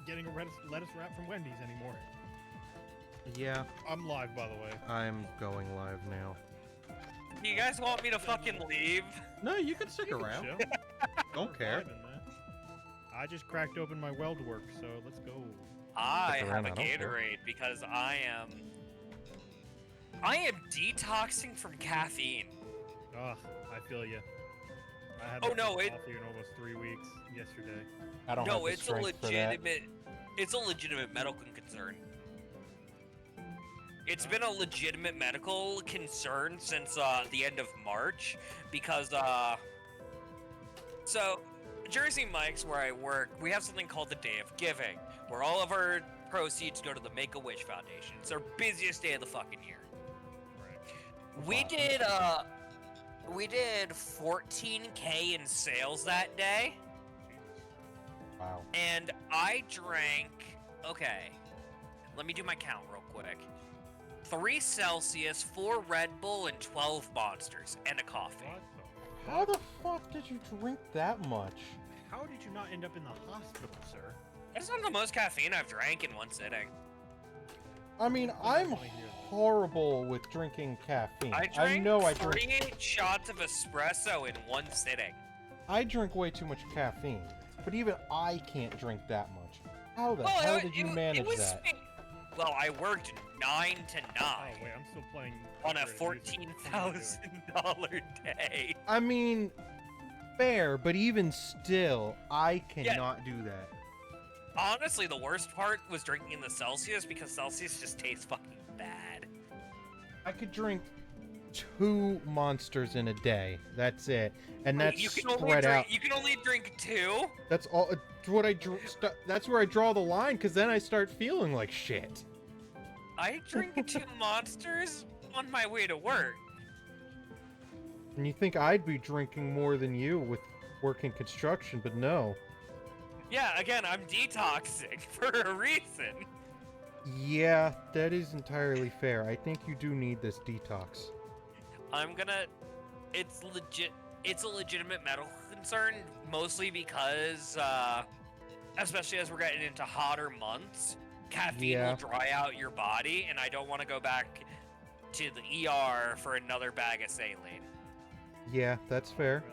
getting a lettuce wrap from Wendy's anymore. Yeah, I'm live, by the way. I'm going live now. Do you guys want me to fucking leave? No, you can stick You can around. chill. Don't We're care. vibing, man. I just cracked open my weld work, so let's go. I Stick have around, a I don't care. Gatorade because I am detoxing from caffeine. Ugh, I feel you. I had Oh, that no, coffee it- in almost 3 weeks yesterday. I don't have No, the it's a strength for that. legitimate medical concern. It's been a legitimate medical concern since the end of March because so Jersey Mike's, where I work, we have something called the Day of Giving, where all of our proceeds go to the Make-A-Wish Foundation. It's our busiest day of the fucking year. Right. We did 14K in sales that day, Wow. and I drank, okay, let me do my count real quick. 3 Celsius, 4 Red Bull, and 12 Monsters, and a coffee. What the How fuck? the fuck did you drink that much? How did you not end up in the hospital, sir? That's not the most caffeine I've drank in one sitting. I mean, I'm horrible with drinking caffeine. I drank know I drink. 3 shots of espresso in one sitting. I drink way too much caffeine, but even I can't drink that much. How the Well, hell it- did you it- manage it was that? Well, I worked 9 to 9 Oh wait, I'm still playing on a operating music. What am I doing? $14,000 day. I mean, fair, but even still, I cannot do that. Honestly, the worst part was drinking in the Celsius because Celsius just tastes fucking bad. I could drink 2 monsters in a day. That's it, and that's you can only spread drink, out. You can only drink 2. That's all. What that's where I draw the line, because then I start feeling like shit. I drink 2 monsters on my way to work. And you think I'd be drinking more than you with working construction, but no. Yeah, again, I'm detoxing for a reason. Yeah, that is entirely fair. I think you do need this detox. It's legit. It's a legitimate medical concern, mostly because, especially as we're getting into hotter months, caffeine Yeah. will dry out your body, and I don't want to go back to the ER for another bag of saline. Yeah, that's fair.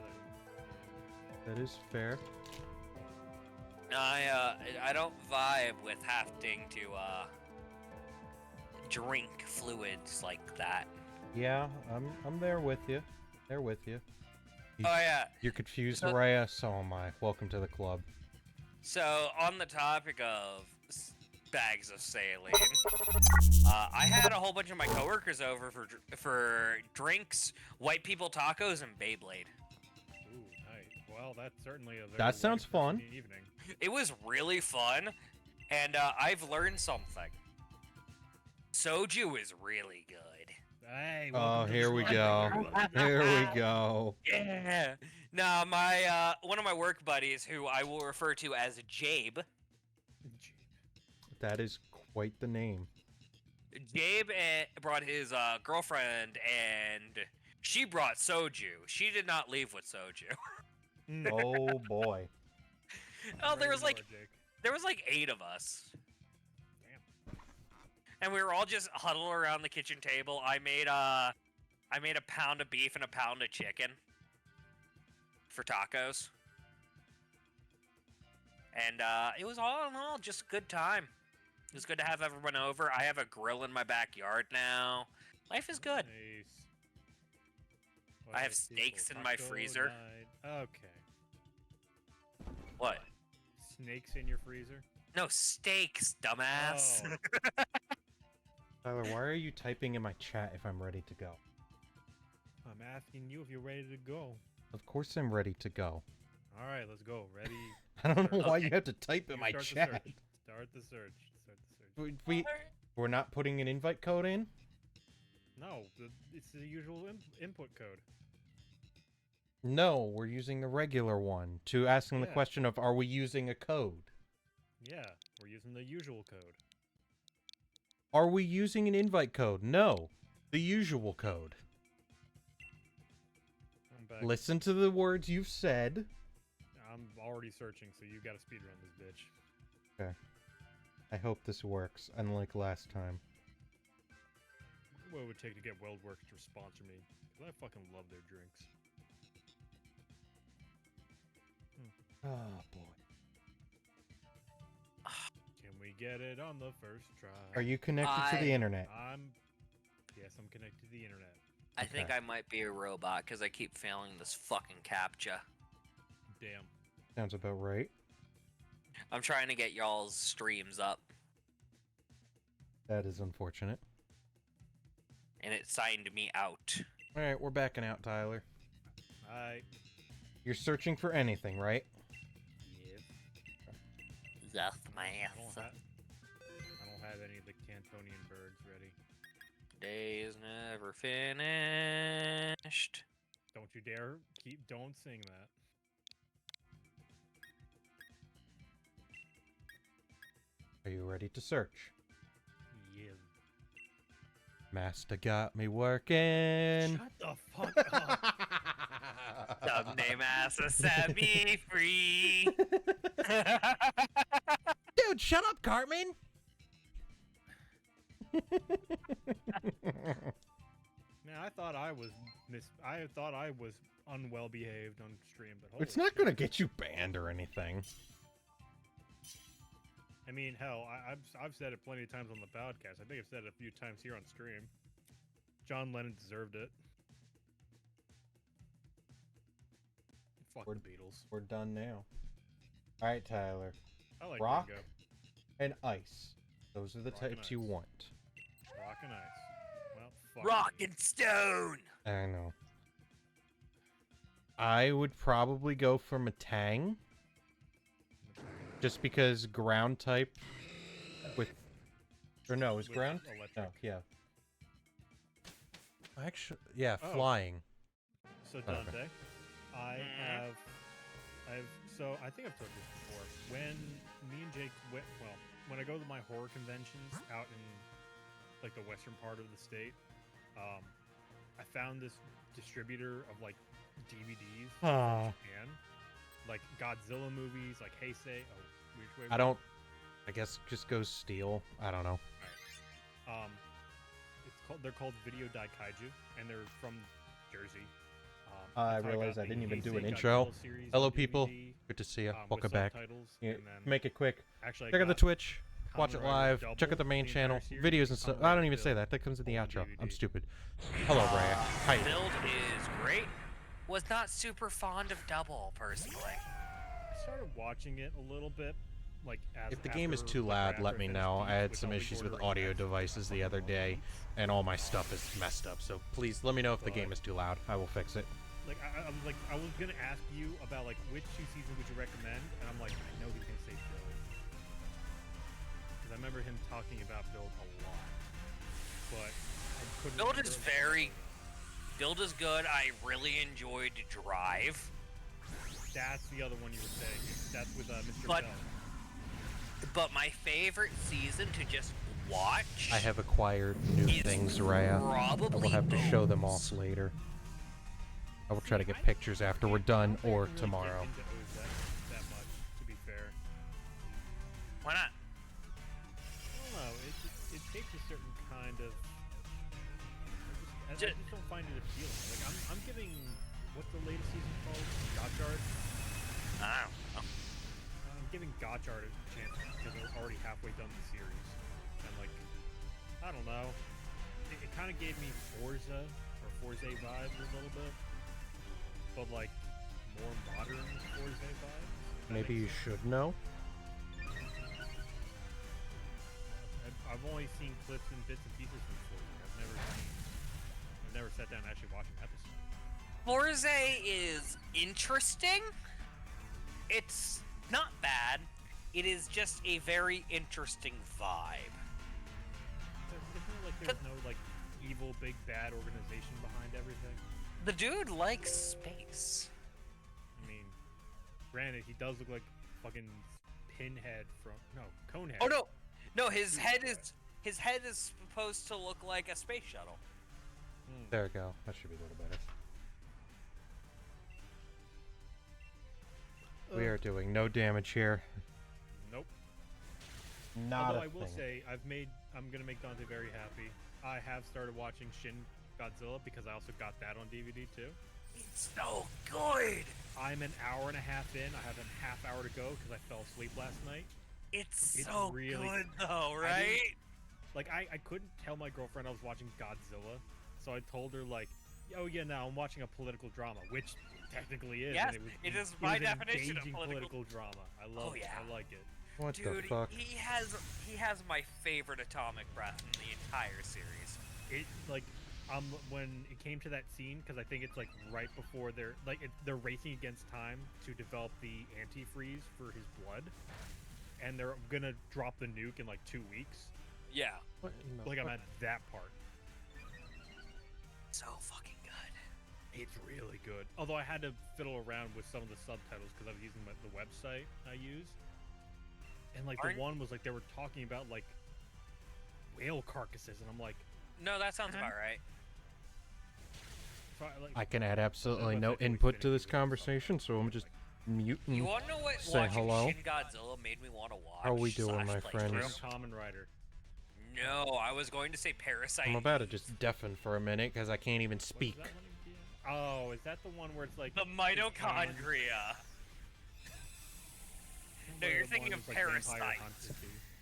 That is fair. I don't vibe with having to drink fluids like that. Yeah, I'm there with you. There with you. Oh yeah. You're confused, So- Araya? So am I. Welcome to the club. So on the topic of bags of saline, I had a whole bunch of my coworkers over for drinks, white people tacos, and Beyblade. Ooh, nice. Well, that's certainly a very That sounds white person fun. evening. It was really fun, and I've learned something. Soju is really good. Hey, Oh, welcome to the here we club. go. Here we go. Yeah. Now, my one of my work buddies, who I will refer to as Jabe, That is quite the name. Jabe brought his girlfriend, and she brought soju. She did not leave with soju. Mm, Oh boy. Oh, there ready was to like go, Jake. there was like 8 of us, Damn. and we were all just huddled around the kitchen table. I made a pound of beef and a pound of chicken for tacos, and it was all in all just a good time. It was good to have everyone over. I have a grill in my backyard now. Life is good. Nice. I have White steaks people in my taco freezer. night. Okay. What? Snakes in your freezer? No steaks, dumbass. Oh. Tyler, why are you typing in my chat if I'm ready to go? I'm asking you if you're ready to go. Of course I'm ready to go. All right, let's go. Ready? I don't know why Okay. you have to type in You my start the chat. search. Start the search. Start the search. We're not putting an invite code in? No, it's the usual input code. No, we're using the regular one to asking the Yeah. question of, are we using a code? Yeah, we're using the usual code. Are we using an invite code? No, the usual code. I'm back. Listen to the words you've said. I'm already searching, so you got to speedrun this bitch. Okay. I hope this works, unlike last time. What it would take to get WeldWorks to sponsor me? 'Cause I fucking love their drinks. Oh boy. Can we get it on the first try? Are you connected to the internet? Yes, I'm connected to the internet. I think Okay. I might be a robot because I keep failing this fucking captcha. Damn. Sounds about right. I'm trying to get y'all's streams up, That is unfortunate. and it signed me out. Alright, we're backing out, Tyler. You're searching for anything, right? Yep. That's my I don't answer. have any of the Cantonian birds ready. Day's never finished. Don't you dare don't sing that. Are you ready to search? Yeah. Master got me working. Shut the fuck up. Someday Massa set me free. Dude, shut up, Cartman! Man, I thought I was unwell behaved on stream, but It's holy not shit. gonna get you banned or anything. I mean, hell, I've said it plenty of times on the podcast. I think I've said it a few times here on stream. John Lennon deserved it. Fuck the Beatles. We're done now. Alright, Tyler. I like Rock? Ringo. And ice. Those are the Rock and types you ice. want. Rock and ice. Well, fuck Rock me. and stone. I know. I would probably go for Matang. Just because ground type with... Or no, is With ground? electric. No, yeah. Actually, yeah, Oh. flying. So Okay. Dante, I've so I think I've told you this before. When me and Jake went, well, when I go to my horror conventions out in like the western part of the state, I found this distributor of like DVDs from Ah. Japan, like Godzilla movies, like Heisei. Oh, which way? I don't... I guess just go steal. I don't know. They're called Video Dai Kaiju, and they're from Jersey. I that's how realized got I the didn't even do an Heisei intro. Godzilla series Hello, on people. DVD, Good to see you. with Welcome back. subtitles, Yeah, and then make it quick. actually I Check out the got Twitch. Watch it Kamen Rider live. Double, Check out the main the entire channel. series, Videos and and stuff. Kamen I don't Rider even say Build that. That comes in the on outro. I'm DVD. stupid. Hello, Raya. Hi. Build is great. Was not super fond of Double personally. I started watching it a little bit, like If the game is too loud, let me know. I had some issues with audio devices the other day, and all my stuff is messed up. So please let me know if the game is too loud. I will fix it. Like I was gonna ask you about like which 2 seasons would you recommend, and I'm like, I know he's gonna say Build, because I remember him talking about Build a lot, but I couldn't. Build is remember- very. Build is good. I really enjoyed Drive. That's the other one you were saying. That's with Mr. But- Bell. But my favorite season to just watch. I have acquired new It's things, Raya. I probably will have to show them O's. off later. I will try to I get don't- pictures after we're done I don't or really get tomorrow. into O's that much, to be fair. Why not? I don't know. It takes a certain kind of. I Ju- just don't find it appealing. Like I'm giving what's the latest season called? Gotchard. I don't know. I'm giving Gotchard a chance because they're already halfway done the series, and like I don't know. It kind of gave me Forza or Forza vibes a little bit, but like more modern Forza vibes. if that Maybe you makes sense. should know. I've only seen clips and bits and pieces from Forza. I've never sat down and actually watched an episode. Forza is interesting. It's not bad. It is just a very interesting vibe. Isn't it like there's no like evil big bad organization behind everything? The dude likes space. I mean, granted, he does look like fucking Pinhead from Conehead. Oh no, his head is supposed to look like a space shuttle. There we go. That should be a little better. We are doing no damage here. Nope. Not Although a I will thing. say, I'm gonna make Dante very happy. I have started watching Shin Godzilla because I also got that on DVD too. It's so good. I'm an hour and a half in. I have a half hour to go because I fell asleep last night. It's It's so really- good though, I right? Like I couldn't tell my girlfriend I was watching Godzilla, so I told her like, "Oh yeah, no, I'm watching a political drama," which technically is. Yes, and it is it by was an definition of engaging political- drama. I love it. yeah. I like it. What Dude, the fuck? he has my favorite atomic breath in the entire series. It like when it came to that scene because I think it's like right before they're racing against time to develop the antifreeze for his blood, and they're gonna drop the nuke in like 2 weeks. Yeah, What in the Like I'm fuck? at that part. so fucking good. It's really good. Although I had to fiddle around with some of the subtitles because I was using the website I use, and like Aren't- the one was like they were talking about like whale carcasses, and I'm like, No, that sounds about right. I can add absolutely Otherwise no I'd always input finish to this using the conversation, so I'm just muting. You wanna know what Say watching hello. Shin Godzilla made me want to watch? How we doing, my /play friends? through? Kamen Rider. No, I was going to say Parasite. I'm about to just deafen for a minute because I can't even What is speak. that one again? Oh, is that the one where it's like The mitochondria. No, you're thinking of Parasite.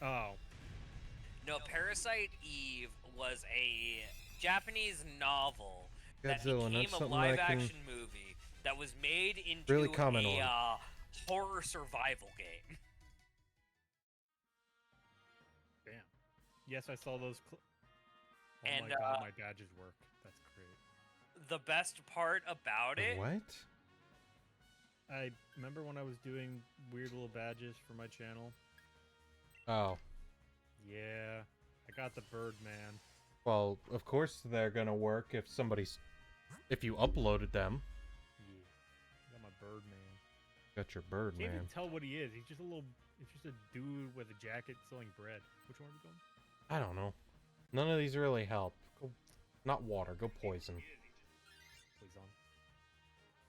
Oh, No, Parasite Eve was a Japanese novel that Godzilla, not became a something I can live-action movie that was made into really comment a on. horror survival game. damn. Yes, I saw those. Oh And, my god, my badges work. That's great. The best part about it, What? I remember when I was doing weird little badges for my channel. Oh. Yeah, I got the Birdman. Well, of course they're gonna work if you uploaded them. Yeah, I got my Birdman. Got your bird, Can't man. even tell what he is. He's just a little. It's just a dude with a jacket selling bread. Which one are we going? I don't know. None of these really help. Go, not water. Go poison. Please on.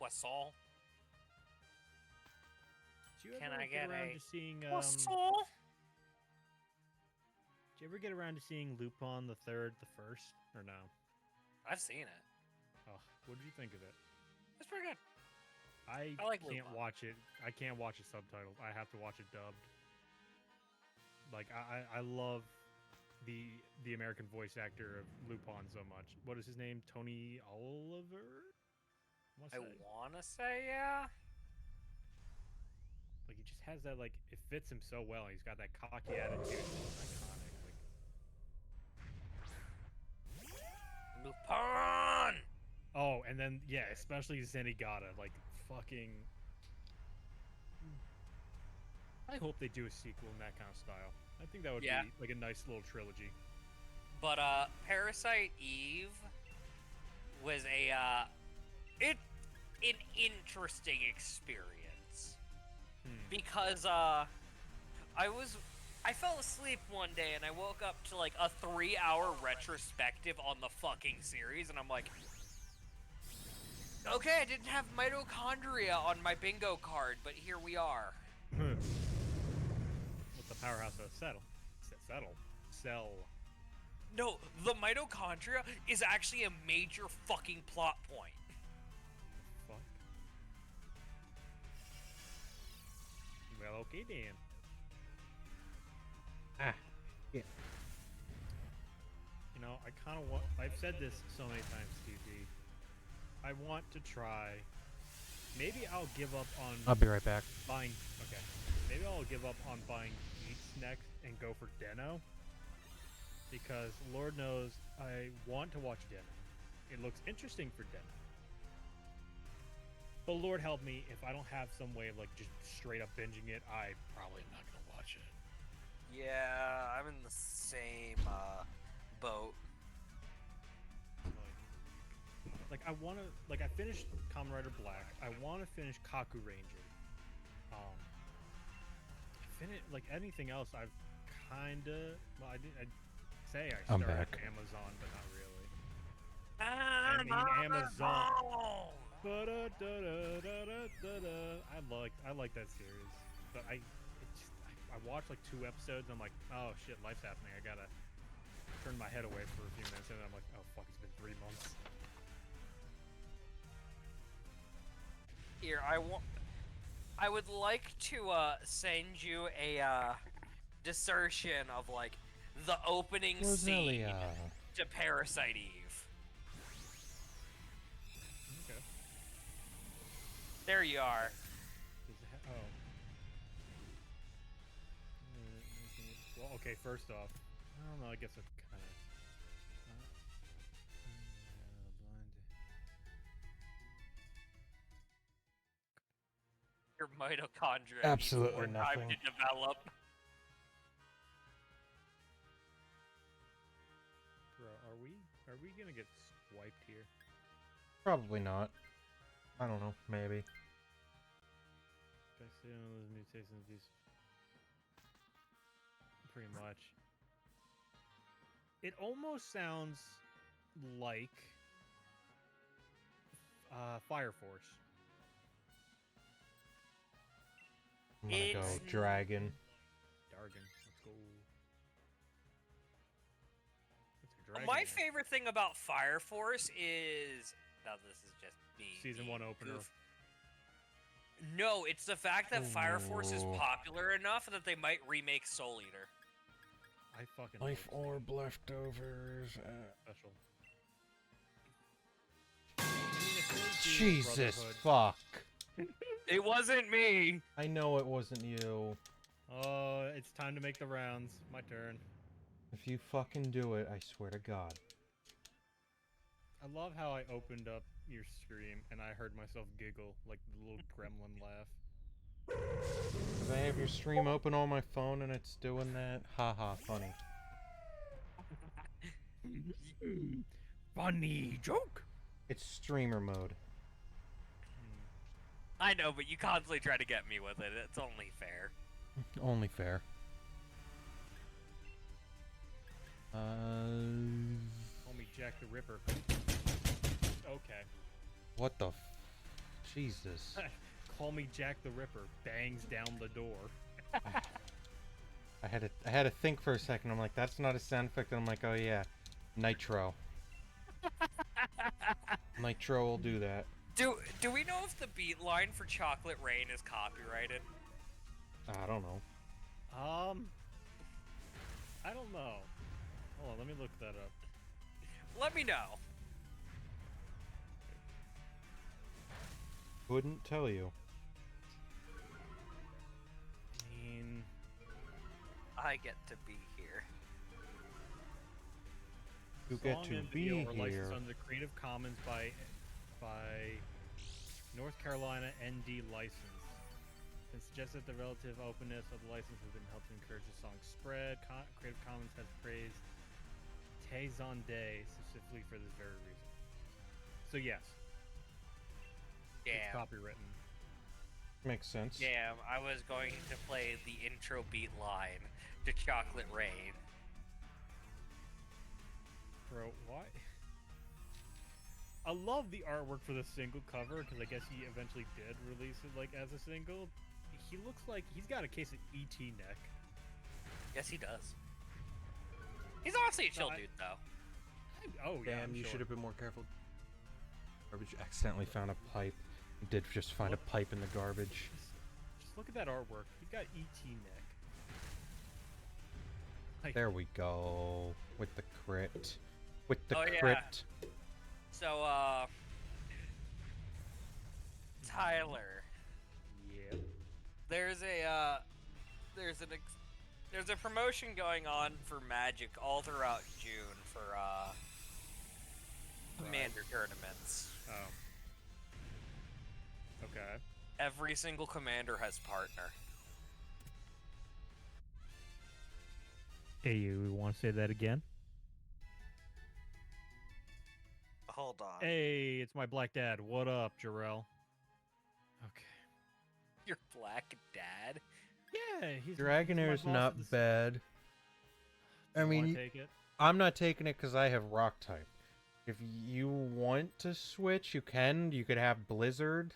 Wassaul. Did you Can ever I get around a to seeing? Wassaul? Did you ever get around to seeing Lupin the Third, the First, or no? I've seen it. Oh, what did you think of it? It's pretty good. I I like can't Lupin. watch it. I can't watch it subtitled. I have to watch it dubbed. Like I love the American voice actor of Lupin so much. What is his name? Tony Oliver? I wanna say yeah. Like he just has that like it fits him so well. He's got that cocky attitude. It's iconic. Like Lupin. oh, and then yeah, especially Zenigata. Like fucking. I hope they do a sequel in that kind of style. I think that would Yeah. be like a nice little trilogy. But Parasite Eve was an interesting experience because I fell asleep one day and I woke up to like a 3-hour retrospective on the fucking series and I'm like, okay, I didn't have mitochondria on my bingo card, but here we are. What's the powerhouse of Cell? No, the mitochondria is actually a major fucking plot point. Fuck. Well, okay then. Ah. Yeah. You know, I kind of want. I've said this so many times, TG. I want to try. Maybe I'll give up on I'll be right back. buying. Okay. Maybe I'll give up on buying Geeks next and go for Deno. Because Lord knows I want to watch Deno. It looks interesting for Deno. But Lord help me, if I don't have some way of like just straight up binging it, I probably am not gonna watch it. Yeah, I'm in the same boat. Like I want to, like I finished Kamen Rider Black. I want to finish Kaku Ranger. Like anything else, I've kind of. Well, I'd say I I'm started back. Amazon, but not really. I mean, Amazon. I like that series, but I I watched like 2 episodes. And I'm like, oh shit, life's happening. I gotta turn my head away for a few minutes, and then I'm like, oh fuck, it's been 3 months. Here, I would like to send you a dissertation of like the opening scene Roselia. to Parasite Eve. Okay. There you are. Does it oh. Well, okay. First off, I don't know. I guess it kind of. Your mitochondria Absolutely needs more time nothing. to develop. Bro, are we gonna get swiped here? Probably not. I don't know. Maybe. I see one of those mutations. These pretty much. It almost sounds like Fire Force. I'm gonna It's- go dragon. Dargan. Let's go. That's a dragon. My there. favorite thing about Fire Force is now this is just me. Season being 1 opener. goof- No, it's the fact that Fire Force is Ooh. popular enough that they might remake Soul Eater. I fucking Life hope so. orb leftovers. Special. I mean, if they do Jesus Brotherhood- fuck. It wasn't me. I know it wasn't you. Oh, it's time to make the rounds. My turn. If you fucking do it, I swear to God. I love how I opened up your stream and I heard myself giggle like the little gremlin laugh. 'Cause I have your stream open on my phone and it's doing that. Haha, funny. Funny joke. It's streamer mode. I know, but you constantly try to get me with it. It's only fair. Only fair. Call me Jack the Ripper. Okay. What the Jesus. Call me Jack the Ripper. Bangs down the door. I had to think for a second. I'm like, that's not a sound effect. And I'm like, oh yeah, Nitro. Nitro will do that. Do we know if the beat line for Chocolate Rain is copyrighted? I don't know. I don't know. Hold on, let me look that up. Let me know. Couldn't tell you. I mean, I get to be here. You get song to and be video are licensed here. under the Creative Commons by North Carolina ND license. It suggests that the relative openness of the license has been helped to encourage the song's spread. Creative Commons has praised Tay-Zonday specifically for this very reason. So yes, it's Damn. copywritten. Makes sense. Damn, I was going to play the intro beat line to Chocolate Rain. Bro, why? I love the artwork for the single cover because I guess he eventually did release it like as a single. He looks like he's got a case of ET neck. Yes, he does. He's honestly a chill No, dude, though. Oh yeah, Damn, I'm you sure. should have been more careful. Garbage accidentally found a pipe. Did just find a pipe in the garbage. Just look at that artwork. He's got ET neck. Like, There we go. With the crit. With the Oh, yeah. crit. So, Tyler, yeah. there's a promotion going on for Magic all throughout June for Commander tournaments. Oh. Okay. Every single commander has partner. Hey, you want to say that again? Hold on. Hey, it's my black dad. What up, Jarrell? Okay. Your black dad? Yeah, he's Dragonair's my boss not at the bad. I You wanna mean, take it? I'm not taking it because I have rock type. If you want to switch, you can. You could have Blizzard.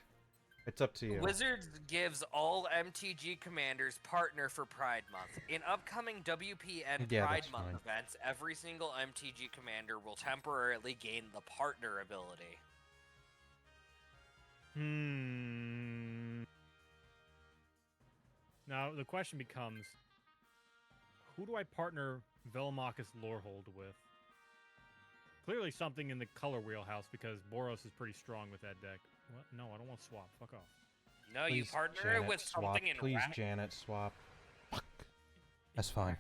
It's up to you. Wizards gives all MTG commanders partner for Pride Month. In upcoming WPN Yeah, Pride that's Month fine. events, every single MTG commander will temporarily gain the partner ability. Now the question becomes, who do I partner Velomachus Lorehold with? Clearly something in the color wheelhouse because Boros is pretty strong with that deck. What? No, I don't want to swap. Fuck off. No, you Please, partner Janet, it with swap. something in Please, Rat. Janet, swap. Fuck. That's fine.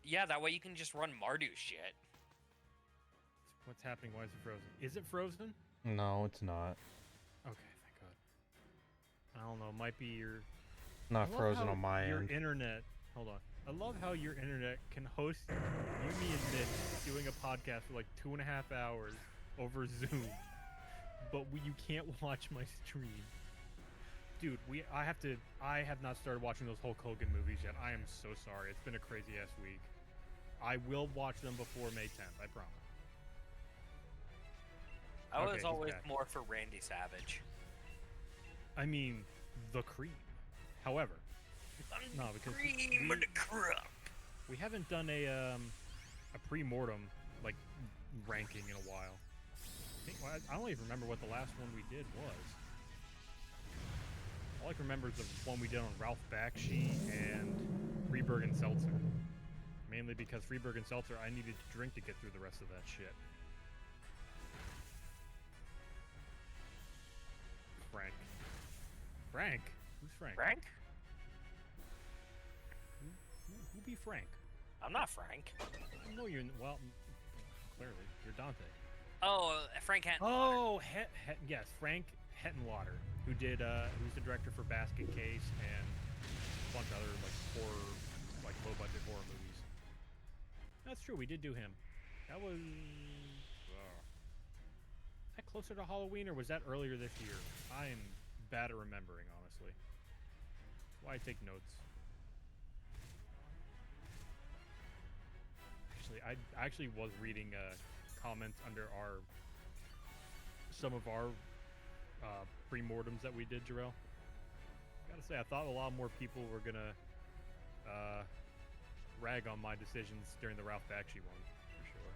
Yeah, that way you can just run Mardu shit. What's happening? Why is it frozen? Is it frozen? No, it's not. Okay, thank God. I don't know. It might be your. Not I love frozen how on my your end. internet. Hold on. I love how your internet can host you, me, and Mitch doing a podcast for like 2.5 hours over Zoom, but you can't watch my stream. Dude, I have not started watching those Hulk Hogan movies yet. I am so sorry. It's been a crazy ass week. I will watch them before May 10th. I promise. I Okay, was he's always back. more for Randy Savage. I mean, the Cream. However, no, because Cream of the crop. we haven't done a pre-mortem like ranking in a while. I don't even remember what the last one we did was. All I can remember is the one we did on Ralph Bakshi and Freeberg and Seltzer. Mainly because Freeberg and Seltzer, I needed to drink to get through the rest of that shit. Frank. Frank? Who's Frank? Frank? Who be Frank? I'm not Frank. I know you're, well, clearly, you're Dante. Oh, Frank Henton. Oh, yes, Frank Hettenwater, who's the director for Basket Case and a bunch of other like horror, like low budget horror movies. That's true. We did do him. That was that closer to Halloween, or was that earlier this year? I am bad at remembering, honestly. That's why I take notes. I actually was reading comments under some of our pre-mortems that we did, Jarrell. Gotta say, I thought a lot more people were gonna rag on my decisions during the Ralph Bakshi one, for sure.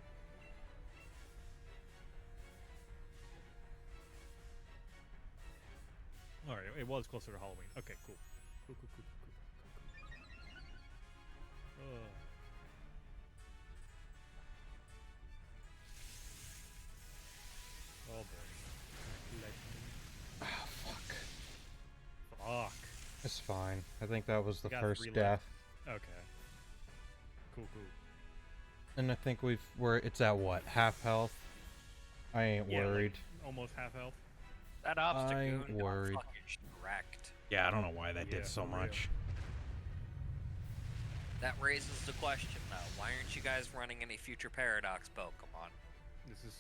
All right, it was closer to Halloween. Okay, cool. Cool. Oh boy. Fuck. It's fine. I think that was the Got first 3 left. death. Okay. Cool. And I think it's at what? Half health? I ain't Yeah, like, worried. almost half health. That obstacle I ain't worried. got fucking wrecked. Yeah, I don't know why that Yeah, did so for real. much. That raises the question, though. Why aren't you guys running any future Paradox Pokemon? This is.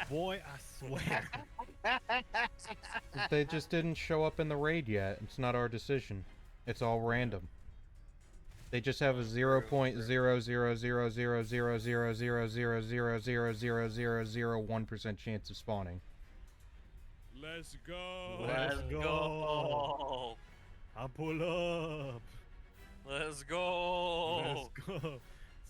Boy, I swear. They just didn't show up in the raid yet. It's not our decision. It's all random. They just have a 0.000000000000001% chance of spawning. Let's go. Let's go. I pull up. Let's go. Let's go.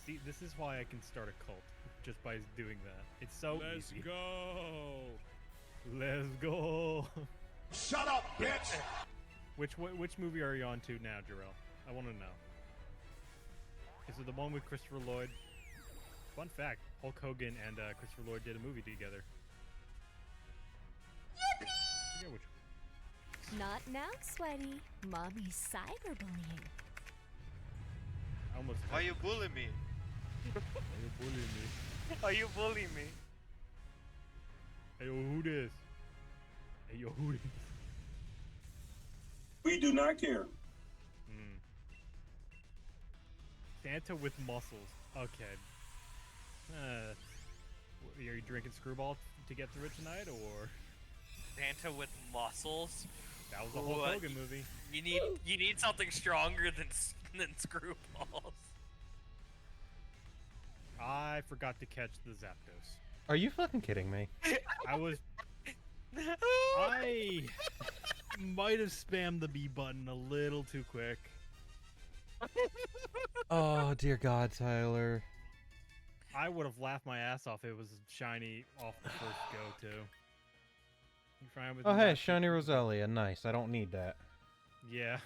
See, this is why I can start a cult just by doing that. It's so Let's easy. go. Let's go. Shut up, bitch! Which movie are you on to now, Jarrell? I want to know. Is it the one with Christopher Lloyd? Fun fact: Hulk Hogan and Christopher Lloyd did a movie together. Yippee! I forget which. Not now, sweaty. Mommy's cyberbullying. I almost. Why you bully me? Why you bullying me? Are you bullying me? Hey yo, who this? Hey yo, who this? We do not care. Santa with muscles. Okay. Are you drinking Screwball to get through it tonight, or Santa with muscles. that was a Hulk What? Hogan movie? You need something stronger than Screwballs. I forgot to catch the Zapdos. Are you fucking kidding me? I was I might have spammed the B button a little too quick. Oh dear God, Tyler. I would have laughed my ass off if it was shiny off the first go too. You fine with Oh hey, that? shiny Roselia, nice. I don't need that. Yeah.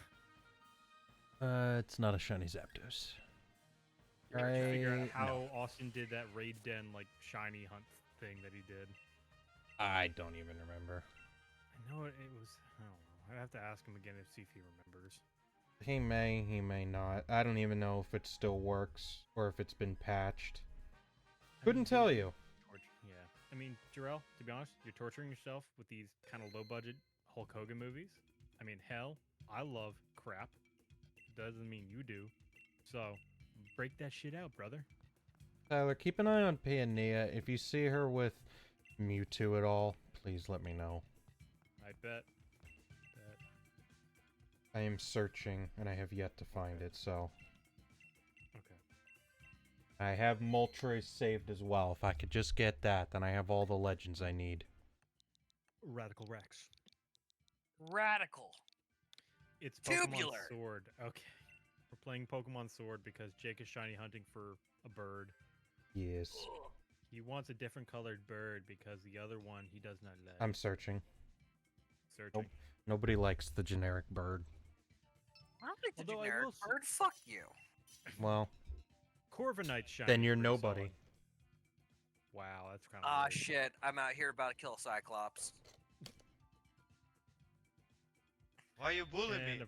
It's not a shiny Zapdos. I have to figure out Right, how no. Austin did that raid den like shiny hunt thing that he did. I don't even remember. I know it was. I don't know. I have to ask him again to see if he remembers. He may not. I don't even know if it still works or if it's been patched. Couldn't tell you. Yeah. I mean, Jarrell, to be honest, you're torturing yourself with these kind of low-budget Hulk Hogan movies. I mean, hell, I love crap. Doesn't mean you do. So, break that shit out, brother. Tyler, keep an eye on Peonia. If you see her with Mewtwo at all, please let me know. I bet. I am searching, and I have yet to find it, so... Okay. I have Moltres saved as well. If I could just get that, then I have all the legends I need. Radical Rex. Radical. It's Pokemon Tubular. Sword. Okay. We're playing Pokemon Sword because Jake is shiny hunting for a bird. Yes. He wants a different colored bird because the other one he does not like. I'm searching. Searching. Nobody likes the generic bird. I don't think the Although I generic will s- bird. Fuck you. Well, Corviknight's shiny. then is you're pretty nobody. solid. Wow, that's kind of. Ah, shit. I'm out here about to kill a Cyclops. Why you bullying me?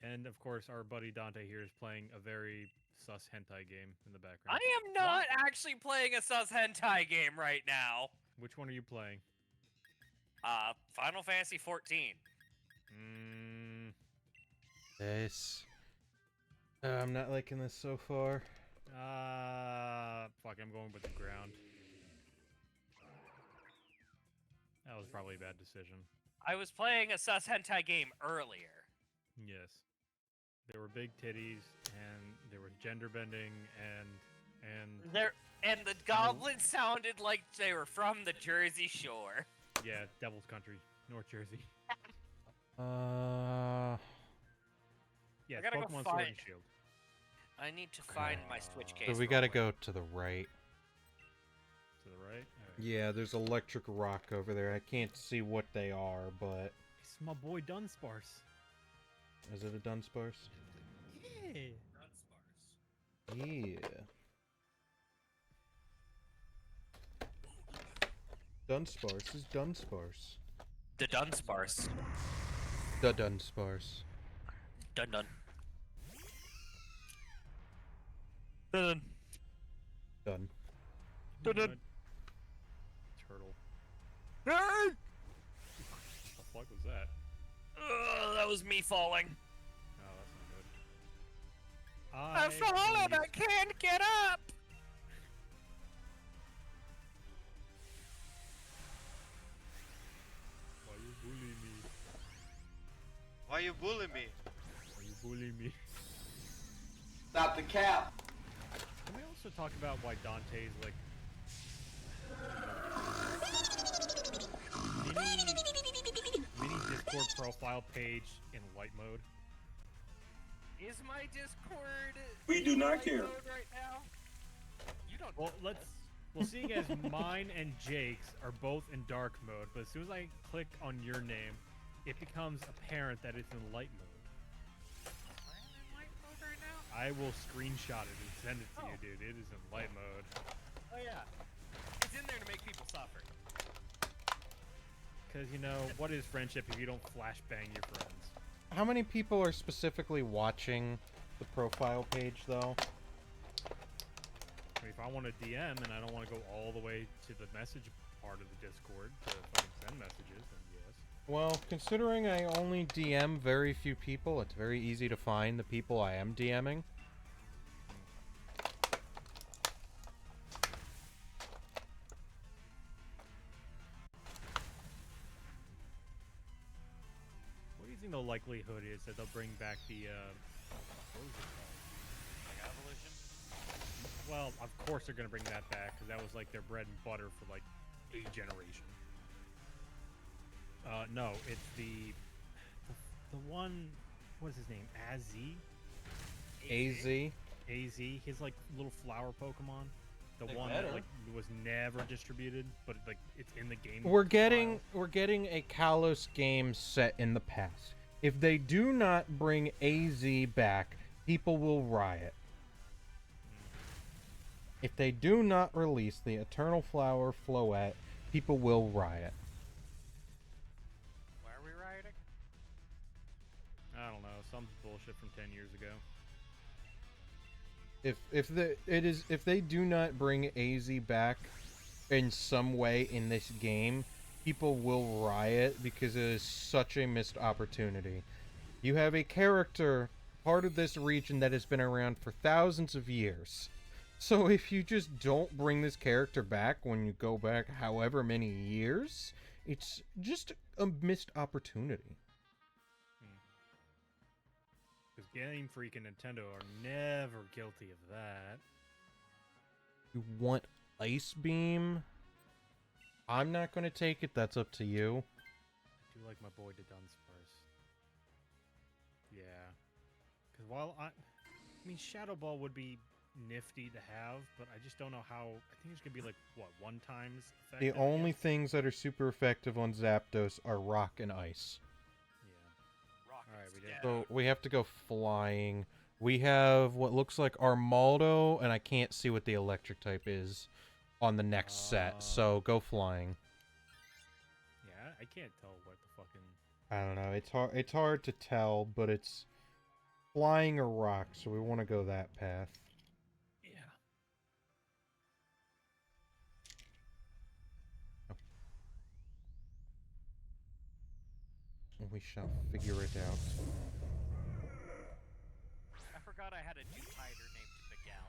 And of course, our buddy Dante here is playing a very sus hentai game in the background. I am not actually playing a sus hentai game right now. Which one are you playing? Final Fantasy 14. This. I'm not liking this so far. Fuck, I'm going with the ground. That was probably a bad decision. I was playing a sus hentai game earlier. Yes. There were big titties, and there was gender bending, and The goblins sounded like they were from the Jersey Shore. yeah, Devil's Country, North Jersey. Yeah, I it's gotta go Pokemon Sword find- and Shield. I need to find my Switch case. So we real gotta quick. go to the right. To the right? Alright. Yeah, there's electric rock over there. I can't see what they are, but... It's my boy Dunsparce. Is it a Dunsparce? Yeah. Yeah. Dunsparce is Dunsparce. The Dunsparce. The Dunsparce. Dun dun. Dun Done. dun. Dun Turtle. dun. What the fuck was that? That was me falling. Oh, that's not good. I've fallen. I can't get up. Why you bully me? Why you bullying me? Why you bully me? Stop the cap. Can we also talk about why Dante's like mini Discord profile page in light mode? Is my Discord? We do in not light care. mode right now? You don't. Well, seeing as mine and Jake's are both in dark mode, but as soon as I click on your name, it becomes apparent that it's in light mode. Am I in light mode right now? I will screenshot it and send it to Oh. you, dude. It is in light mode. Oh yeah. It's in there to make people suffer. Because, you know, what is friendship if you don't flashbang your friends? How many people are specifically watching the profile page, though? I mean, if I want to DM and I don't want to go all the way to the message part of the Discord to fucking send messages, then yes. Well, considering I only DM very few people, it's very easy to find the people I am DMing. What do you think the likelihood is that they'll bring back the, what was it called? Like evolution. Well, of course they're going to bring that back, because that was like their bread and butter for like a generation. No, it's the one. What is his name? AZ. Az. His like little flower Pokemon. The They one better. that like was never distributed, but like it's in the game. We're file. getting a Kalos game set in the past. If they do not bring AZ back, people will riot. If they do not release the Eternal Flower Floette, people will riot. Why are we rioting? I don't know, some bullshit from 10 years ago. If they do not bring AZ back in some way in this game, people will riot because it is such a missed opportunity. You have a character part of this region that has been around for thousands of years. So if you just don't bring this character back when you go back however many years, it's just a missed opportunity. Because Game Freak and Nintendo are never guilty of that. You want Ice Beam? I'm not going to take it. That's up to you. I do like my boy to Dunsparce. Yeah. Because while I mean, Shadow Ball would be nifty to have, but I just don't know how. I think it's going to be like, what, one times The effective? only things that are super effective on Zapdos are Rock and Ice. Yeah. Rockets. Alright, we did. Yeah. So we have to go flying. We have what looks like Armaldo, and I can't see what the electric type is on the next set. So go flying. Yeah, I can't tell what the fucking. I don't know. It's hard to tell, but it's flying or rock, so we want to go that path. Yeah. We shall figure it out. I forgot I had a new hider named Miguel.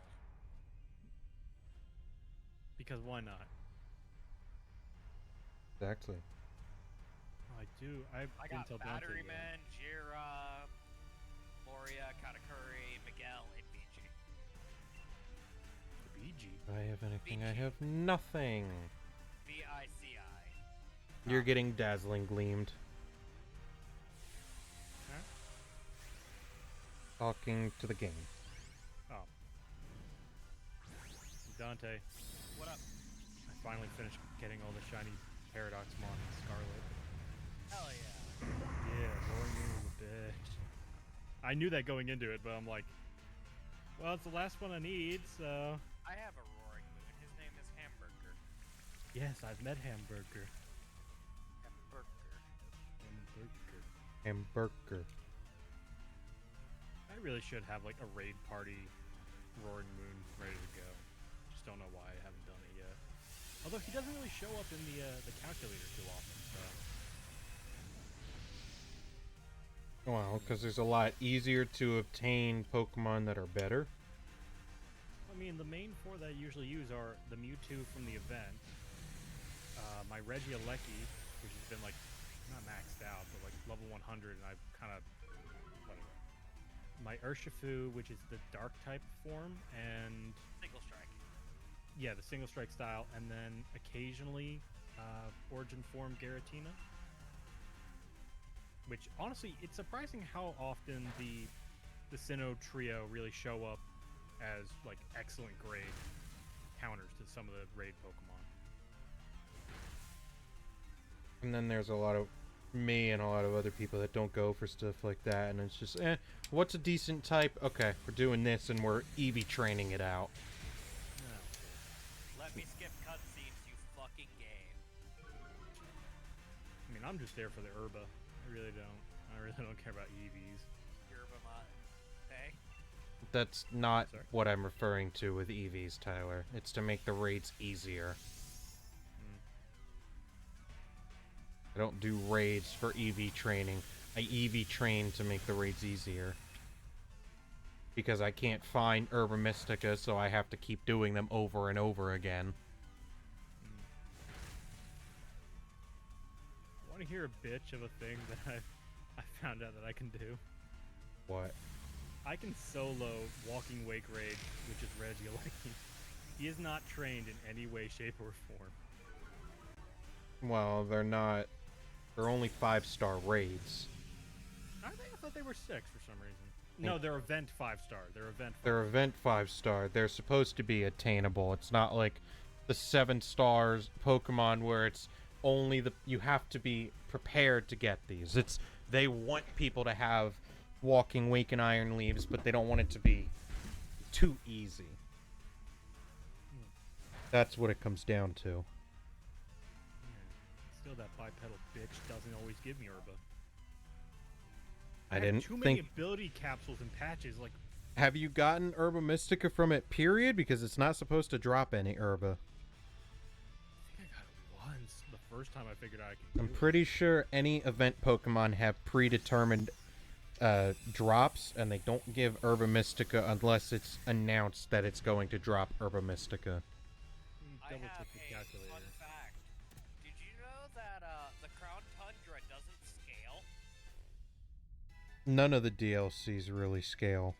Because why not? Exactly. I do. I I didn't got tell Dante yet. Batteryman, Jira, Moria, Katakuri, Miguel, and BG. The BG. Do I have anything? I have nothing. VICI. You're getting dazzling gleamed. Huh? Talking to the game. Oh. Dante, What up? I finally finished getting all the shiny Paradoxmon in Scarlet. Hell yeah. Yeah, Roaring Moon was a bitch. I knew that going into it, but I'm like, well, it's the last one I need, so. I have a Roaring Moon. His name is Hamburger. Yes, I've met Hamburger. Hamburger. Hamburger. Hamburger. I really should have like a raid party Roaring Moon ready to go. Just don't know why I haven't done it yet. Although he doesn't really show up in the calculator too often, so. Well, because there's a lot easier to obtain Pokemon that are better. I mean, the main four that I usually use are the Mewtwo from the event, my Regieleki, which has been like not maxed out, but like level 100, and I've kind of whatever. My Urshifu, which is the Dark type form, and Single strike. yeah, the single strike style, and then occasionally Origin form Giratina. Which honestly, it's surprising how often the Sinnoh trio really show up as like excellent grade counters to some of the raid Pokemon. And then there's a lot of me and a lot of other people that don't go for stuff like that, and it's just, what's a decent type? Okay, we're doing this, and we're Eevee training it out. Let me skip cutscenes, you fucking game. I mean, I'm just there for the Herba. I really don't care about EVs. Yerba Hey? That's not Sorry. what I'm referring to with EVs, Tyler. It's to make the raids easier. I don't do raids for EV training. I EV train to make the raids easier. Because I can't find Herba Mystica, so I have to keep doing them over and over again. Want to hear a bitch of a thing that I found out that I can do? What? I can solo Walking Wake Rage, which is Regieleki. He is not trained in any way, shape, or form. Well, they're not They're only 5-star raids. Are they? I thought they were 6 for some reason. No, they're event 5-star. They're event. They're event 5-star. They're supposed to be attainable. It's not like the 7 stars Pokemon where it's only you have to be prepared to get these. They want people to have Walking Wake and Iron Leaves, but they don't want it to be too easy. That's what it comes down to. Still, that bipedal bitch doesn't always give me Herba. I have didn't too many think. ability capsules and patches. Like, Have you gotten Herba Mystica from it, period? Because it's not supposed to drop any Herba. I think I got it once. The first time I figured out I could. I'm do it. pretty sure any event Pokemon have predetermined drops, and they don't give Herba Mystica unless it's announced that it's going to drop Herba Mystica. I Double have check the a calculator. fun fact. Did you know that the Crown Tundra doesn't scale? None of the DLCs really scale.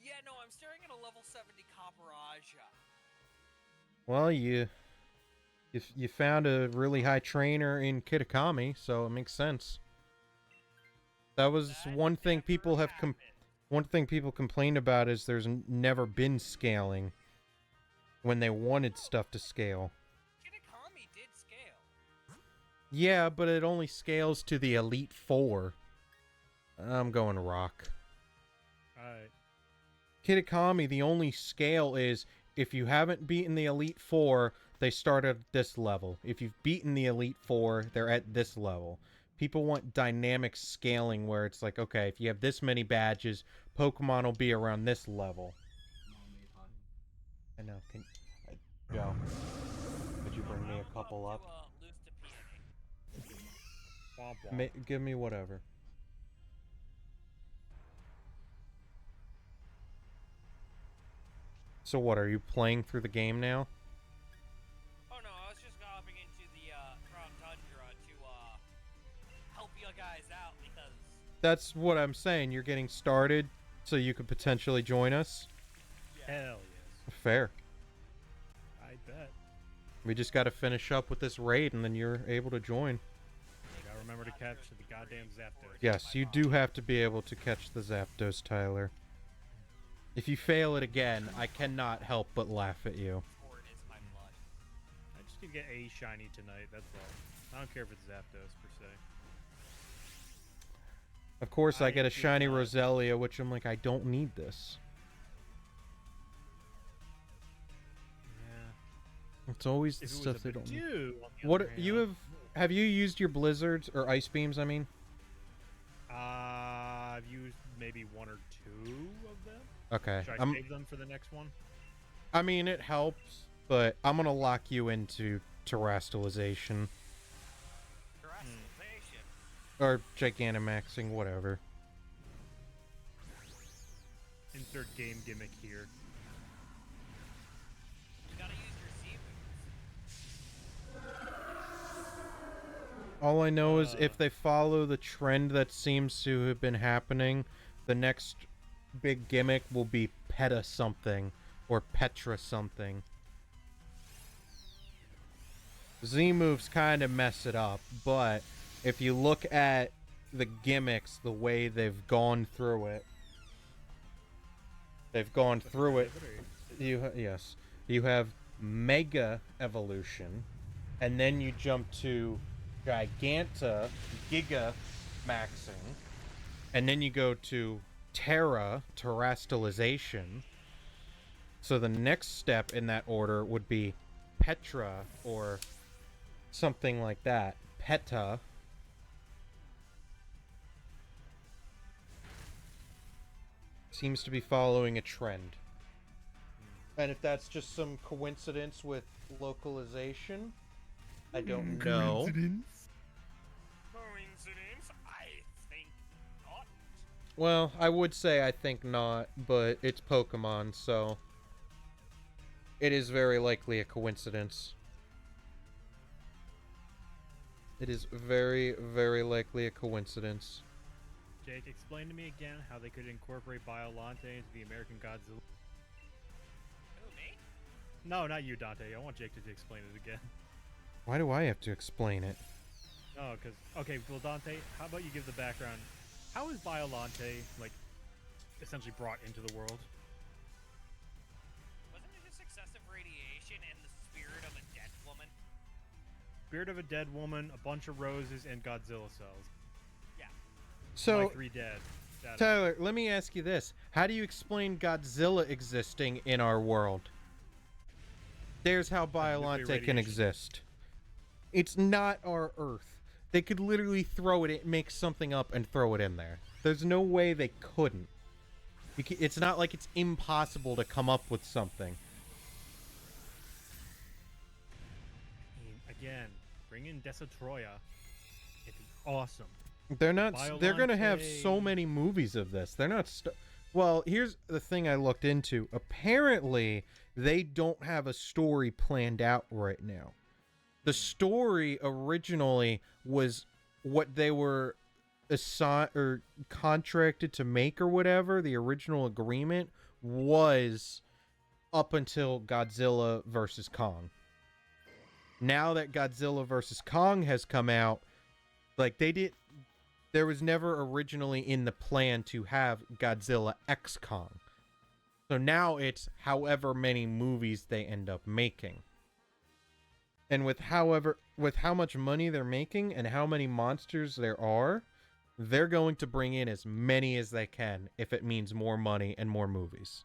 Yeah, no, I'm staring at a level 70 Copperaja. Well, you found a really high trainer in Kitakami, so it makes sense. That was That one thing never people have happened. one thing people complain about is there's never been scaling when they wanted stuff to scale. Kitakami did scale. Yeah, but it only scales to the Elite Four. I'm going Rock. Alright. Kitakami, the only scale is if you haven't beaten the Elite Four, they start at this level. If you've beaten the Elite Four, they're at this level. People want dynamic scaling where it's like, okay, if you have this many badges, Pokemon will be around this level. I know. Joe, could you bring me a couple up? Womp womp. Give me whatever. So what, are you playing through the game now? Oh no, I was just hopping into the Crown Tundra to help you guys out because That's what I'm saying. You're getting started, so you could potentially join us. Hell yes. Fair. I bet. We just got to finish up with this raid, and then you're able to join. I gotta remember to catch the goddamn Zapdos. Yes, you do have to be able to catch the Zapdos, Tyler. If you fail it again, I cannot help but laugh at you. sport is my blood. I just need to get a shiny tonight, that's all. I don't care if it's Zapdos per se. Of course, I I get a did shiny not. Roselia, which I'm like, I don't need this. Yeah. It's always the If it was stuff a they don't need. Bidoof, on the What other you hand- have you used your blizzards or ice beams? I mean, I've used maybe 1 or 2 of them. okay. Should I save them for the next one? I mean, it helps, but I'm gonna lock you into terrestrialization Terrestrialization. or Gigantamaxing, whatever. Insert game gimmick here. You gotta use your sea moves. All I know is if they follow the trend that seems to have been happening, the next big gimmick will be Peta something or Petra something. Z moves kind of mess it up, but if you look at the gimmicks, the way they've gone through it, yes, you have Mega Evolution, and then you jump to Giganta, Giga Maxing, and then you go to Terrestrialization. So the next step in that order would be Petra or something like that. Peta. Seems to be following a trend. And if that's just some coincidence with localization, I don't know. Coincidence? I think not. Well, I would say I think not, but it's Pokemon, so it is very likely a coincidence. It is very, very likely a coincidence. Jake, explain to me again how they could incorporate Biolante into the American Godzilla. Who, me? No, not you, Dante. I want Jake to explain it again. Why do I have to explain it? Oh, because okay, well, Dante, how about you give the background? How is Biolante like essentially brought into the world? Wasn't it just excessive radiation and the spirit of a dead woman? Spirit of a dead woman, a bunch of roses, and Godzilla cells. Yeah. So, My 3 dead. That is- Tyler, let me ask you this. How do you explain Godzilla existing in our world? There's how Biolante can radiation. exist. It's not our Earth. They could literally throw it, make something up, and throw it in there. There's no way they couldn't. It's not like it's impossible to come up with something. I mean, again, bring in Desatroya. It'd be awesome. They're not. They're gonna have so Biolante. many movies of this. They're not. Well, here's the thing I looked into. Apparently, they don't have a story planned out right now. The story originally was what they were assigned or contracted to make or whatever. The original agreement was up until Godzilla versus Kong. Now that Godzilla versus Kong has come out, like there was never originally in the plan to have Godzilla X Kong. So now it's however many movies they end up making. And with how much money they're making and how many monsters there are, they're going to bring in as many as they can if it means more money and more movies.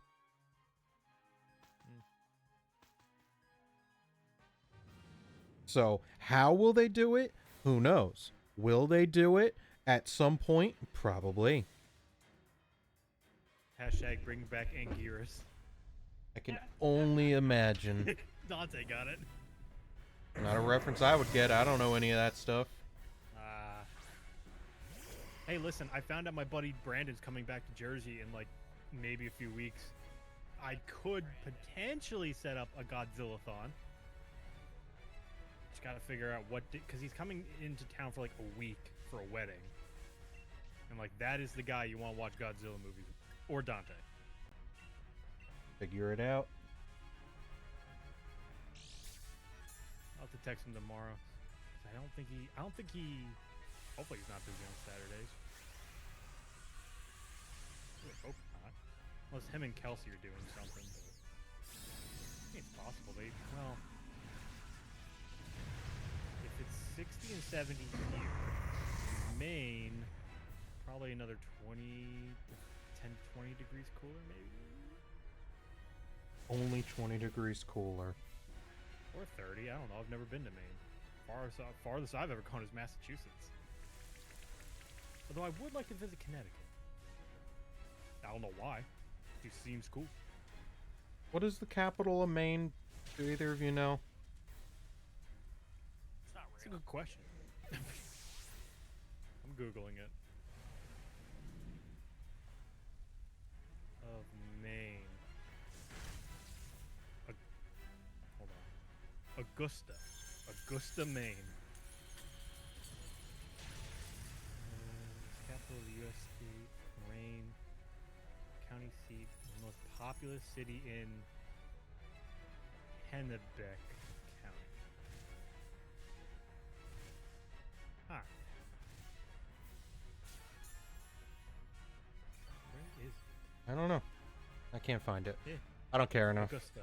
So, how will they do it? Who knows? Will they do it at some point? Probably. Hashtag bring back Anguirus. I can only imagine. Dante got it. Not a reference I would get. I don't know any of that stuff. Hey, listen, I found out my buddy Brandon's coming back to Jersey in like maybe a few weeks. I could potentially set up a Godzilla-thon. Just gotta figure out what, because he's coming into town for like a week for a wedding. And like, that is the guy you want to watch Godzilla movies with. Or Dante. Figure it out. I'll have to text him tomorrow. I don't think he, hopefully he's not busy on Saturdays. I would hope not. Unless him and Kelsey are doing something, but I think it's possible. Well, if it's 60 and 70 here, Maine, probably another 10 to 20 degrees cooler, maybe? Only 20 degrees cooler. Or 30, I don't know. I've never been to Maine. Farthest I've ever gone is Massachusetts. Although I would like to visit Connecticut. I don't know why. It just seems cool. What is the capital of Maine? Do either of you know? It's not That's a real. good question. I'm Googling it. Of Maine. Hold on. Augusta, Maine. Capital of the U.S. state, Maine. County seat, most populous city in Kennebec County. Huh. Where is it? I don't know. I can't find it. Yeah. I don't care enough. Augusta.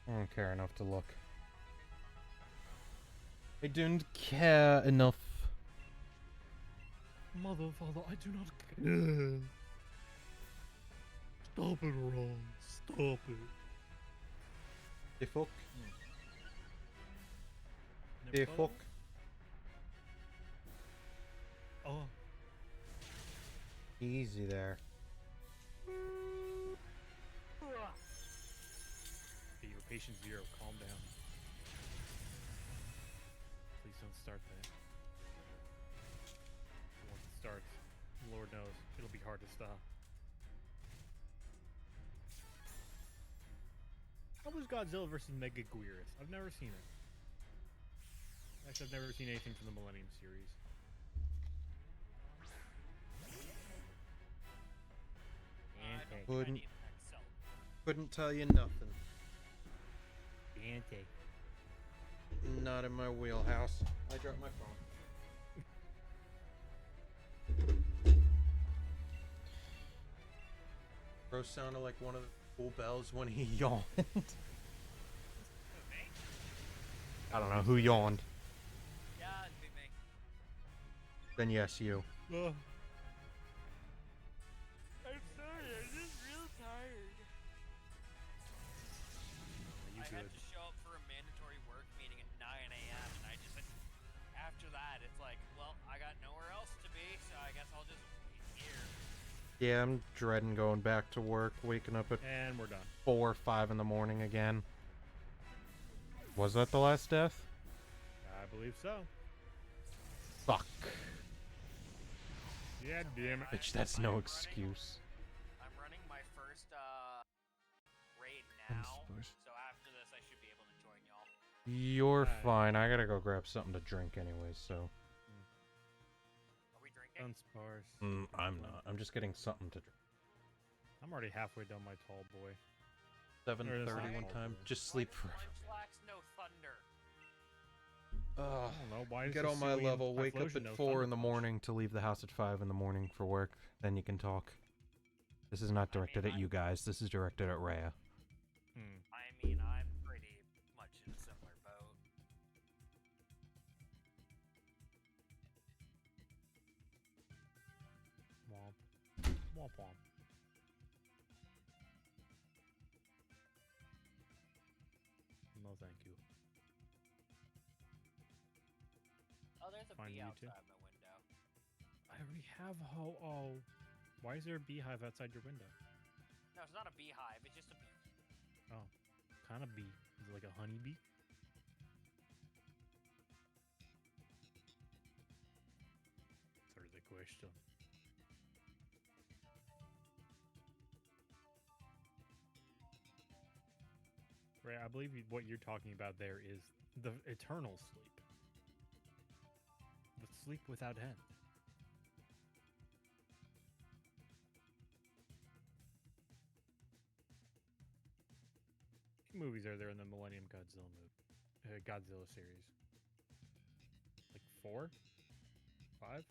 I don't care enough to look. I don't care enough. Mother, father, I do not care. Stop it, Ron. Stop it. The fuck? Never The thought of fuck? it? Oh. Easy there. Hey, you're patient 0. Calm down. Please don't start that. Once it starts, Lord knows, it'll be hard to stop. How was Godzilla vs. Megaguirus? I've never seen it. Actually, I've never seen anything from the Millennium series. I Couldn't- need that cell. Couldn't tell you nothing. Dante. Not in my wheelhouse. I dropped my phone. Bro sounded like one of the cool bells when he yawned. I don't know who yawned. Yeah, it'd be me. Then yes, you. Ugh. I'm sorry, I'm just real tired. You I had good? to show up for a mandatory work meeting at 9 a.m. and I just, after that, it's like, well, I got nowhere else to be, so I guess I'll just wait here. Yeah, I'm dreading going back to work, waking up at And we're done. 4 or 5 in the morning again. Was that the last death? I believe so. Fuck. Yeah, damn it. Bitch, that's no excuse. I'm running my first raid I'm now, supposed- so after this I should be able to join y'all. You're Alright. fine. I gotta go grab something to drink anyway, so. Are we drinking? Unsparse. I'm not. I'm just getting something to drink. I'm already halfway done my tall boy. 7:30 not one all time. good. Just sleep Why forever. does Flinch lacks no thunder? I don't know. Why is Get on my Hisuian level. Wake up Typhlosion at no 4 in the Thunderpunch? morning to leave the house at 5 in the morning for work. Then you can talk. This is not directed at you guys. This is directed at Rhea. I mean, I'm pretty much in a similar boat. Womp. Womp womp. No, thank you. Oh, there's a Fine, bee you outside too. my window. I already have oh. Why is there a beehive outside your window? No, it's not a beehive. It's just a bee. Oh, kind of bee. Is it like a honeybee? Sort of the question. Right, I believe what you're talking about there is the eternal sleep. The sleep without end. What movies are there in the Millennium Godzilla Godzilla series? Like 4? 5?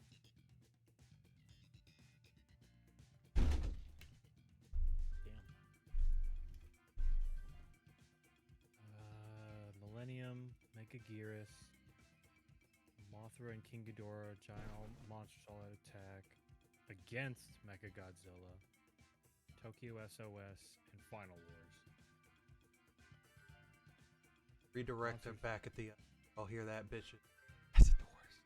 Damn. Millennium, Megaguirus, Mothra and King Ghidorah, giant monsters all out attack against Mechagodzilla, Tokyo SOS, and Final Wars. Redirect Monsters. back at the. I'll hear that, bitch. That's the worst.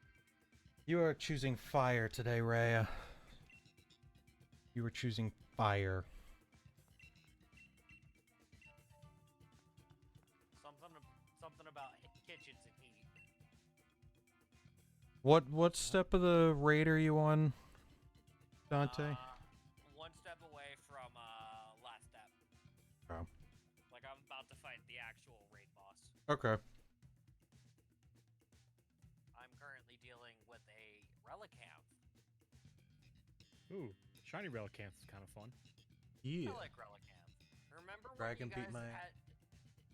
You are choosing fire today, Rhea. You are choosing fire. Something about kitchens and heat. What step of the raid are you on, Dante? One step away from last step. Oh. Like I'm about to fight the actual raid boss. Okay. I'm currently dealing with a Relicanth. Ooh, shiny Relicanth is kind of fun. Yeah. I like Relicanth. Remember when Dragon you beat guys my- had?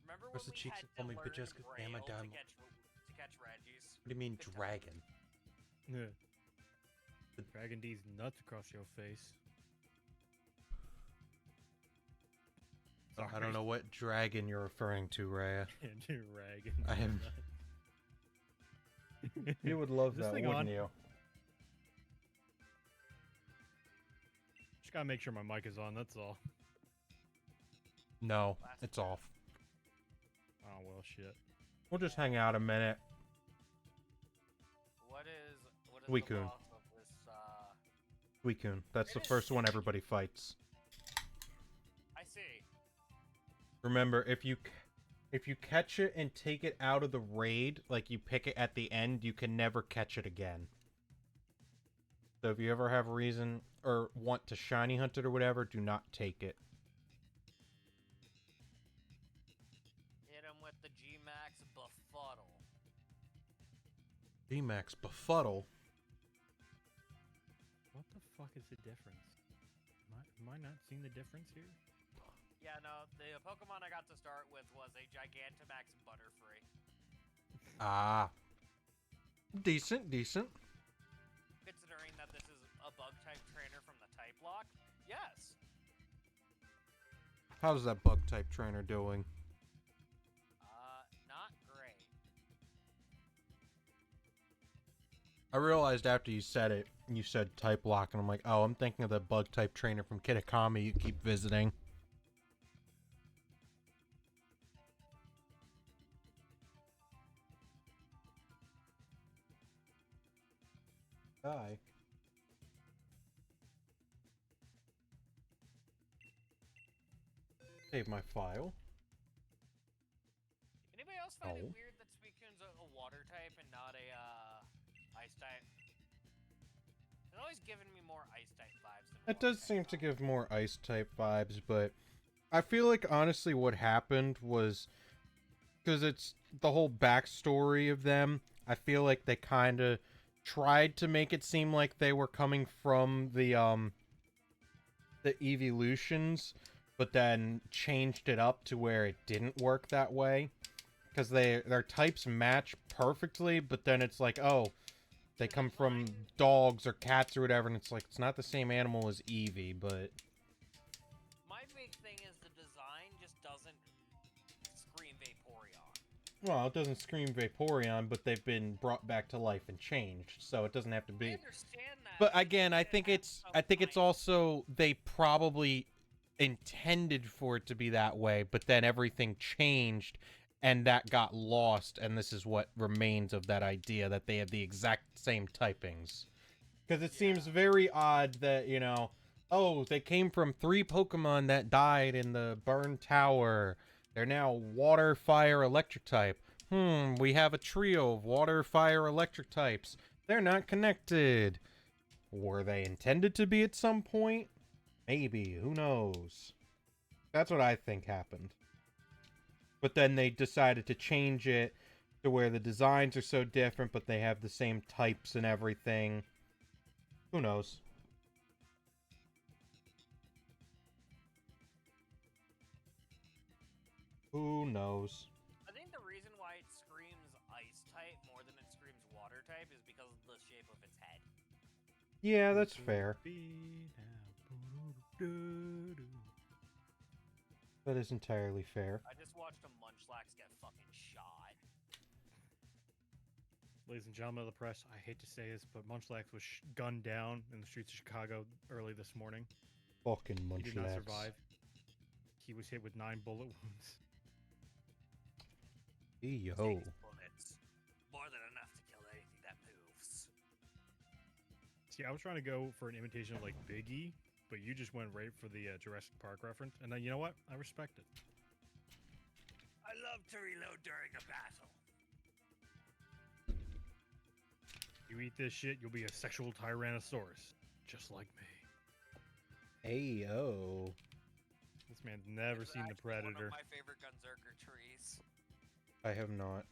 Remember Where's when the we cheeks had that told to me, learn "Bitch, just 'cause damn I Braille died." to catch Reggies? What do you mean, Good times. dragon? Yeah. Dragon D's nuts across your face. I don't know what dragon you're referring to, Rhea. Dragon. I am- You would love Is this that, thing wouldn't on? you? Just gotta make sure my mic is on, that's all. No, it's off. Oh, well, shit. We'll just hang out a minute. What is the Suicune. boss of this? Suicune. That's the first one everybody fights. I see. Remember, if you catch it and take it out of the raid, like you pick it at the end, you can never catch it again. So if you ever have a reason or want to shiny hunt it or whatever, do not take it. Hit him with the G-Max Befuddle. D-Max Befuddle. What the fuck is the difference? Am I not seeing the difference here? Yeah, no, the Pokemon I got to start with was a Gigantamax Butterfree. Ah. Decent, decent. Considering that this is a bug type trainer from the type lock, yes. How's that bug type trainer doing? Not great. I realized after you said it, you said type lock, and I'm like, oh, I'm thinking of the bug type trainer from Kitakami you keep visiting. Die. Save my file. Anybody else find No. it weird that Suicune's a water type and not a ice type? It's always given me more ice type vibes than It water does type seem to vibes. give more ice type vibes, but I feel like honestly what happened was because it's the whole backstory of them. I feel like they kind of tried to make it seem like they were coming from the evolutions, but then changed it up to where it didn't work that way because their types match perfectly, but then it's like, oh, they come from dogs or cats or whatever, and it's like it's not the same animal as Eevee, but My big thing is the design just doesn't scream Vaporeon. well, it doesn't scream Vaporeon, but they've been brought back to life and changed, so it doesn't have to I be. understand that. But again, I it think has it's some also they probably intended for it to be that way, but then everything changed and that got lost, and this is what remains of that idea that they have the exact same typings. Because it seems very odd that, you know, oh, they came from 3 Pokemon that died in the burned tower. They're now water, fire, electric type. We have a trio of water, fire, electric types. They're not connected. Were they intended to be at some point? Maybe. Who knows? That's what I think happened. But then they decided to change it to where the designs are so different, but they have the same types and everything. Who knows? Who knows? I think the reason why it screams ice type more than it screams water type is because of the shape of its head. Yeah, that's fair. That is entirely fair. I just watched a Munchlax get fucking shot. Ladies and gentlemen of the press, I hate to say this, but Munchlax was gunned down in the streets of Chicago early this morning. Fucking He did not Munchlax. survive. He was hit with 9 bullet wounds. Yo. 6 bullets. More than enough to kill anything that moves. See, I was trying to go for an imitation of like Biggie, but you just went right for the Jurassic Park reference, and then you know what? I respect it. I love to reload during a battle. You eat this shit, you'll be a sexual tyrannosaurus, just like me. Ayo. This man's never It's seen the actually one Predator. of my favorite Gunzerker trees. I have not.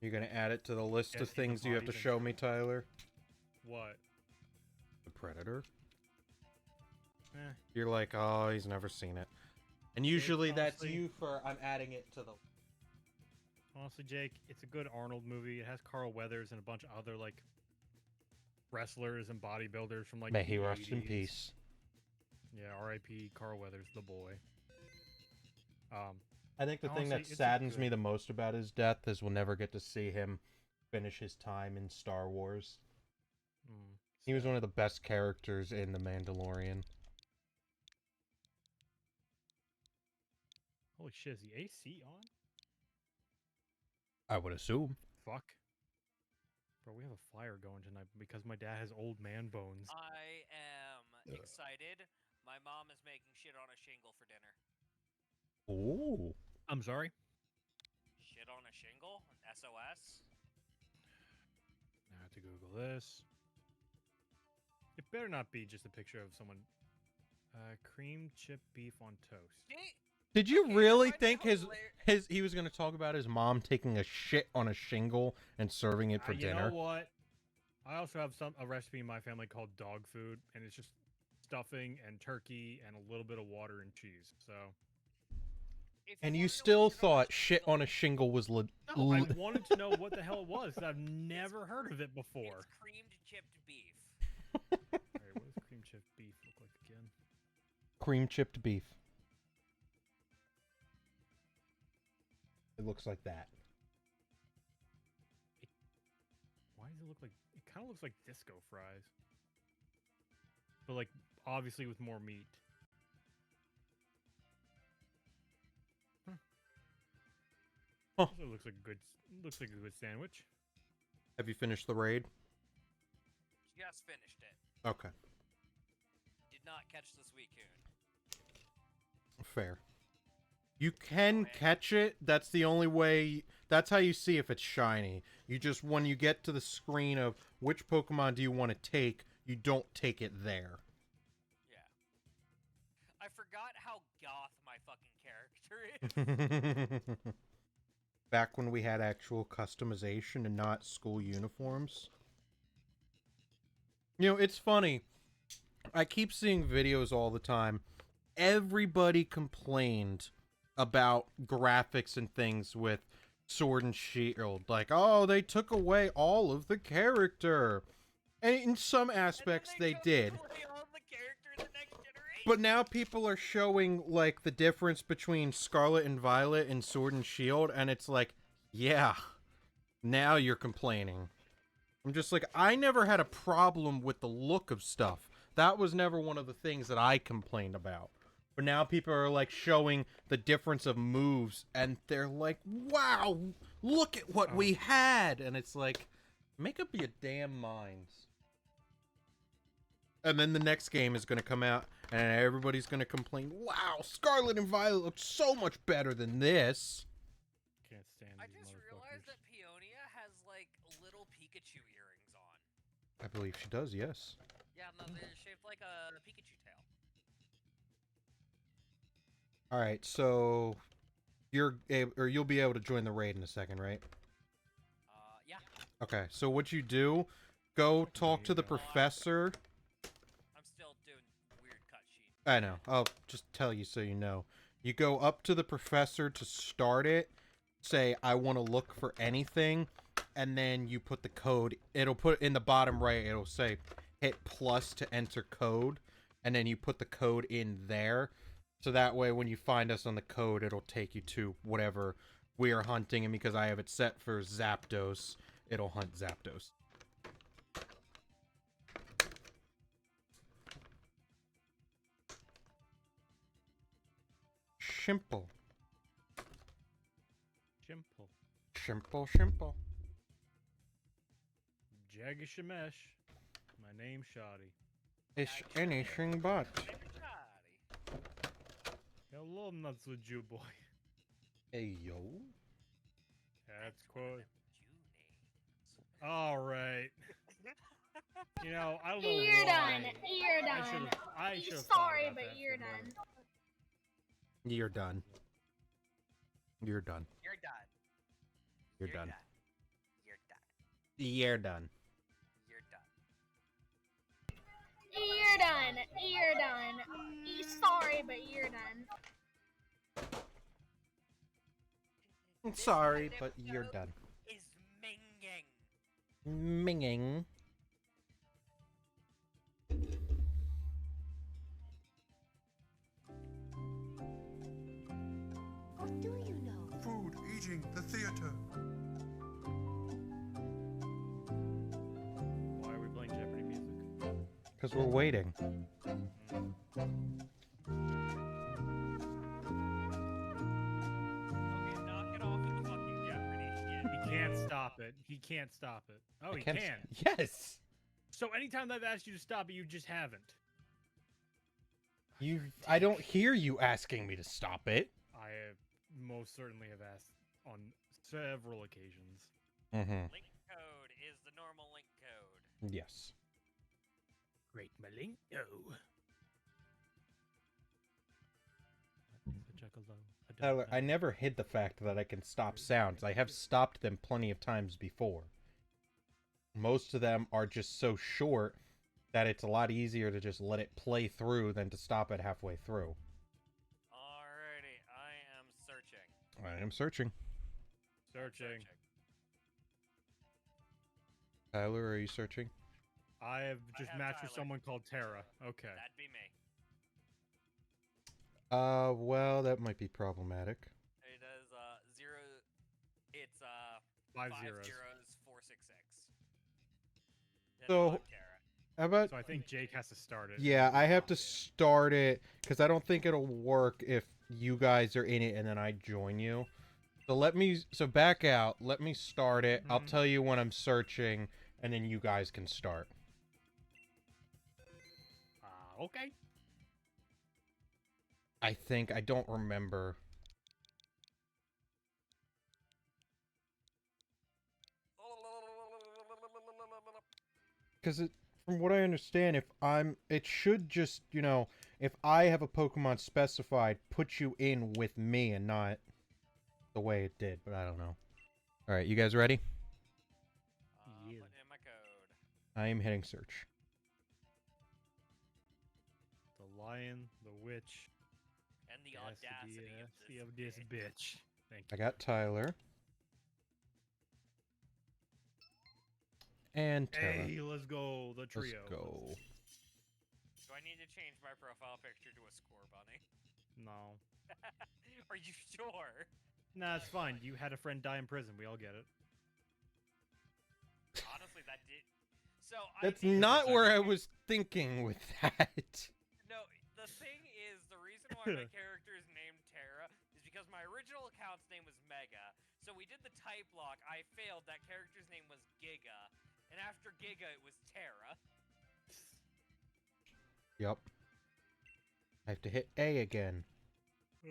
You're gonna add it to the list Yeah, of things you have to bodies and show shit. me, Tyler? What? The Predator? Eh. You're like, oh, he's never seen it. And usually that's honestly- you for, I'm adding it to the... Honestly, Jake, it's a good Arnold movie. It has Carl Weathers and a bunch of other like wrestlers and bodybuilders from like May the he rest in 80s. peace. Yeah, R.I.P. Carl Weathers, the boy. I think the thing that Honestly, it's a saddens me good- the most about his death is we'll never get to see him finish his time in Star Wars. He was sad. one of the best characters in The Mandalorian. Holy shit, is the AC on? I would assume. Fuck. Bro, we have a fire going tonight because my dad has old man bones. I am excited. My mom is making shit on a shingle for dinner. Ooh. I'm sorry? Shit on a shingle? SOS? Now I have to Google this. It better not be just a picture of someone. Cream chip beef on toast. Did you Okay, I really find it think hilar- he was going to talk about his mom taking a shit on a shingle and serving it for You dinner? know what? I also have a recipe in my family called dog food, and it's just stuffing and turkey and a little bit of water and cheese. So if And wanna you know still what thought shit on a shingle was No, I wanted to know what the hell it was. 'Cause I've never heard of it before. It's creamed chipped beef. All right, what does cream chipped beef look like again? cream chipped beef. It looks like that. Why does it look like? It kind of looks like disco fries, but like obviously with more meat. Huh. Also looks like a good. Looks like a good sandwich. Have you finished the raid? Just finished it. Okay. Did not catch the sweet coon. Fair. You can catch it. That's the only way. That's how you see if it's shiny. You just, when you get to the screen of which Pokemon do you want to take, you don't take it there. Yeah. I forgot how goth my fucking character is. Back when we had actual customization and not school uniforms. You know, it's funny. I keep seeing videos all the time. Everybody complained about graphics and things with Sword and Shield. Like, oh, they took away all of the character. And in some aspects, they did. But now people are showing, like, the difference between Scarlet and Violet and Sword and Shield, and it's like, yeah, now you're complaining. I'm just like, I never had a problem with the look of stuff. That was never one of the things that I complained about. But now people are, like, showing the difference of moves, and they're like, wow, look at what we had! And it's like, make up your damn minds. And then the next game is going to come out, and everybody's going to complain, wow, Scarlet and Violet look so much better than this. Can't stand I these just realized motherfuckers. that Peonia has like little Pikachu earrings on. I believe she does, yes. Yeah, no, they're shaped like a Pikachu tail. Alright, so you'll be able to join the raid in a second, right? Yeah. Okay, so what you do, go talk to the professor. I'm still doing weird cut sheet. I know. I'll just tell you so you know. You go up to the professor to start it, say, I want to look for anything, and then you put the code. It'll put in the bottom right, it'll say, hit plus to enter code, and then you put the code in there. So that way, when you find us on the code, it'll take you to whatever we are hunting, and because I have it set for Zapdos, it'll hunt Zapdos. Simple. Simple. Simple, simple. Jaggy Shemesh. My name's Shoddy. It's anything but. Hello, nuts with you, boy. Hey, yo. That's quote. All right. You know, I don't know You're why. done. You're done. I should have. Sorry, but you're done. You're done. You're done. You're done. You're done. You're done. You're done. You're done. You're done. You're done. Sorry, but you're done. I'm sorry, but you're done. Is minging. Minging. What do you know? Food, eating, the theater. Why are we playing Jeopardy music? Because we're waiting. Okay, knock it off with the fucking Jeopardy shit. He can't stop it. He can't stop it. Oh, he Can- can. Yes! So anytime that I've asked you to stop it, you just haven't. I don't hear you asking me to stop it. I most certainly have asked on several occasions. Mm-hmm. Link code is the normal link code. Yes. Great Malinko. Tyler, I never hid the fact that I can stop sounds. I have stopped them plenty of times before. Most of them are just so short that it's a lot easier to just let it play through than to stop it halfway through. Alrighty, I am searching I am searching. Searching. Tyler, are you searching? I have just have matched with Tyler. someone called Tara. Okay. That'd be me. Well, that might be problematic. It is zero. It's Five five zeros. zeros 466. Then So- I'll have Tara. How about... So I think Jake has to start it. Yeah, I have to start it, because I don't think it'll work if you guys are in it and then I join you. So let me... So back out. Let me start it. I'll Mhm. tell you when I'm searching, and then you guys can start. Okay. I think. I don't remember. Because from what I understand, if I'm... It should just, you know... If I have a Pokemon specified, put you in with me and not the way it did, but I don't know. Alright, you guys ready? Yeah. Putting in my code. I am hitting search. The lion, the witch, And the yes, audacity of this bitch. Thank I you. got Tyler. And Tara. Hey, let's go. The Let's trio. go. Do I need to change my profile picture to a score bunny? No. Are you sure? Nah, it's fine. You had a friend die in prison. We all get it. Honestly, that did. So That's I did- not where I was thinking with that. No, the thing is, the reason why my character is named Tara is because my original account's name was Mega. So we did the type lock. I failed. That character's name was Giga, and after Giga, it was Tara. Yep. I have to hit A again. I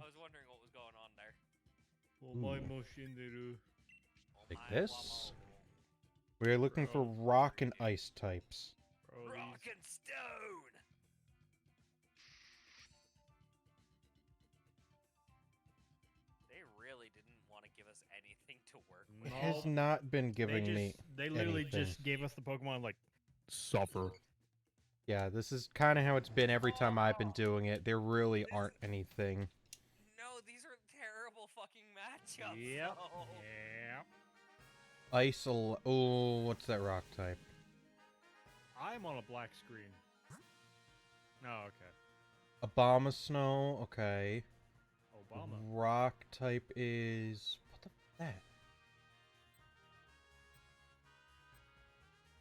was wondering what was going on there. Like Oh my this? wamo. We are looking for rock and ice types. Bro, Rock and stone. They really didn't want to give us anything to work It with. has not been giving me... They literally anything. just gave us the Pokemon like suffer. Yeah, this is kind of how it's been every time I've been doing it. There really aren't anything. No, these are terrible fucking matchups. Yep. though. Yep. Ice... Oh, what's that rock type? I'm on a black screen. Oh, okay. Obama Snow, okay. Obama. Rock type is... What the f***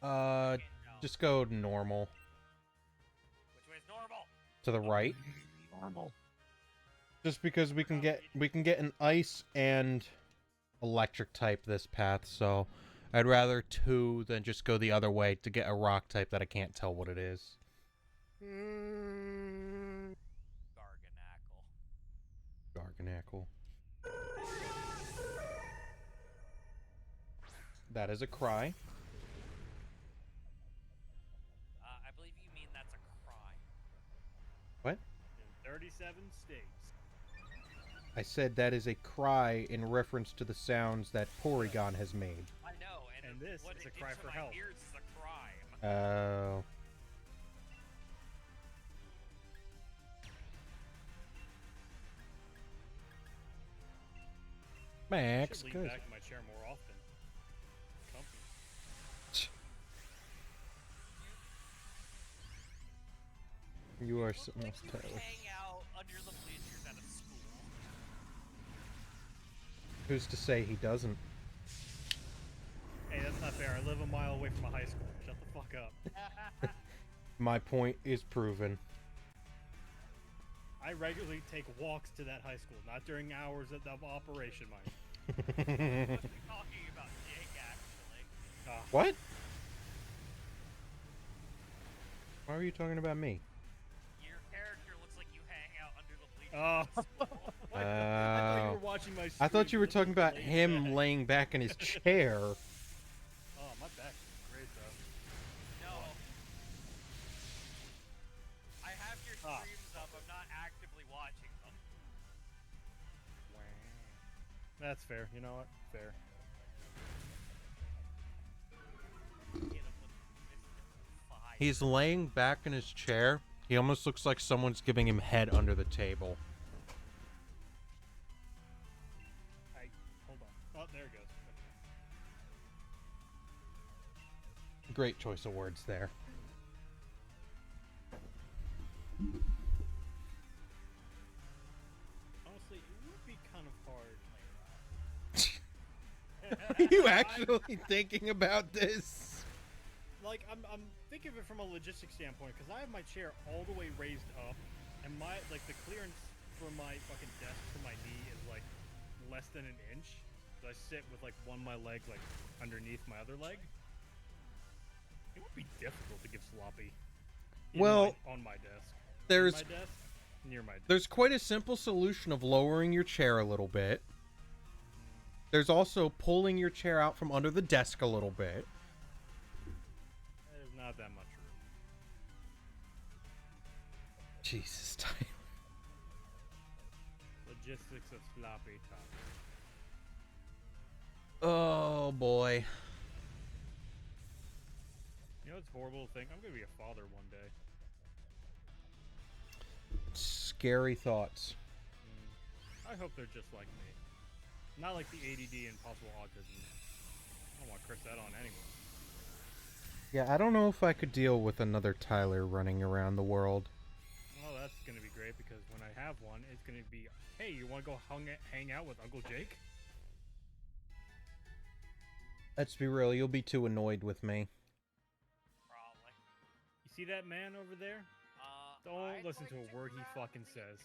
that? Fucking no. Just go normal. Which way is normal? To the right. Normal. Just because we can get an ice and electric type this path, so I'd rather two than just go the other way to get a rock type that I can't tell what it is. Garganackle. Garganackle. That is a cry. I believe you mean that's a cry. What? In 37 states. I said that is a cry in reference to the sounds that Porygon has made. I know, And this what is it a cry did to for my help. ears is a crime. Oh. Max, Should lean good. back in my chair more often. Comfy. You are Look something like else, you Tyler. hang out under the bleachers at a school. Who's to say he doesn't? Hey, that's not fair. I live a mile away from a high school. Shut the fuck up. My point is proven. I regularly take walks to that high school, not during hours of operation, mind. Must be talking about Jake, actually. What? Why are you talking about me? Your character looks like you hang out under the bleachers Oh. at school. I thought you Oh. were watching my I thought stream. you were This talking is about laid him back. laying back in his chair. Oh, my back is great, though. No. I have your Ah. streams up. I'm not actively watching them. That's fair. You know what? Fair. Hit him with Mr. Fire. He's laying back in his chair. He almost looks like someone's giving him head under the table. Great choice of words there. Honestly, it would be kind of hard. Are you actually thinking about this? Like, I'm thinking of it from a logistics standpoint, because I have my chair all the way raised up, and my, like, the clearance from my fucking desk to my knee is, like, less than an inch. So I sit with, like, one of my legs, like, underneath my other leg. It would be difficult to give sloppy. Well, on my desk. There's My desk, near my desk. there's quite a simple solution of lowering your chair a little bit. There's also pulling your chair out from under the desk a little bit. There's not that much room. Jesus, Tyler. Logistics of sloppy top. Oh boy. You know, it's horrible to think I'm gonna be a father one day. Scary thoughts. I hope they're just like me. Not like the ADD and possible autism. I don't want to curse that on anyone. Yeah, I don't know if I could deal with another Tyler running around the world. Well, that's gonna be great because when I have one, it's gonna be, hey, you want to go hang out with Uncle Jake? Let's be real, you'll be too annoyed with me. Probably. You see that man over there? Don't listen to a word he fucking says.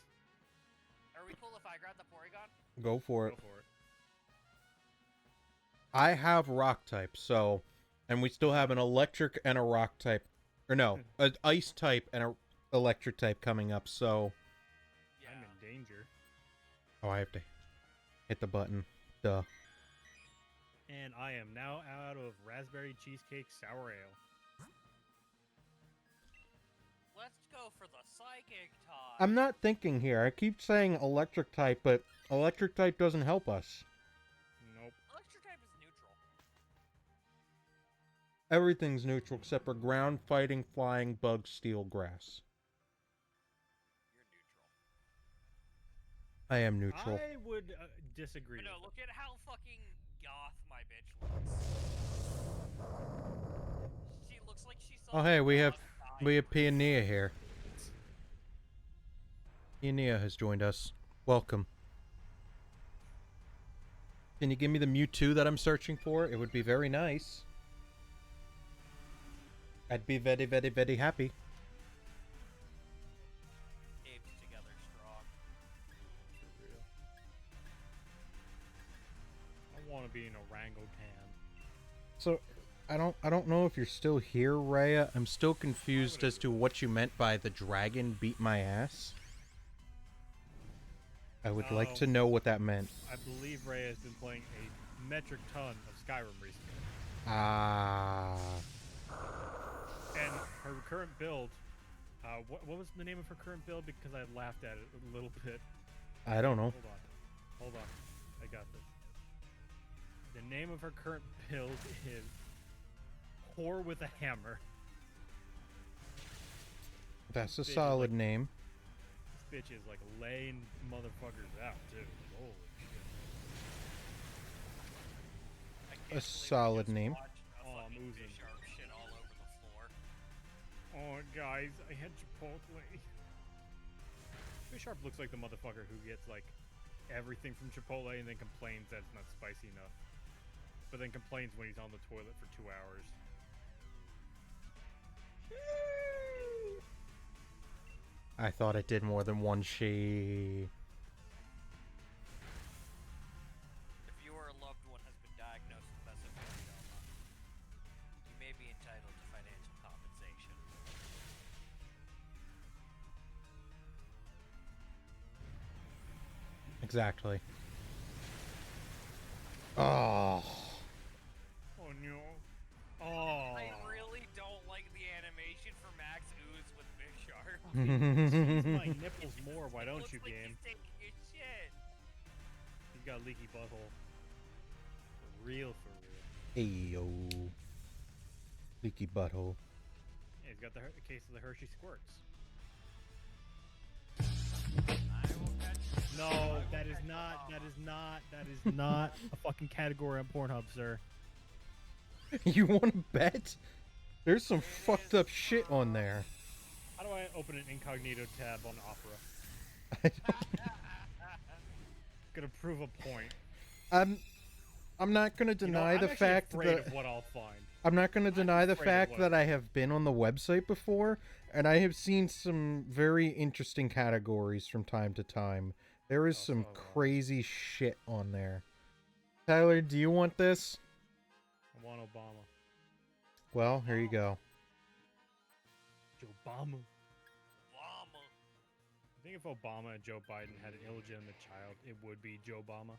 Are we cool if I grab the Porygon? Go for it. Go for it. I have rock type, so, and we still have an electric and a rock type, or no, an ice type and a electric type coming up. So, Yeah. I'm in danger. oh, I have to hit the button. Duh. And I am now out of raspberry cheesecake sour ale. Let's go for the psychic type. I'm not thinking here. I keep saying electric type, but electric type doesn't help us. Nope. Electric type is neutral. Everything's neutral except for ground, fighting, flying, bug, steel, grass. You're neutral. I am neutral. I would disagree. But no, with look at how fucking goth my bitch looks. She looks like she saw Oh, hey, we have goth Peonia here. Peonia has joined us. Welcome. Can you give me the Mewtwo that I'm searching for? It would be very nice. I'd be very, very, very happy. apes together strong. I want to be an orangutan. So, I don't know if you're still here, Rhea. I'm still confused as to what you meant by the dragon beat my ass. I would like to know what that meant. I believe Ray has been playing a metric ton of Skyrim recently. Ah. And her current build, what was the name of her current build? Because I laughed at it a little bit. I don't know. Hold on. I got this. The name of her current build is Whore with a Hammer. That's a Bitch is solid like- name. This bitch is like laying motherfuckers out, too. Holy shit. I can't A believe we solid just name. watched a Oh, I'm fucking oozing. fish arm shit all over the floor. Oh, guys, I had Chipotle. Bisharp looks like the motherfucker who gets, like, everything from Chipotle and then complains that it's not spicy enough. But then complains when he's on the toilet for 2 hours. I thought it did more than one she. If you or a loved one has been diagnosed with mesothelioma, you may be entitled to financial compensation. Exactly. Oh. Oh, no. Oh. I really don't like the animation for Max Ooze with Bisharp. Squeeze my nipples more, why don't Looks you, like game? He's taking a shit. He's got a leaky butthole. For real, for real. Hey yo. Leaky butthole. Yeah, he's got the case of the Hershey Squirts. I will catch you. No, that is not a fucking category on Pornhub, sir. You want to bet? There's some fucked up shit on there. How do I open an incognito tab on Opera? I don't- Gonna prove a point. I'm not gonna You know, deny I'm the actually fact afraid that of what I'll find. I'm not gonna deny the afraid of fact what that I I have been on the website before, and I have seen some very interesting categories from time to time. There is some so have I. crazy shit on there. Tyler, do you want this? I want Obama. Well, here you go. Joe Obama. Llama. I think if Obama and Joe Biden had an illegitimate child, it would be Joe Obama.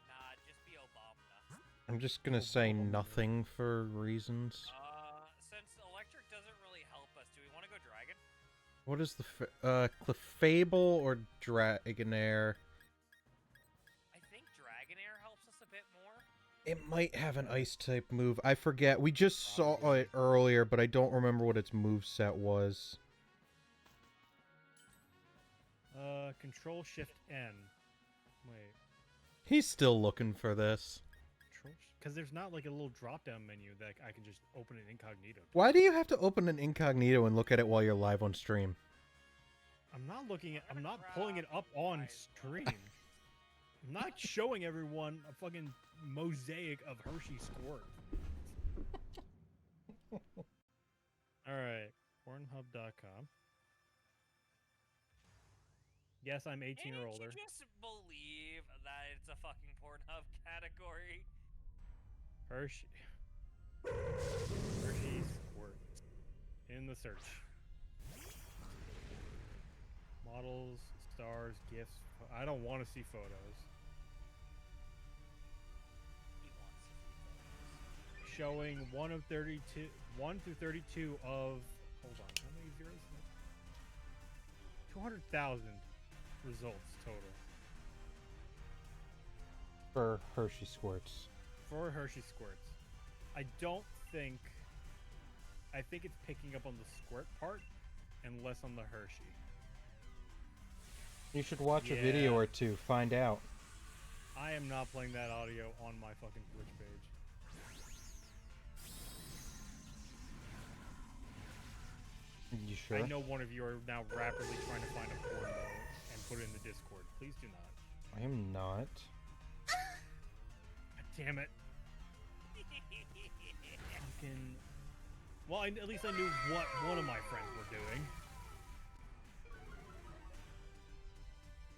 Nah, just be Obama. I'm just gonna say nothing for reasons. Since electric doesn't really help us, do we want to go dragon? What is the Clefable or Dragonair? I think Dragonair helps us a bit more. It might have an ice type move. I forget. We just saw it earlier, but I don't remember what its moveset was. Control Shift N. Wait. He's still looking for this. Because there's not like a little drop-down menu that I can just open an incognito. Why do you have to open an incognito and look at it while you're live on stream? I'm not looking at. I'm not pulling it up on stream. I'm not showing everyone a fucking mosaic of Hershey Squirt. All right, Pornhub.com. Yes, I'm 18 or older. Didn't you just believe that it's a fucking Pornhub category? Hershey Squirt in the search. Models, stars, gifts. I don't want to see photos. He wants to see Showing 1 through 32 of. Hold on, how many zeros? 200,000 results total For Hershey Squirts. for Hershey Squirts. I don't think. I think it's picking up on the squirt part and less on the Hershey. You should watch a video Yeah. or two, find out. I am not playing that audio on my fucking Twitch page. You sure? I know one of you are now rapidly trying to find a porno and put it in the Discord. Please do not. I am not. God damn it. Fucking. Well, at least I knew what one of my friends were doing.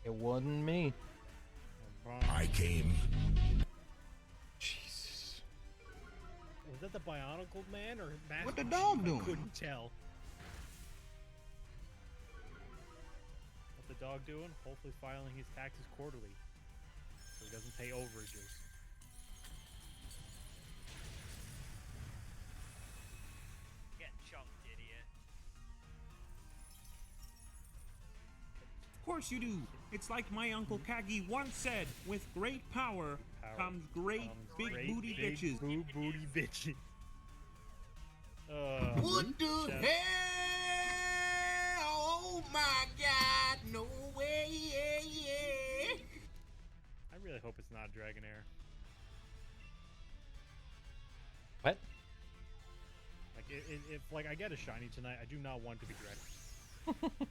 It wasn't me. I came. Jesus. Was that the Bionicle Man or Master What the Chief? dog I doing? couldn't tell. What the dog doing? Hopefully filing his taxes quarterly, so he doesn't pay overages. Get chunked, idiot. Of course you do. It's like my Uncle Kagi once said, with great power comes great big booty bitches. Booty bitches. What the Chef. hell? Oh my God! No way! Yeah. I really hope it's not Dragonair. What? Like, if like I get a shiny tonight, I do not want it to be Dragonair.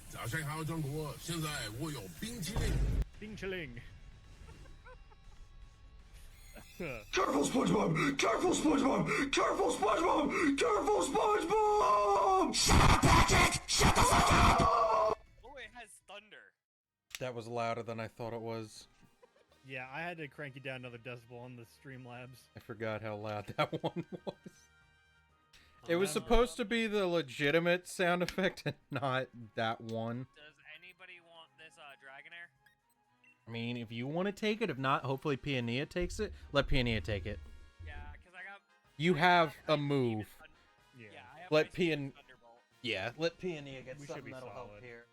早上好，中国！现在我有冰淇淋。 Bing Chiling. Careful, SpongeBob! Careful, SpongeBob! Careful, SpongeBob! Careful, SpongeBob! Shut up, Patrick! Shut the fuck up! Oh, it has thunder. That was louder than I thought it was. Yeah, I had to crank you down another decibel on the Streamlabs. I forgot how loud that one was. It was supposed to be the legitimate sound effect and not that one. Does anybody want this Dragonair? I mean, if you want to take it, if not, hopefully Piania takes it. Let Piania take it. Yeah, because I got. You have a move. Yeah. Yeah, I have Let Ice Beam Pian- Thunderbolt. Yeah, let Piania get We should something be that'll help solid. here.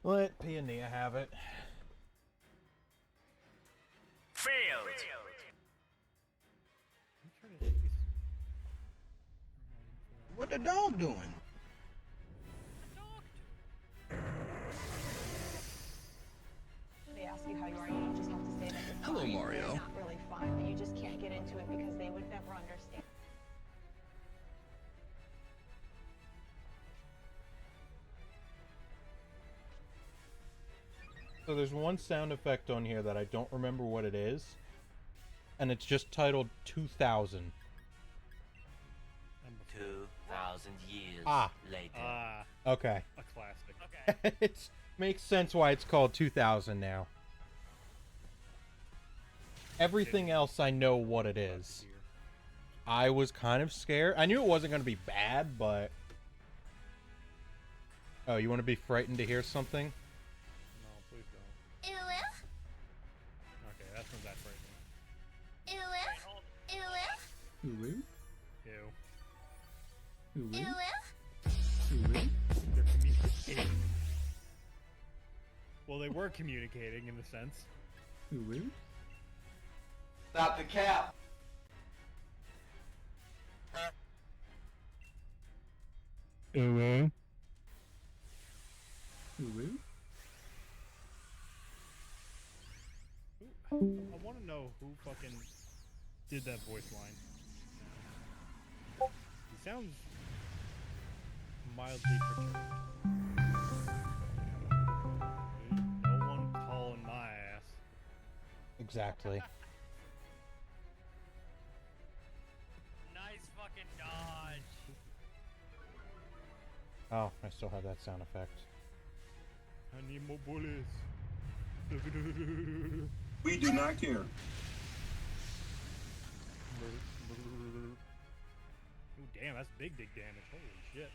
Let Piania have it. Failed. I'm trying to think it's- What the dog doing? They ask you how you are, you just have to say that you're Hello, Mario. Not really fun, but you just can't get into it because they would never understand. So there's one sound effect on here that I don't remember what it is, and it's just titled 2000. 2,000 years later. Okay. A classic. Okay. It makes sense why it's called 2000 now. Everything else I know what it is. I was kind of scared. I knew it wasn't going to be bad, but... Oh, you want to be frightened to hear something? No, please don't. Ew. Okay, that's not that frightening. Ew. Ooh, Ew. ooh, Ew. They're communicating. Well, they were communicating in the sense. ooh. Stop the cap. Ooh. I want to know who fucking did that voice line. He sounds mildly perturbed. No one calling my ass. Exactly. Nice fucking dodge. Oh, I still have that sound effect. I need more bullets. We do not care. Ooh, damn, that's big damage. Holy shit.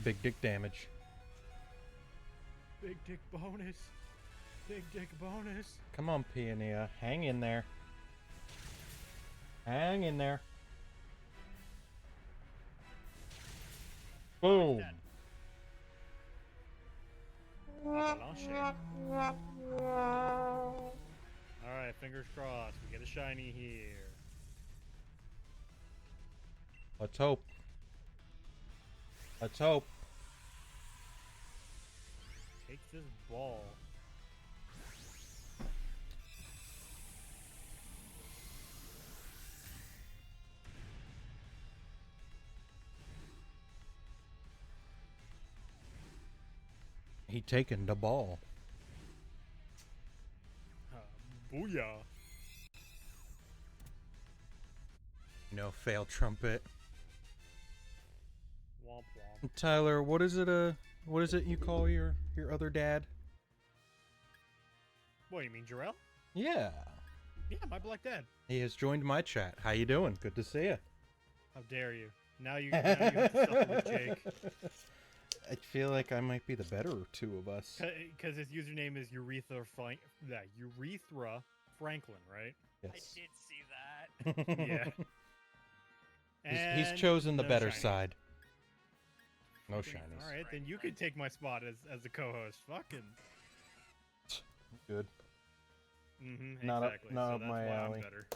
Big dick damage. Big dick bonus. Big dick bonus. Come on, Peonia. Hang in there. Hang in there. Boom. Avalanche. Alright, fingers crossed. We get a shiny here. Let's hope. Let's hope. Take this ball. He taking the ball. Booyah. No fail trumpet. Womp womp. Tyler, what is it you call your other dad? What, you mean Jarrell? Yeah. Yeah, my black dad. He has joined my chat. How you doing? Good to see you. How dare you? Now you have to suffer with Jake. I feel like I might be the better two of us. Because his username is Urethra Franklin, right? I Yes. did see that. Yeah. He's And chosen the no better shinies. side. No Fucking- shinies. Alright, then you could take my spot as the co-host. Fucking. Good. Mm-hmm, Not up- exactly. not so up that's my why alley. I'm better.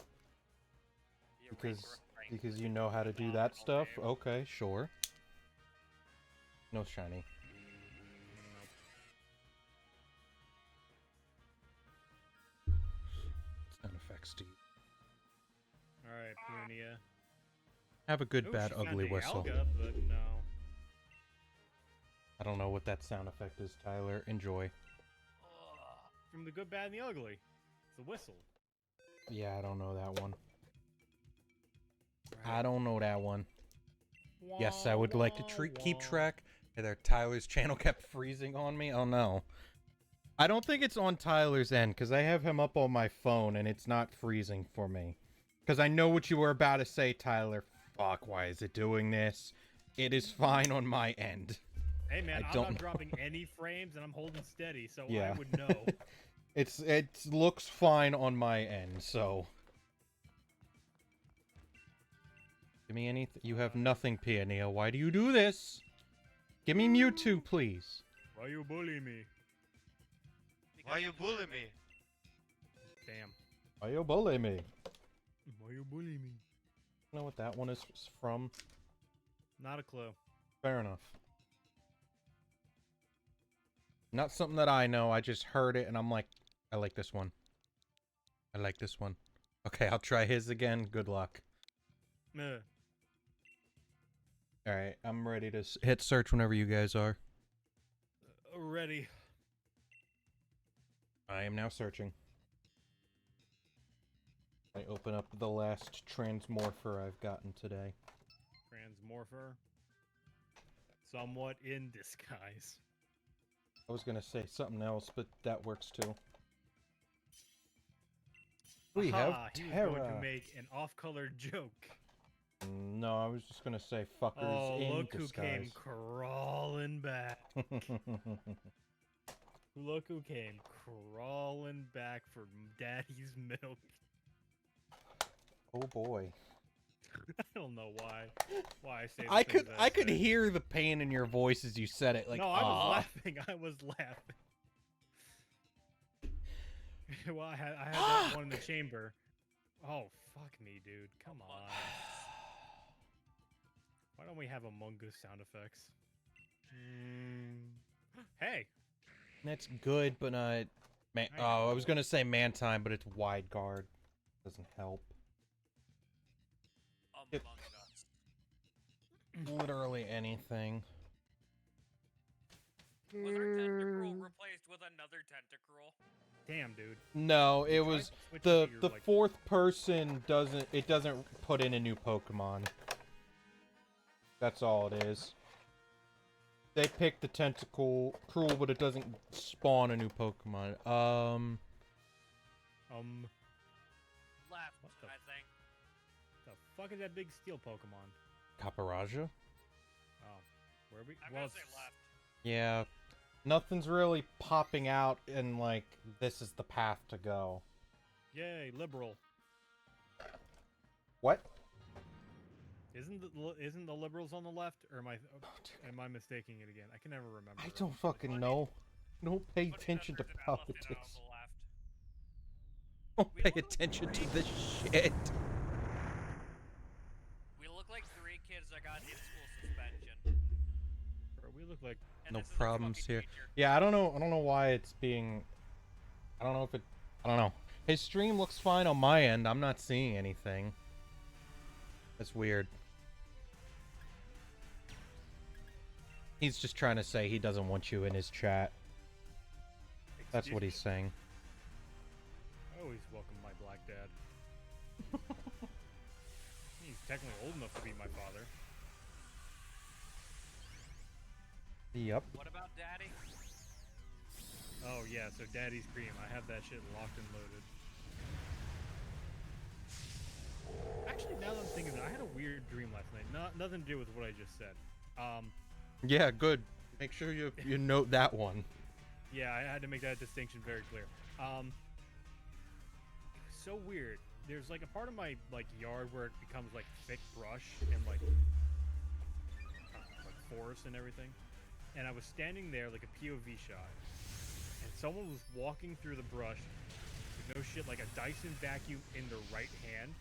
Because you know how to do that stuff? Okay, sure. No shiny. Sound effects, Steve. Alright, Punia. Have a good, Oh, bad, she found ugly a whistle. Alga, but no. I don't know what that sound effect is, Tyler. Enjoy. From the good, bad, and the ugly. It's a whistle. Yeah, I don't know that one. Right. I don't know that one. Yes, I Wah, would like to wah, keep wah. track. Either Tyler's channel kept freezing on me. Oh no. I don't think it's on Tyler's end because I have him up on my phone and it's not freezing for me. Because I know what you were about to say, Tyler. Fuck, why is it doing this? It is fine on my end. Hey man, I I'm don't not know. dropping any frames and I'm holding steady, so Yeah. I would know. It looks fine on my end, so. Give me anything. You have nothing, Peonia. Why do you do this? Give me Mewtwo, please. Why you bully me? Why you bully me? Damn. Why you bully me? Why you bully me? Know what that one is from? Not a clue. Fair enough. Not something that I know. I just heard it and I'm like, I like this one. I like this one. Okay, I'll try his again. Good luck. Alright, I'm ready to hit search whenever you guys are. Ready. I am now searching. I open up the last transmorpher I've gotten today. Transmorpher. Somewhat in disguise. I was gonna say something else, but that works too. We have he was Terra. going to make an off-color joke. No, I was just gonna say fuckers in look disguise. who came crawling back. Look who came crawling back for daddy's milk. Oh boy. I don't know why I say the I things could say. hear the pain in your voice as you said it. Like, no, I was "Aw." laughing. I was laughing. Well, I had that one in the chamber. Oh, fuck me, dude. Come on. Why don't we have Among Us sound effects? Hey! That's good, but not... I was gonna say man time, but it's wide guard. Doesn't help. Among Us. Literally anything. Was our tentacruel replaced with another tentacruel? Damn, dude. No, it was switch the to your, like- fourth person doesn't put in a new Pokemon. That's all it is. They pick the tentacle cruel, but it doesn't spawn a new Pokemon. Left, What the- I think. The fuck is that big steel Pokemon? Caparaja? Oh, where are we? I'm well, gonna say left. Yeah. Nothing's really popping out and like this is the path to go. Yay, liberal. What? Isn't the liberals on the left, or am I mistaking it again? I can never remember. I don't fucking know. Don't pay Funny attention to enough, there's an elephant politics. on the left. Don't We pay look like attention to three- this shit. We look like 3 kids that got in-school suspension. Bro, we look like And No this is a problems fucking here. teacher. Yeah, I don't know why it's being... I don't know if it... I don't know. His stream looks fine on my end. I'm not seeing anything. That's weird. He's just trying to say he doesn't want you in his chat. That's what he's saying. I always welcome my black dad. He's technically old enough to be my father. Yep. What about Daddy? Oh yeah, so Daddy's Cream. I have that shit locked and loaded. Actually, now that I'm thinking of it, I had a weird dream last night. Nothing to do with what I just said. Yeah, good. Make sure you note that one. Yeah, I had to make that distinction very clear. It was so weird. There's like a part of my yard where it becomes like thick brush and like forest and everything. And I was standing there like a POV shot, and someone was walking through the brush with no shit like a Dyson vacuum in their right hand.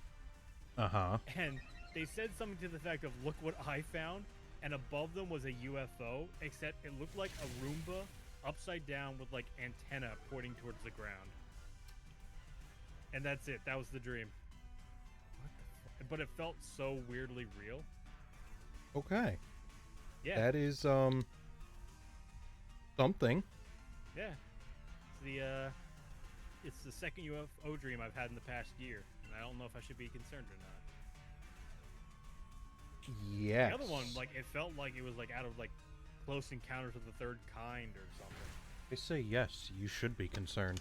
Uh-huh. And they said something to the effect of, "Look what I found," and above them was a UFO, except it looked like a Roomba upside down with like antenna pointing towards the ground. And that's it. That was the dream. What the but it felt so weirdly real. Okay. Yeah. That is, something. Yeah. It's the second UFO dream I've had in the past year, and I don't know if I should be concerned or not. Yes. The other one, like, it felt like it was like out of like Close Encounters of the Third Kind or something. They say yes, you should be concerned.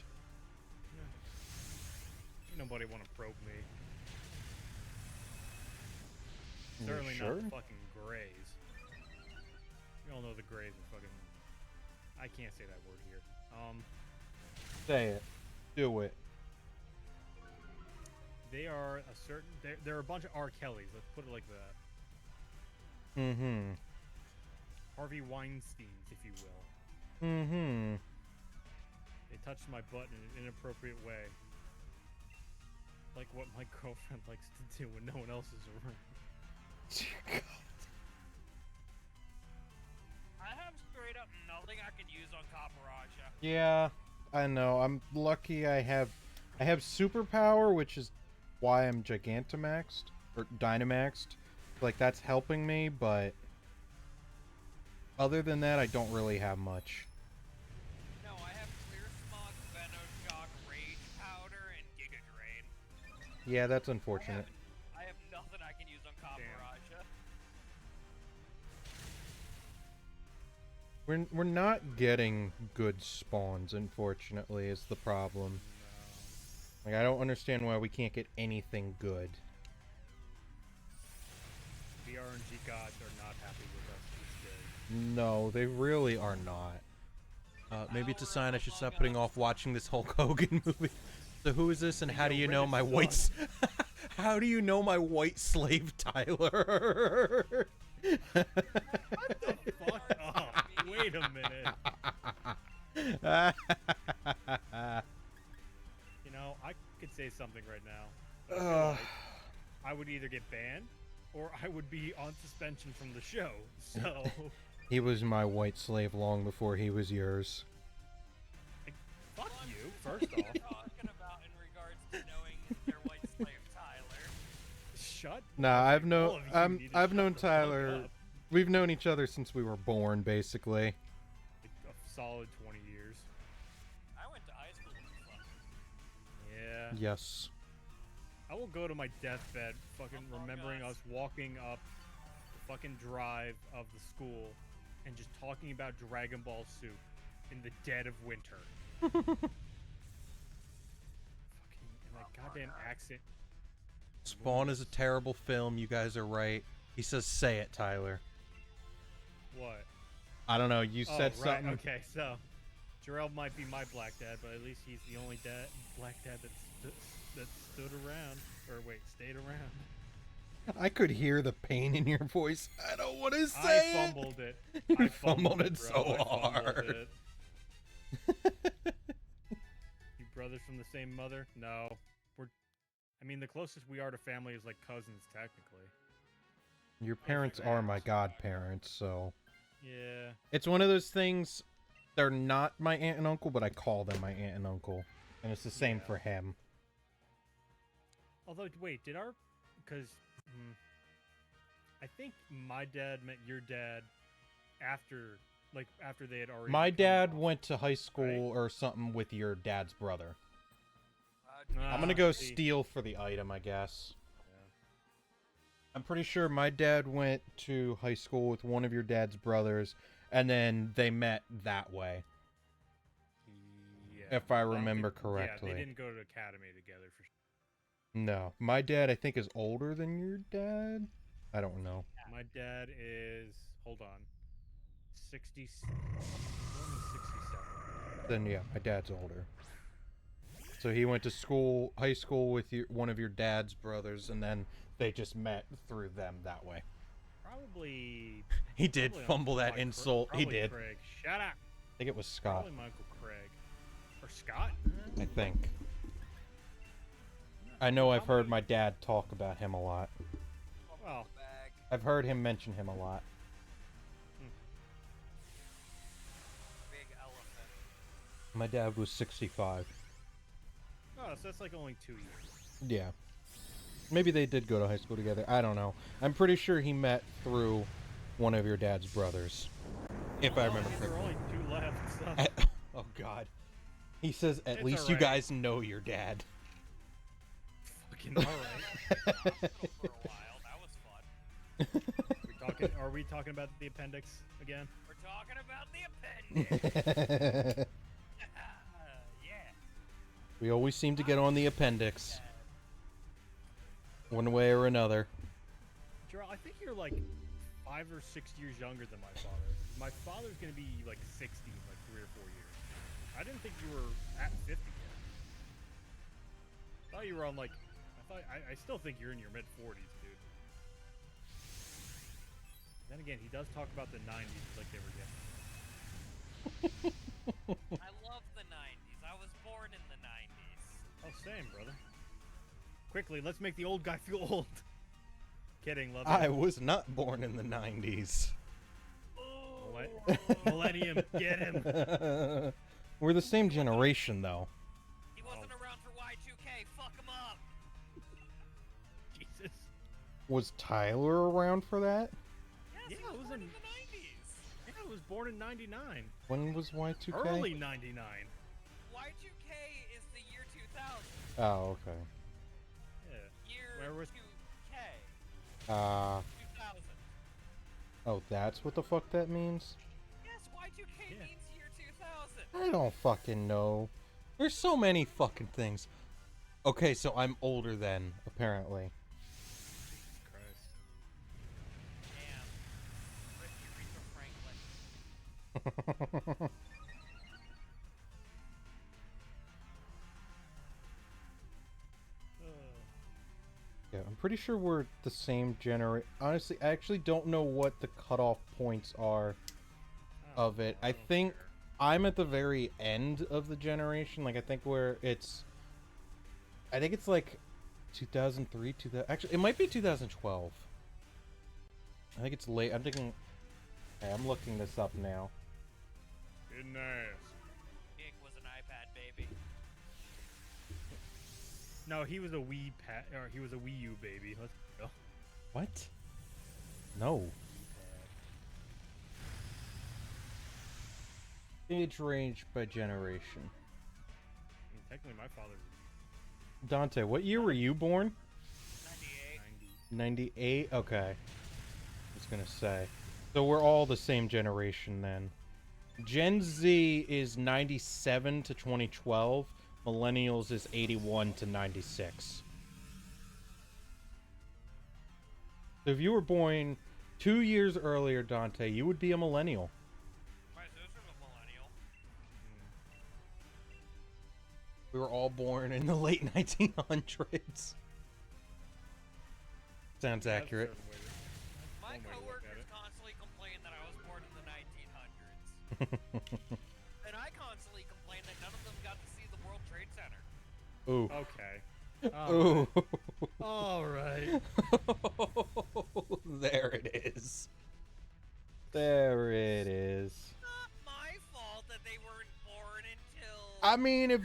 Nobody want to probe me. You Certainly sure? not the fucking Greys. You all know the Greys are fucking. I can't say that word here. Say it. Do it. They are a certain. They're a bunch of R. Kellys. Let's put it like that. Mm-hmm. Harvey Weinsteins, if you will. Mm-hmm. They touched my butt in an inappropriate way. Like what my girlfriend likes to do when no one else is around. I have straight up nothing I could use on Copperage. Yeah, I know. I'm lucky I have superpower, which is why I'm Gigantamaxed or Dynamaxed. Like that's helping me, but other than that, I don't really have much. No, I have Clear Smog, Venoshock, Rage Powder, and Giga Drain. Yeah, that's unfortunate. I have nothing I can use on Kaparaja. We're not getting good spawns, unfortunately, is the problem. Like I don't understand why we can't get anything good. The RNG gods are not happy with us these days. No, they really are not. Maybe it's a sign I should stop putting off watching this Hulk Hogan movie. So who is this, and how do you know my white? How do you know my white slave, Tyler? What the fuck up? Wait a minute. You know, I could say something right now. But I feel like I would either get banned or I would be on suspension from the show. So He was my white slave long before he was yours. fuck you, first off. Talking about in regards to knowing their white slave Tyler. Shut. Nah, I've all known of you need to I've shut known the fuck Tyler. up. We've known each other since we were born, basically. Like a solid 20 years. I went to high school with this fucker. Yeah. Yes. I will go to my deathbed fucking remembering us walking up the fucking drive of the school and just talking about Dragon Ball Soup in the dead of winter. Fucking and that goddamn accent. Spawn is a terrible film. You guys are right. He says, "Say it, Tyler." What? I don't know. You said oh, right. something. Okay, so Jarrell might be my black dad, but at least he's the only black dad that stood around. Or wait, stayed around. I could hear the pain in your voice. I don't want to say I fumbled it. You I fumbled it bro. so I fumbled hard. it. You brothers from the same mother? No. I mean, the closest we are to family is like cousins, technically. Your parents are my godparents, so Yeah. it's one of those things. They're not my aunt and uncle, but I call them my aunt and uncle, and it's the same for him. Although, wait, did our... Because... I think my dad met your dad after... Like, after they had already... My become dad adults, went to high school right? or something with your dad's brother. Ah, I'm gonna go see. steal for the item, I guess. I'm pretty sure my dad went to high school with one of your dad's brothers, and then they met that way. Yeah. If I don't remember think- correctly. Yeah, they didn't go to academy together for sure. No, my dad I think is older than your dad. I don't know. My dad is... Hold on. 67. Then yeah, my dad's older. So he went to school, high school with one of your dad's brothers, and then they just met through them that way. Probably... He did probably fumble Uncle that Craig. insult. He Probably did. Craig. Shut up. I think it was Scott. Probably my Uncle Craig. Or Scott? I think. I know I've heard my dad talk about him a lot. Well, I've heard him mention him a lot. Big elephant. My dad was 65. oh, so that's like only 2 years. Yeah. Maybe they did go to high school together. I don't know. I'm pretty sure he met through one of your dad's brothers. If I remember There are correctly. only 2 left, so... Oh, God. He says, at It's least you alright. guys know your dad. Fucking alright. For a while, that was fun. Are we talking about the appendix again? We're talking about the appendix. Yeah. We always seem to get on the appendix. One way or another. Gerald, I think you're like 5 or 6 years younger than my father. My father's gonna be like 60 in like 3 or 4 years. I didn't think you were at 50 yet. I thought you were on like... I still think you're in your mid-40s, dude. Then again, he does talk about the 90s like they were getting. I love the 90s. I was born in the 90s. Oh, same, brother. Quickly, let's make the old guy feel old. Kidding, love you. I was not born in the 90s. Millennium, get him. We're the same generation, though. He wasn't around for Y2K. Fuck him up. Jesus. Was Tyler around for that? Yes, Yeah, he it was born in- in the 90s. Yeah, I was born in '99. When was Y2K? Early '99. Y2K is the year 2000. Oh, okay. Yeah. Year Where was- 2K. 2000. Oh, That's what the fuck that means? yes, Y2K Yeah. means year 2000. I don't fucking know. There's so many fucking things. Okay, so I'm older then, apparently. Jesus Christ. Damn. Rip Aretha Franklin. Yeah, I'm pretty sure we're the same Honestly, I actually don't know what the cutoff points are of it. I think I'm at the very end of the generation. Like, I think it's like 2003, 2000. Actually, it might be 2012. I think it's late. I'm thinking. Hey, I'm looking this up now. Good ass. Nick was an iPad baby. No, he was a Wii or he was a Wii U baby. Let's go. What? No. Age range by generation. I mean, technically, my father. Dante, what year were you born? 98. 98? Okay. I was gonna say. So we're all the same generation then. Gen Z is 97 to 2012. Millennials is 81 to 96. So if you were born 2 years earlier, Dante, you would be a millennial. My sister's a millennial. We were all born in the late 1900s. Sounds That's a accurate. certain way to- My one way to look at coworkers it. constantly complain that I was born in the 1900s. And I constantly complain that none of them got to see the World Trade Center. Ooh. Okay. Ooh. All right. There it is. There it is. Not my fault that they weren't born until. I mean, if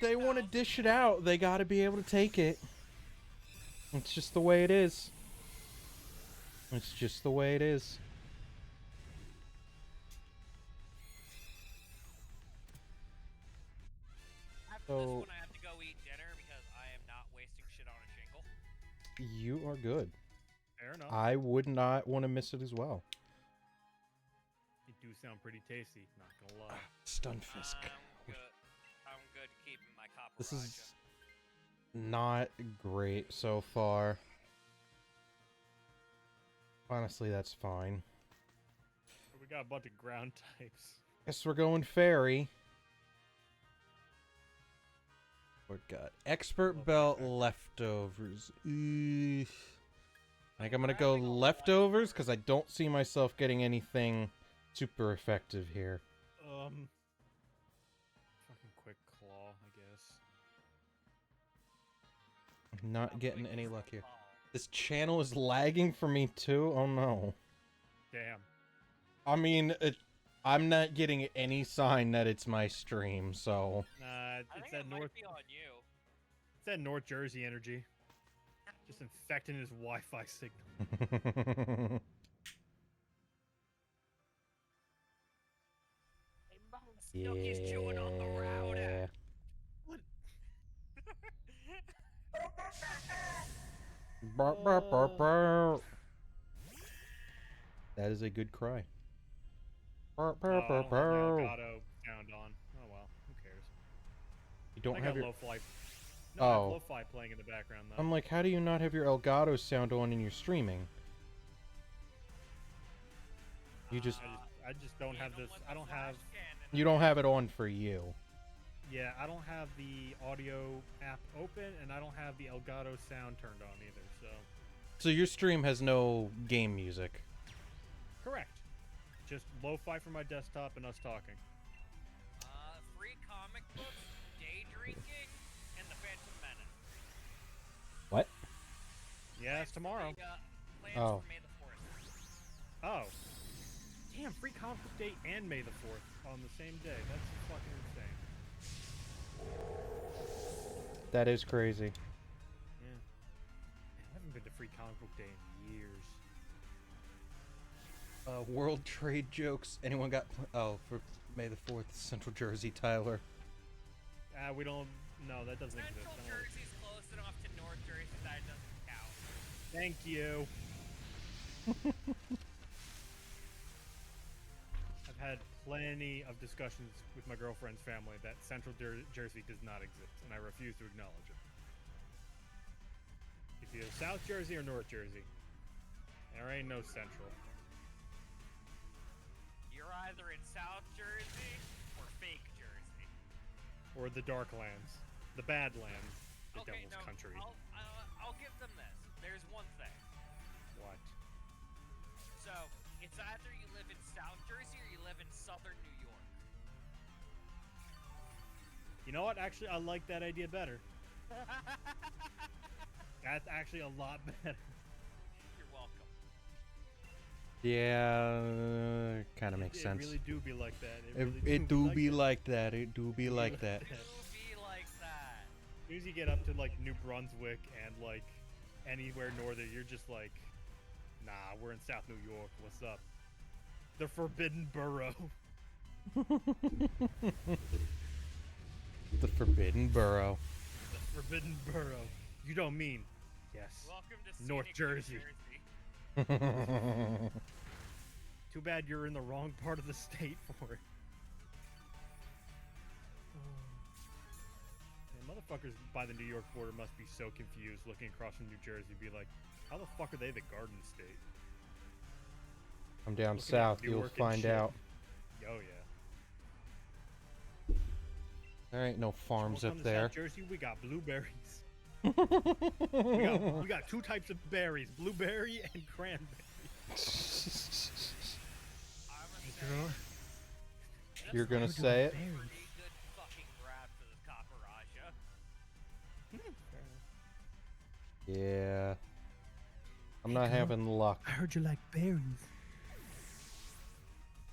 they want to dish it out, they got to be able to take it. It's just the way it is. It's just the way it is. After So- this one, I have to go eat dinner because I am not wasting shit on a shingle. You are good. Fair enough. I would not want to miss it as well. You do sound pretty tasty. Not gonna lie. Stunfisk. I'm good keeping my copper. This is not great so far. Honestly, that's fine. We got a bunch of ground types. Guess we're going fairy. We got expert belt leftovers. I think I'm gonna go leftovers because I don't see myself getting anything super effective here. Fucking quick claw, I guess. I'm not getting any luck here. This channel is lagging for me too. Oh no. Damn. I mean, I'm not getting any sign that it's my stream, so. I It's think that it might North. be on you. It's that North Jersey energy. Just infecting his Wi-Fi signal. Snooky's chewing on the router. What? Burr, burr, burr, burr. That is a good cry. Burr, burr, burr, Oh, burr. Elgato sound on. Oh well, who cares? You don't I have got your. lo-fi. No, I Oh. have lo-fi playing in the background though. I'm like, how do you not have your Elgato sound on in your streaming? You just. I just don't have this. I don't have. You don't have it on for you. Yeah, I don't have the audio app open, and I don't have the Elgato sound turned on either. So. So your stream has no game music. Correct. Just lo-fi from my desktop and us talking. Free comic books, day drinking, and the Phantom Menace. What? Yeah, it's tomorrow. Plans Oh. for May the 4th. Oh. Damn, free comic book day and May the 4th on the same day. That's fucking insane. That is crazy. Yeah. I haven't been to free comic book day in years. World Trade jokes. Anyone got? Oh, for May the 4th, Central Jersey, Tyler. We don't. No, that doesn't exist. Central Jersey's close enough to North Jersey that it doesn't count. Thank you. I've had plenty of discussions with my girlfriend's family that Central Jersey does not exist, and I refuse to acknowledge it. It's either South Jersey or North Jersey. There ain't no Central. You're either in South Jersey or fake Jersey. Or the Dark Lands. The Bad Lands. The Okay, Devil's no, Country. I'll give them this. There's one thing. What? So, it's either you live in South Jersey or you live in Southern New York. You know what? Actually, I like that idea better. That's actually a lot better. You're welcome. Yeah, kind of makes sense. It really do be like that. It do be like that. It do be like that. It do be like that. As soon as you get up to like New Brunswick and like anywhere northern, you're just like, nah, we're in South New York. What's up? The Forbidden Borough. The Forbidden Borough. The Forbidden Borough. You don't mean? Yes. Welcome to North scenic Jersey. New Jersey. Too bad you're in the wrong part of the state for it. Man, motherfuckers by the New York border must be so confused looking across from New Jersey, be like, how the fuck are they the Garden State? I'm down Looking at south. You'll Newark and find shit. out. Oh yeah. There ain't no farms Come up to there. South Jersey, we got blueberries. we got two types of berries, blueberry and cranberry. You're gonna say it? Pretty good fucking grab for the Caparaja. Yeah. I'm not having luck. I heard you like berries.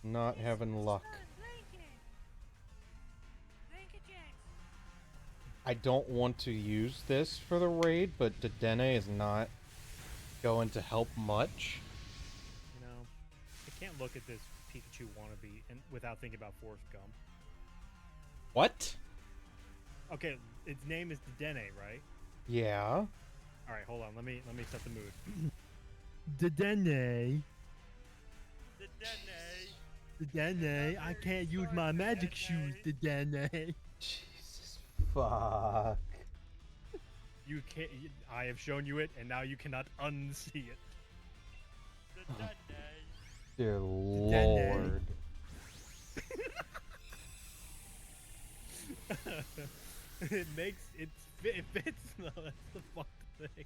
Not having luck. I don't want to use this for the raid, but Dedenne is not going to help much. You know, I can't look at this Pikachu wannabe and without thinking about Forrest Gump. What? Okay, its name is Dedenne, right? Yeah. All right, hold on. Let me set the mood. Dedenne. Dedenne. I can't use my magic shoes, Dedenne. Jesus fuck. You can't. I have shown you it, and now you cannot unsee it. Dear Lord. It fits though. That's the fucked thing.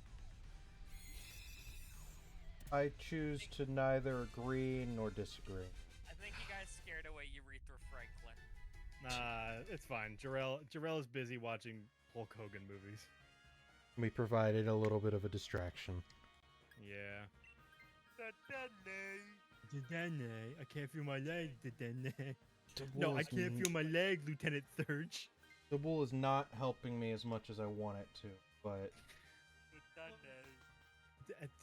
I choose to neither agree nor disagree. I think you guys scared away Urethra Franklin. Nah, it's fine. Jarrell is busy watching Hulk Hogan movies. We provided a little bit of a distraction. Yeah. Dedenne. I can't feel my legs, Dedenne. No, I can't feel my legs, Lieutenant Surge. The wool is not helping me as much as I want it to, but...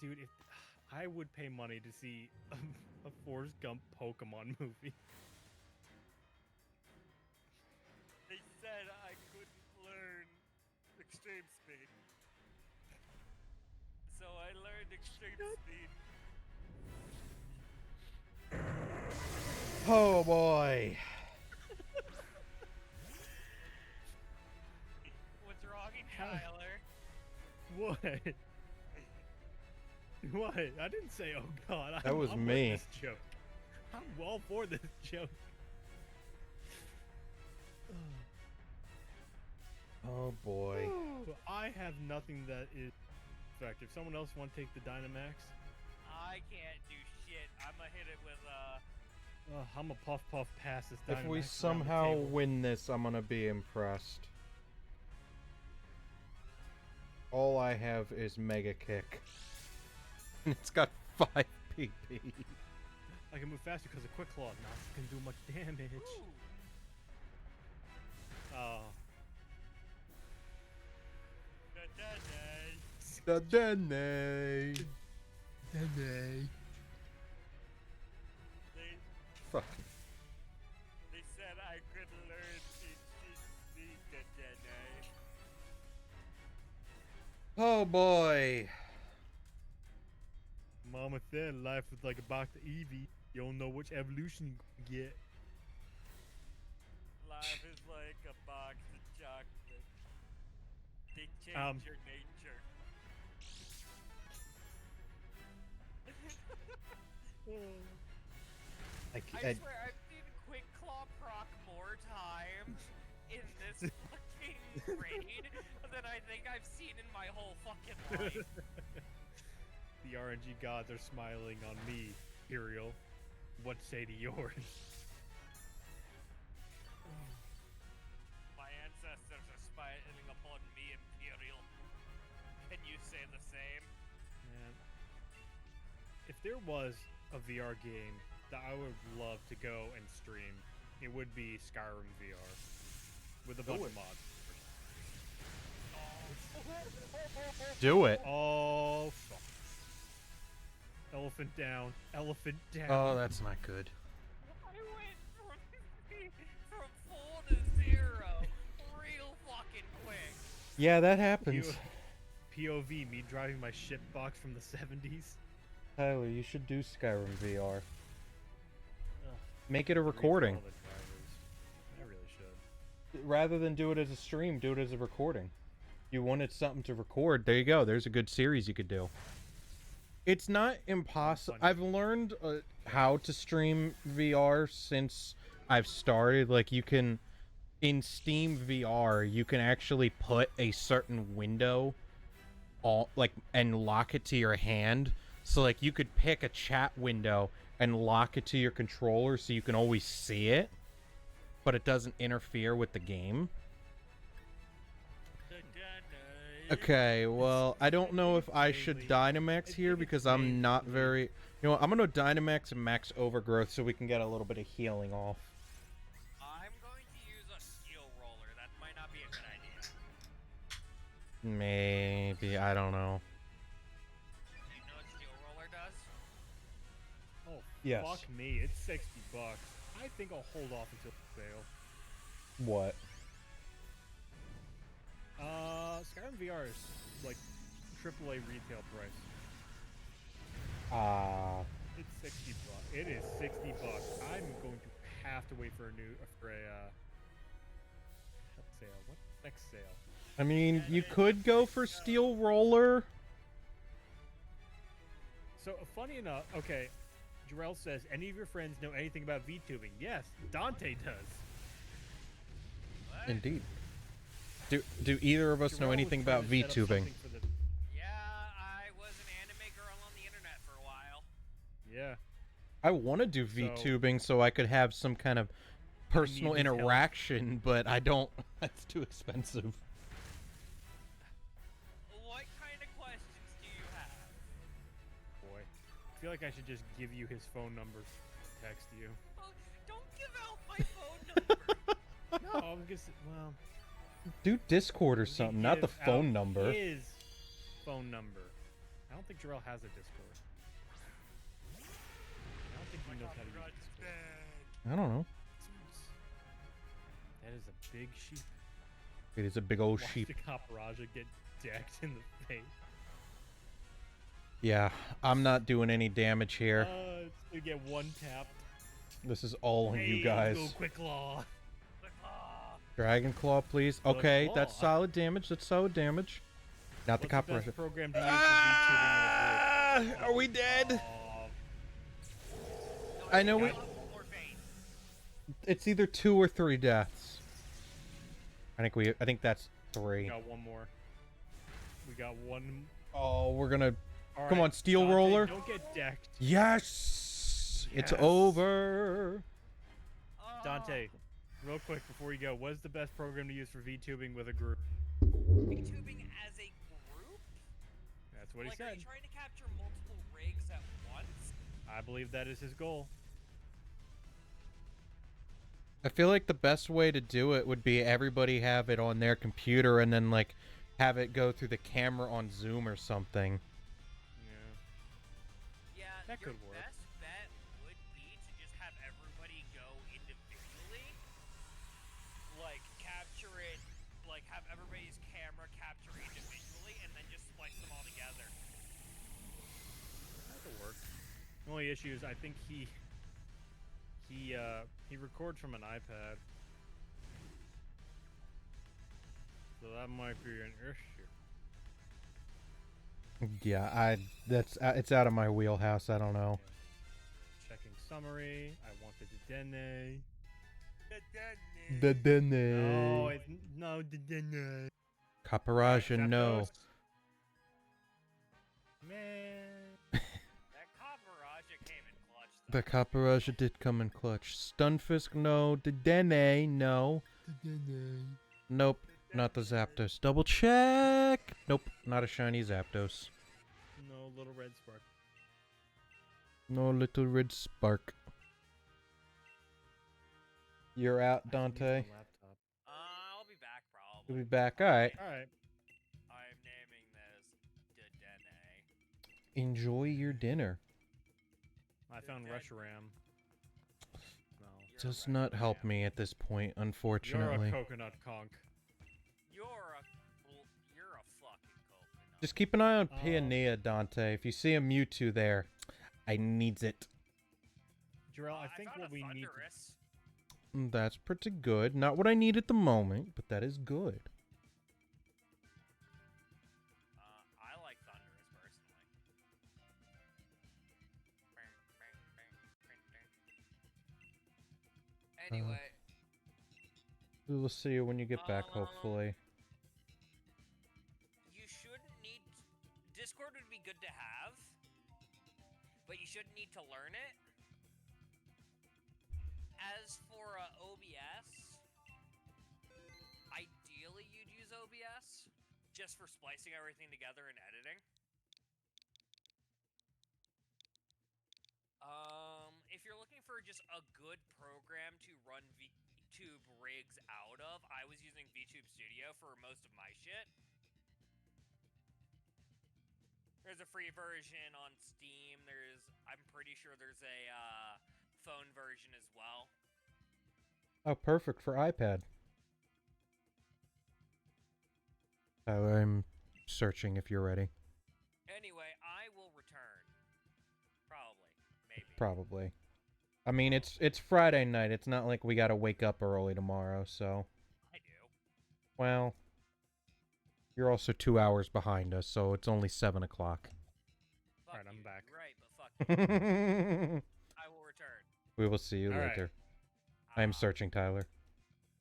Dude, if I would pay money to see a Forrest Gump Pokemon movie. They said I couldn't learn extreme speed. So I learned extreme speed. Oh boy. What's wrong, Tyler? What? What? I didn't say, oh god. That was I'm me. with this joke. I'm all for this joke. Oh boy. I have nothing that is effective. Someone else want to take the Dynamax? I can't do shit. I'ma hit it with I'm a puff pass this Dynamax. If we around the somehow table. win this, I'm gonna be impressed. All I have is Mega Kick. It's got 5 PP. I can move faster because of Quick Claw. Not can do much damage. Oh. The Dene. Fuck. They said I could learn HTC today. Oh boy. Mama said life was like a box of Eevee. You don't know which evolution you get. Life is like a box of chocolate. They change your nature. I swear, I've seen Quick Claw proc more times in this fucking raid than I think I've seen in my whole fucking life. The RNG gods are smiling on me, Imperial. What say to yours? My ancestors are smiling upon me, Imperial. Can you say the same? Man, if there was a VR game that I would love to go and stream, it would be Skyrim VR with a bunch of mods. Do it. Oh, fuck. Elephant down. Elephant down. Oh, that's not good. I went from full to 0 real fucking quick. Yeah, that happens. POV, me driving my shit box from the 70s. Tyler, you should do Skyrim VR. Make it a recording. I really should. Rather than do it as a stream, do it as a recording. You wanted something to record, there you go. There's a good series you could do. It's not impossible. I've learned how to stream VR since I've started. Like, you can, in Steam VR, you can actually put a certain window, and lock it to your hand. So, like, you could pick a chat window and lock it to your controller so you can always see it, but it doesn't interfere with the game. Okay, well, I don't know if I should Dynamax here because I'm not very... You know what, I'm going to Dynamax and max Overgrowth so we can get a little bit of healing off. I'm going to use a Steel Roller. That might not be a good idea. Maybe, I don't know. Do you know what Steel Roller does? Oh, Yes. fuck me. It's $60. I think I'll hold off until sale. What? Skyrim VR is like AAA retail price. It's $60. It is $60. I'm going to have to wait for a sale. What next sale? I mean, you could go for Steel Roller. So funny enough, okay, Jarrell says, any of your friends know anything about VTubing? Yes, Dante does. Indeed. Do either of us know anything about VTubing? Yeah, I was an anime girl on the internet for a while. Yeah. I want to do VTubing so I could have some kind of personal interaction, but I don't. That's too expensive. What kind of questions do you have? Boy, I feel like I should just give you his phone number, text you. Oh, don't give out my phone number. No, I'm just, well... Do Discord or something, not the phone number. His phone number. I don't think Jarrell has a Discord. I don't think he knows how to use Discord. I don't know. That is a big sheep. It is a big old Watch sheep. the Kaparaja get decked in the face. Yeah, I'm not doing any damage here. It's gonna get one tapped. This is all on you Hey, guys. go Quick Claw. Dragon Claw, please. Okay, Claw. that's solid damage. That's solid damage. Not the What's the copper. best program to use for VTubing in a group? Are we dead? Oh, I know it's either 2 or 3 deaths. I think that's 3. we got one more. We got one. Oh, we're gonna. All Come right, on, Steel Dante, Roller. Don't get decked. Yes! It's Yes. over. Dante, real quick before you go, what is the best program to use for VTubing with a group? VTubing as a group? That's what Like, he are said. you trying to capture multiple rigs at once? I believe that is his goal. I feel like the best way to do it would be everybody have it on their computer and then like have it go through the camera on Zoom or something. Yeah, That your could work. best bet would be to just have everybody go individually, like capture it, like have everybody's camera capture individually, and then just splice them all together. That could work. The only issue is I think he records from an iPad, so that might be an issue. Yeah, it's out of my wheelhouse. I don't know. Checking summary. I want the Dedenne. The Dene. No, no Dedenne. Caparaja, no. Zapdos. Man. That Caparaja came in clutch. The Caparaja did come in clutch. Stunfisk, no. The Dene, no. Nope, not the Zapdos. Double check. Nope, not a shiny Zapdos. No little red spark. No little red spark. You're out, Dante. I'll be back probably. We'll be back. All right. All right. I'm naming this Dedenne. Enjoy your dinner. I found Reshiram. No. Does not help me at this point, unfortunately. You're a coconut conch. You're a fucking coconut. Just keep an eye on Pioneer, Dante. If you see a Mewtwo there, I needs it. Jarrell, I think found what a we need to... Thundurus. That's pretty good. Not what I need at the moment, but that is good. I like Thundurus personally. Anyway. We will see you when you get back, hopefully. You shouldn't need... Discord would be good to have, but you shouldn't need to learn it. As for OBS, ideally you'd use OBS, just for splicing everything together and editing. If you're looking for just a good program to run VTube rigs out of, I was using VTube Studio for most of my shit. There's a free version on Steam. I'm pretty sure there's a phone version as well. Oh, perfect for iPad. I'm searching if you're ready. Anyway, I will return. Probably. Maybe. Probably. I mean, it's Friday night. It's not like we gotta wake up early tomorrow, so... I do. Well... You're also 2 hours behind us, so it's only 7 o'clock. Alright, I'm back. You're right, but fuck you. I will return. We will see you All right. later. I am searching, Tyler.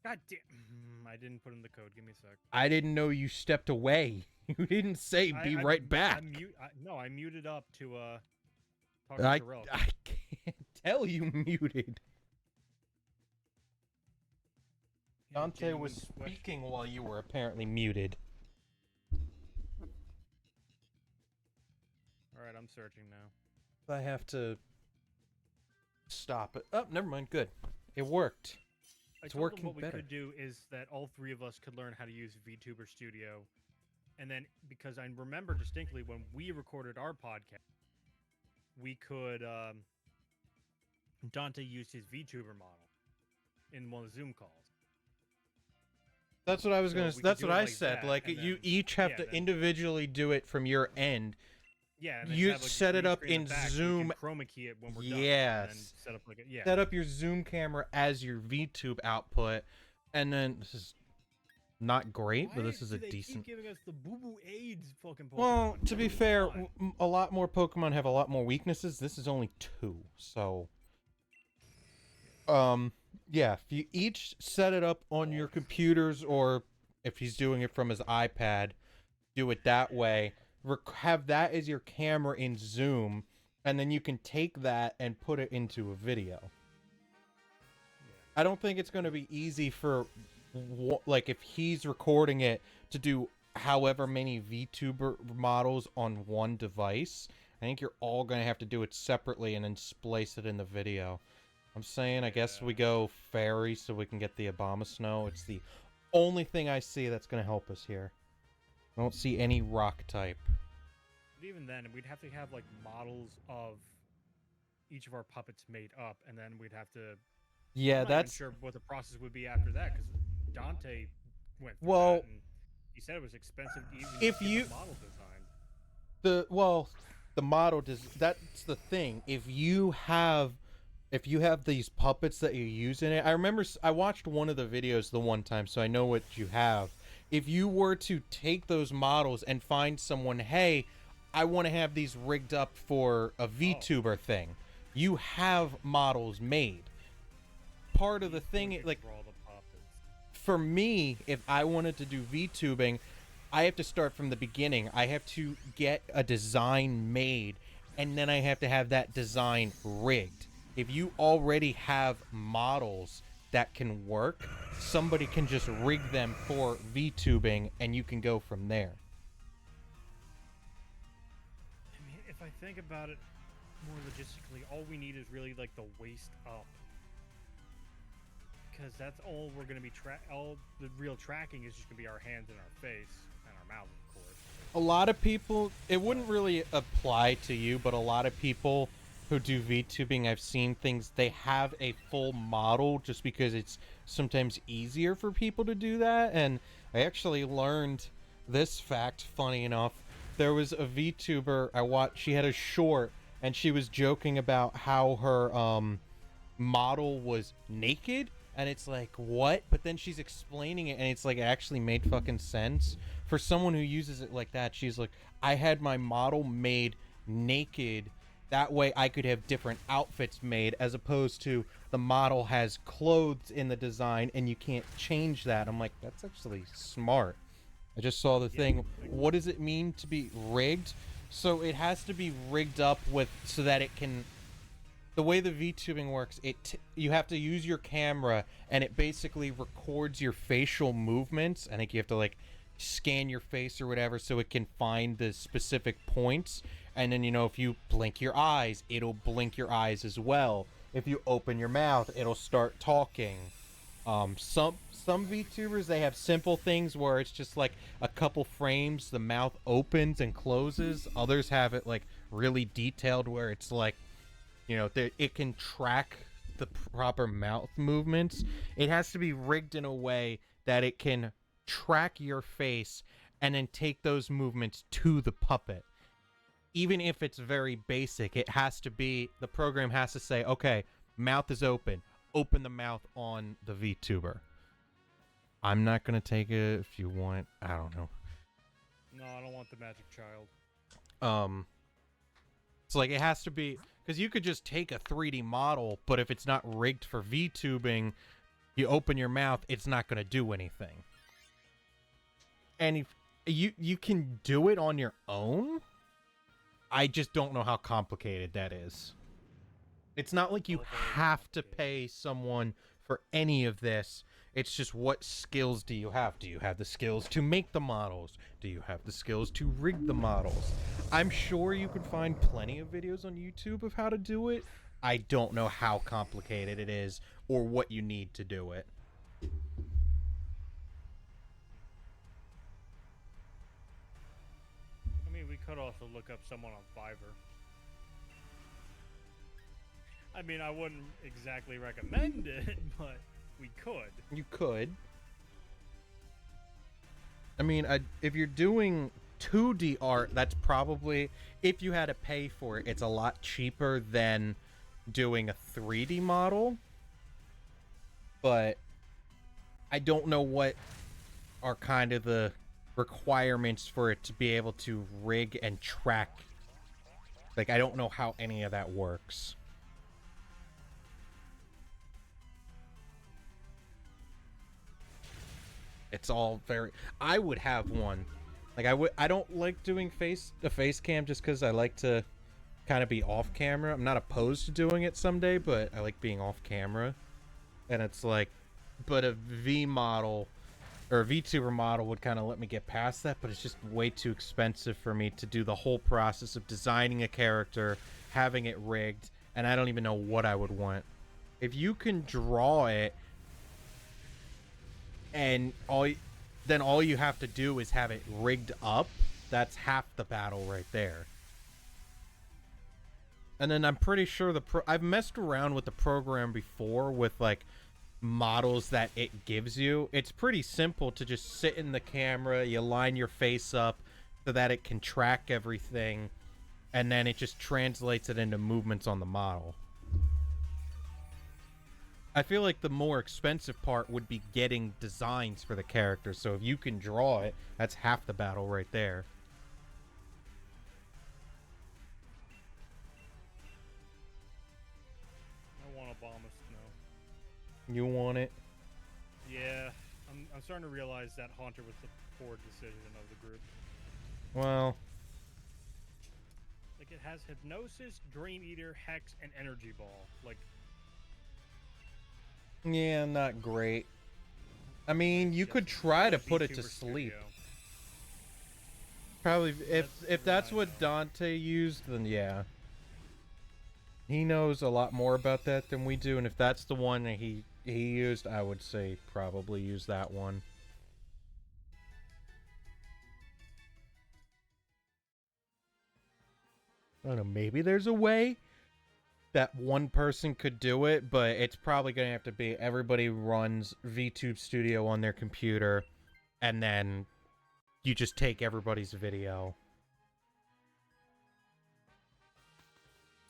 God damn. I didn't put in the code. Give me a sec. I didn't know you stepped away. You didn't say be right back. No, I muted up to talk I to Jarrell. can't tell you muted. Dante was speaking while you were apparently muted. Alright, I'm searching now. I have to stop it. Oh, never mind. Good. It worked. It's working what we better. could do is that all three of us could learn how to use VTuber Studio. And then, because I remember distinctly when we recorded our podcast, we could, Dante used his VTuber model in one of the Zoom calls. That's what I was So gonna. we could That's do what it I like said. that, Like and you then- each have yeah, to then- individually do it from your end. Yeah, and then You have, like, a set it green up screen in the back, so we Zoom. can chroma key it when we're done. Yes. And then set up like a, yeah. Set up your Zoom camera as your VTube output, and then this is not great, but this is a decent. Keep giving us the Boo Boo AIDS fucking Pokemon. Well, to be fair, Come on. a lot more Pokemon have a lot more weaknesses. This is only 2, so. Yeah, if you each set it up on your computers, or if he's doing it from his iPad, do it that way. Have that as your camera in Zoom, and then you can take that and put it into a video. I don't think it's going to be easy for, like, if he's recording it to do however many VTuber models on one device. I think you're all going to have to do it separately and then splice it in the video. I'm saying I guess we go fairy so we can get the Abomasnow. It's the only thing I see that's going to help us here. I don't see any rock type. But even then, we'd have to have like models of each of our puppets made up, and then we'd have to. Yeah, I'm not that's even sure what the process would be after that, because Dante went through well. that, and he said it was expensive to even If get you the model designed. the model does. That's the thing. If you have these puppets that you use in it, I remember I watched one of the videos the one time, so I know what you have. If you were to take those models and find someone, hey, I want to have these rigged up for a VTuber thing, you have models made. Part of the thing, like, for me, if I wanted to do VTubing, I have to start from the beginning. I have to get a design made, and then I have to have that design rigged. If you already have models that can work, somebody can just rig them for VTubing, and you can go from there. I mean, if I think about it more logistically, all we need is really like the waist up. Because that's all we're going to be all the real tracking is just going to be our hands and our face and our mouth, of course. A lot of people, it wouldn't really apply to you, but a lot of people who do VTubing, I've seen things, they have a full model just because it's sometimes easier for people to do that. And I actually learned this fact, funny enough. There was a VTuber I watched, she had a short, and she was joking about how her model was naked. And it's like, what? But then she's explaining it, and it's like, it actually made fucking sense. For someone who uses it like that, she's like, I had my model made naked. That way I could have different outfits made, as opposed to the model has clothes in the design, and you can't change that. I'm like, that's actually smart. I just saw the thing. What does it mean to be rigged? So it has to be rigged up with, so that it can... The way the VTubing works, you have to use your camera, and it basically records your facial movements. I think you have to like scan your face or whatever so it can find the specific points. And then, you know, if you blink your eyes, it'll blink your eyes as well. If you open your mouth, it'll start talking. Some VTubers, they have simple things where it's just like a couple frames, the mouth opens and closes. Others have it like really detailed where it's like, you know, it can track the proper mouth movements. It has to be rigged in a way that it can track your face and then take those movements to the puppet. Even if it's very basic, it has to be, the program has to say, okay, mouth is open. Open the mouth on the VTuber. I'm not going to take it if you want. I don't know. No, I don't want the magic child. It's like, it has to be... Because you could just take a 3D model, but if it's not rigged for VTubing, you open your mouth, it's not going to do anything. And if you can do it on your own, I just don't know how complicated that is. It's not like you have to pay someone for any of this. It's just, what skills do you have? Do you have the skills to make the models? Do you have the skills to rig the models? I'm sure you could find plenty of videos on YouTube of how to do it. I don't know how complicated it is or what you need to do it. I mean, we could also look up someone on Fiverr. I mean, I wouldn't exactly recommend it, but... We could. You could. I mean, if you're doing 2D art, that's probably, if you had to pay for it, it's a lot cheaper than doing a 3D model. But I don't know what are kind of the requirements for it to be able to rig and track. Like, I don't know how any of that works. It's all very... I would have one. Like, I don't like doing the face cam just because I like to kind of be off camera. I'm not opposed to doing it someday, but I like being off camera. And it's like... But a V model or a VTuber model would kind of let me get past that, but it's just way too expensive for me to do the whole process of designing a character, having it rigged, and I don't even know what I would want. If you can draw it, and then all you have to do is have it rigged up, that's half the battle right there. And then I'm pretty sure I've messed around with the program before with like models that it gives you. It's pretty simple to just sit in the camera, you line your face up so that it can track everything, and then it just translates it into movements on the model. I feel like the more expensive part would be getting designs for the characters, so if you can draw it, that's half the battle right there. I want Obama Snow. You want it? Yeah, I'm starting to realize that Haunter was the poor decision of the group. Well, like, it has Hypnosis, Dream Eater, Hex, and Energy Ball. Like, yeah, not great. I mean, you could try to put it to VTuber sleep. Studio. Probably, if that's what Dante used, then yeah. He knows a lot more about that than we do, and if that's the one that he used, I would say probably use that one. I don't know, maybe there's a way that one person could do it, but it's probably going to have to be everybody runs VTube Studio on their computer, and then you just take everybody's video.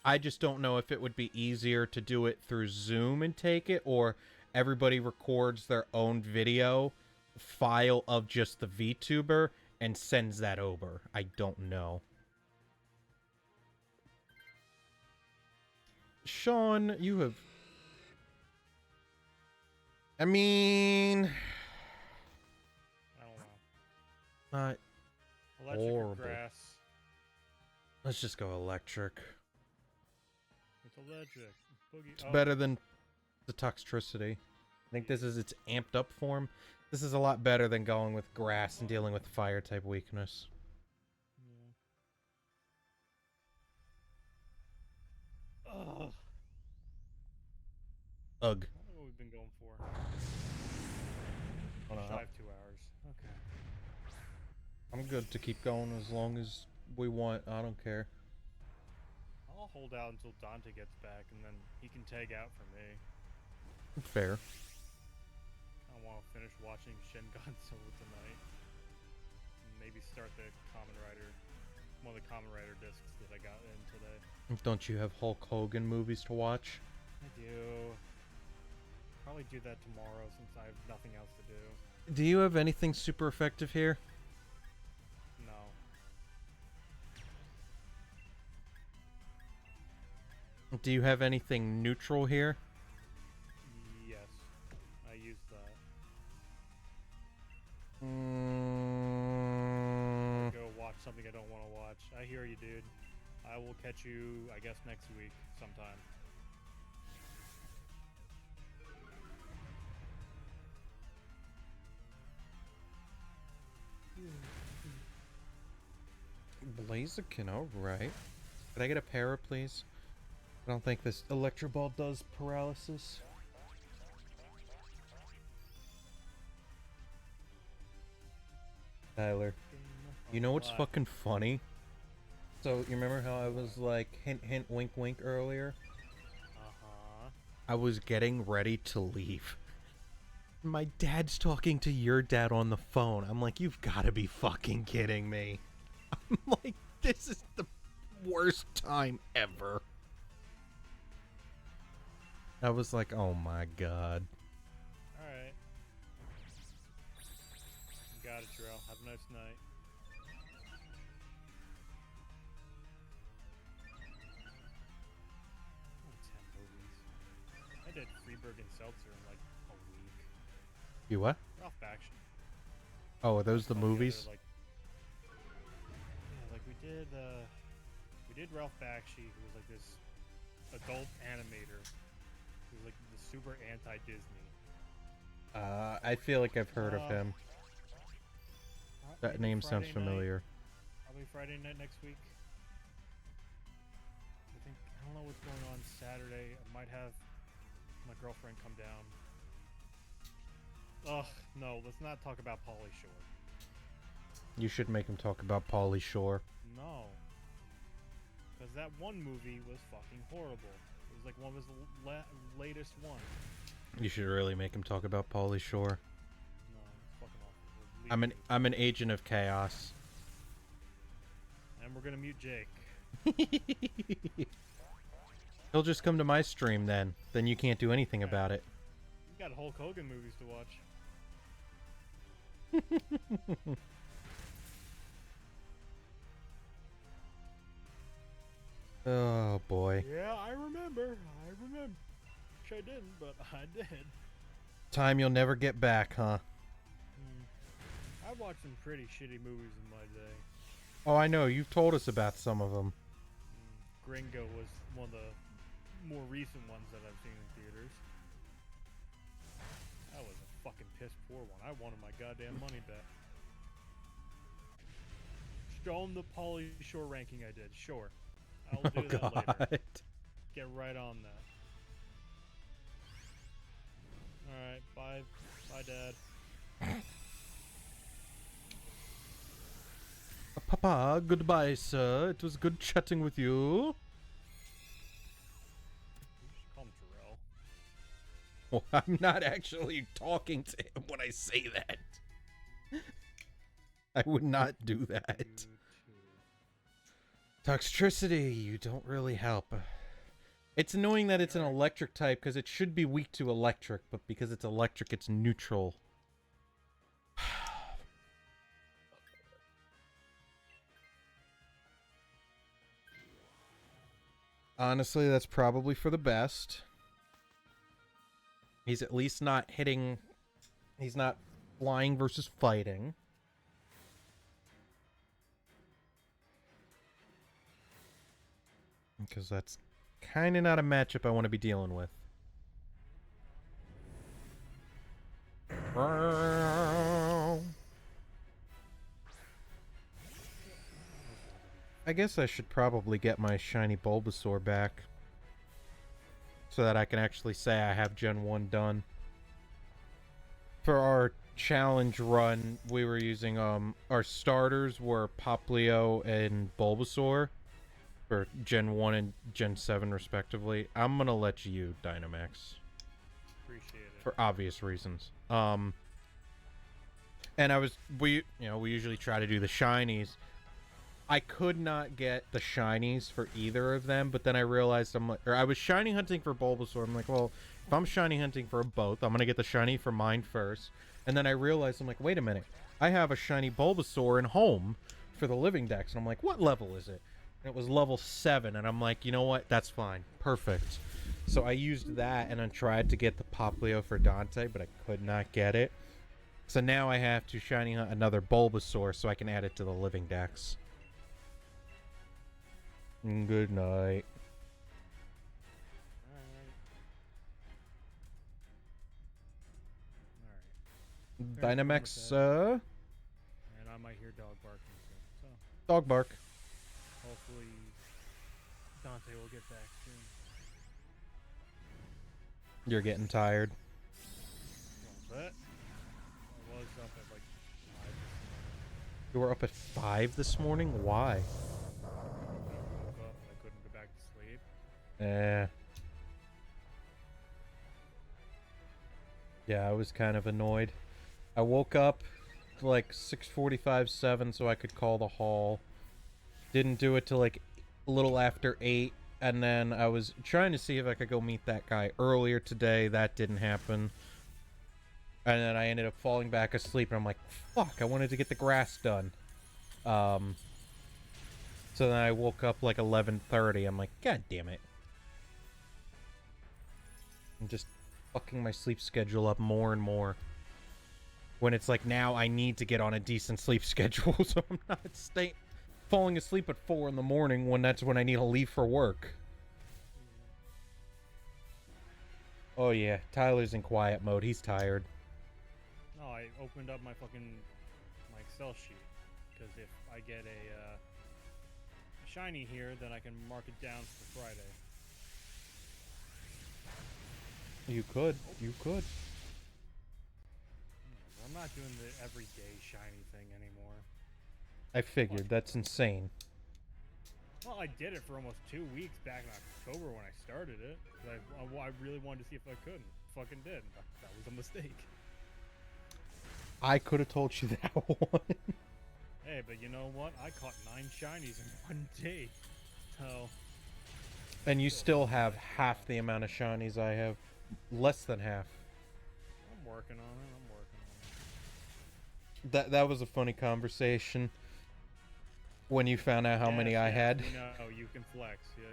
I just don't know if it would be easier to do it through Zoom and take it, or everybody records their own video file of just the VTuber and sends that over. I don't know. Sean, you have... I mean... I don't know. Not Electric horrible. or grass? Let's just go electric. It's electric. Boogie. It's better than the Toxtricity. I think this is its amped up form. This is a lot better than going with grass and dealing with fire type weakness. Ugh. Ugh. I don't know what we've been going for. Hold on. Shy of 2 hours. Okay. I'm good to keep going as long as we want. I don't care. I'll hold out until Dante gets back, and then he can tag out for me. Fair. I want to finish watching Shin Godzilla tonight. And maybe start the Kamen Rider, one of the Kamen Rider discs that I got in today. Don't you have Hulk Hogan movies to watch? I do. Probably do that tomorrow since I have nothing else to do. Do you have anything super effective here? No. Do you have anything neutral here? Yes. I used that. Go watch something I don't want to watch. I hear you, dude. I will catch you, I guess, next week sometime. Blaziken, alright. Could I get a para, please? I don't think this Electro Ball does paralysis. Tyler, you know what's fucking funny? So, you remember how I was like, hint, hint, wink, wink earlier? Uh-huh. I was getting ready to leave. My dad's talking to your dad on the phone. I'm like, you've got to be fucking kidding me. I'm like, this is the worst time ever. I was like, oh my god. Alright. Got it, Terrell. Have a nice night. Oh, 10 movies. I did Freeburg and Seltzer in like a week. You what? Ralph Bakshi. Oh, are those the Together, movies? Like, yeah, like we did Ralph Bakshi, who was like this adult animator, who was like the super anti-Disney. I feel like I've heard of him. That Maybe name sounds Friday night. familiar. Probably Friday night next week. I don't know what's going on Saturday. I might have my girlfriend come down. Ugh, no, let's not talk about Pauly Shore. You should make him talk about Pauly Shore. No. Because that one movie was fucking horrible. It was like one of his latest one. You should really make him talk about Pauly Shore. No, it's fucking awful. I'm an agent of chaos. And we're gonna mute Jake. He'll just come to my stream then. Then you can't do anything about it. You got Hulk Hogan movies to watch. Oh boy. Yeah, I remember. Wish I didn't, but I did. Time you'll never get back, huh? I've watched some pretty shitty movies in my day. Oh, I know. You've told us about some of them. Gringo was one of the more recent ones that I've seen in theaters. That was a fucking piss poor one. I wanted my goddamn money back. Show 'em the Pauly Shore ranking I did. Sure. I'll do that later. Get right on that. Alright, bye. Bye, Dad. Papa, goodbye, sir. It was good chatting with you. You should call him Terrell. Well, I'm not actually talking to him when I say that. I would not do that. Toxtricity, you don't really help. It's annoying that it's an electric type because it should be weak to electric, but because it's electric, it's neutral. Honestly, that's probably for the best. He's at least not hitting... He's not flying versus fighting. Because that's kind of not a matchup I want to be dealing with. I guess I should probably get my shiny Bulbasaur back. So that I can actually say I have Gen 1 done. For our challenge run, we were using, our starters were Poplio and Bulbasaur. For Gen 1 and Gen 7 respectively. I'm gonna let you, Dynamax. Appreciate it. For obvious reasons. And we usually try to do the shinies. I could not get the shinies for either of them, but then I realized I was shiny hunting for Bulbasaur. I'm like, well, if I'm shiny hunting for both, I'm gonna get the shiny for mine first. And then I realized, I'm like, wait a minute, I have a shiny Bulbasaur in home for the living dex, and I'm like, what level is it? And it was level 7, and I'm like, you know what? That's fine. Perfect. So I used that, and I tried to get the Poplio for Dante, but I could not get it. So now I have to shiny hunt another Bulbasaur so I can add it to the living dex. Good night. Alright. Dynamax, And I might hear dog barking soon. So dog bark. hopefully Dante will get back soon. You're getting tired. But I was up at like 5 this morning. You were up at 5 this morning? Why? I woke up and I couldn't go back to sleep. Yeah, I was kind of annoyed. I woke up like 6:45, 7 so I could call the hall. Didn't do it till like a little after 8, and then I was trying to see if I could go meet that guy earlier today. That didn't happen. And then I ended up falling back asleep, and I'm like, fuck, I wanted to get the grass done. So then I woke up like 11:30. I'm like, god damn it. I'm just fucking my sleep schedule up more and more. When it's like now I need to get on a decent sleep schedule, so I'm not falling asleep at 4 in the morning when that's when I need to leave for work. Oh yeah, Tyler's in quiet mode. He's tired. No, I opened up my Excel sheet because if I get a shiny here, then I can mark it down for Friday. You could. You could. I'm not doing the everyday shiny thing anymore. I figured. That's insane. Well, I did it for almost 2 weeks back in October when I started it. 'Cause I really wanted to see if I could. Fucking did. That was a mistake. I could have told you that one. Hey, but you know what? I caught 9 shinies in 1 day. So. And you still have half the amount of shinies I have. Less than half. I'm working on it. I'm working on it. That was a funny conversation. When you found out how many I had. No, you can flex. Yeah.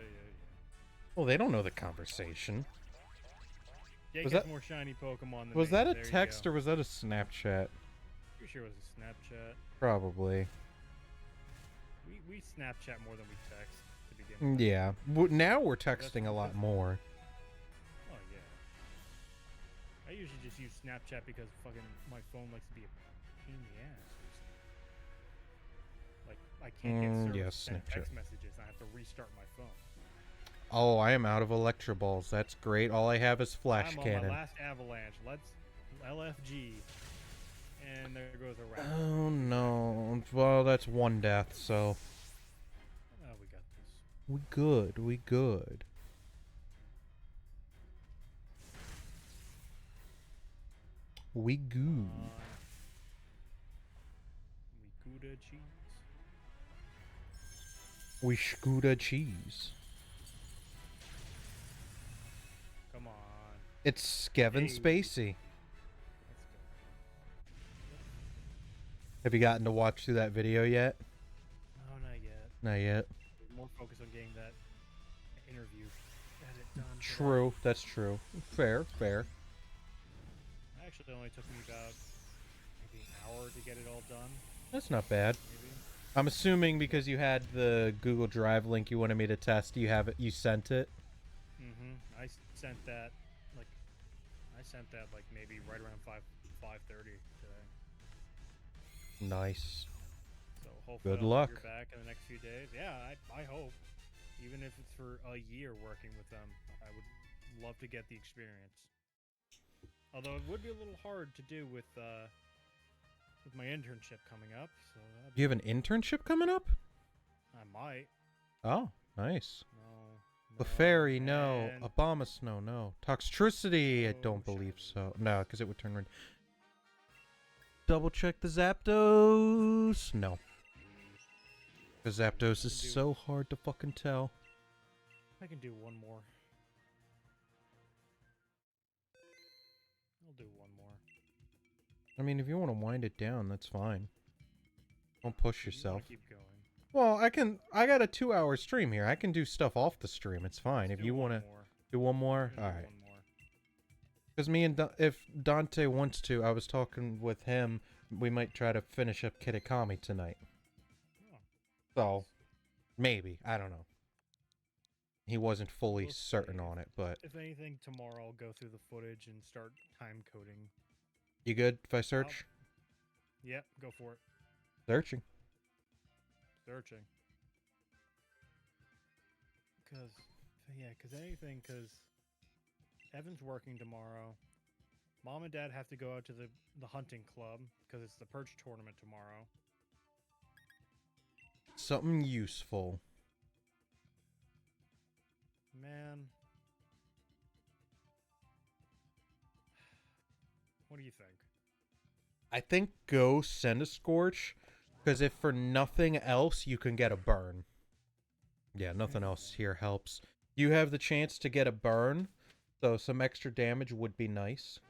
Well, they don't know the conversation. Jake Was has that more shiny Pokemon than Was me. that a There you text go. or was that a Snapchat? Pretty sure it was a Snapchat. Probably. We Snapchat more than we text to begin with. Yeah. Now we're texting a lot more. Oh yeah. I usually just use Snapchat because fucking my phone likes to be a pain in the ass. Like I can't get service yeah, to send Snapchat. text messages. I have to restart my phone. Oh, I am out of Electro Balls. That's great. All I have is Flash I'm on Cannon. my last Avalanche. Let's LFG. And there goes a rat. Oh no. Well, that's one death, so Oh, we got this. we good. We good. We good. We Gouda cheese. We Scooter cheese. Come on. It's Kevin Hey. Spacey. Let's Have you gotten to watch through that video yet? go. No, not yet. Not yet. More focused on getting that interview edit done. today. True. That's true. Fair. Fair. Actually, it only took me about maybe an hour to get it all done. That's not bad. Maybe. I'm assuming because you had the Google Drive link you wanted me to test, you have it. You sent it. I sent that like maybe right around 5:30 today. Nice. So hopefully Good I'll luck. hear back in the next few days. Yeah, I hope. Even if it's for a year working with them, I would love to get the experience. Although it would be a little hard to do with my internship coming up. So that'd You have an internship coming up? I might. Oh, nice. No. Clefairy, no. man. Obama Snow, no. Toxtricity, I No don't believe shiny. so. No, because it would turn red. Double check the Zapdos. No. Because Zapdos is do- so hard to fucking tell. I can do one more. I'll do one more. I mean, if you want to wind it down, that's fine. Don't push You wanna yourself. keep going. Well, I got a 2-hour stream here. I can do stuff off the stream. It's fine. Let's If do you one want to more. do one more, Let's do all right. One more. Because me and if Dante wants to, I was talking with him. We might try to finish up Kitakami tonight. Oh, So, maybe. I don't know. He wasn't fully We'll certain see. on it, but if anything, tomorrow I'll go through the footage and start time coding. you good if I search? Yep, go for it. Searching. Searching. Cause Evan's working tomorrow. Mom and Dad have to go out to the hunting club because it's the perch tournament tomorrow. Something useful. Man, what do you think? I think go send a Scorch, because if for nothing else, you can get a burn. Yeah, nothing else here helps. You have the chance to get a burn, so some extra damage would be nice.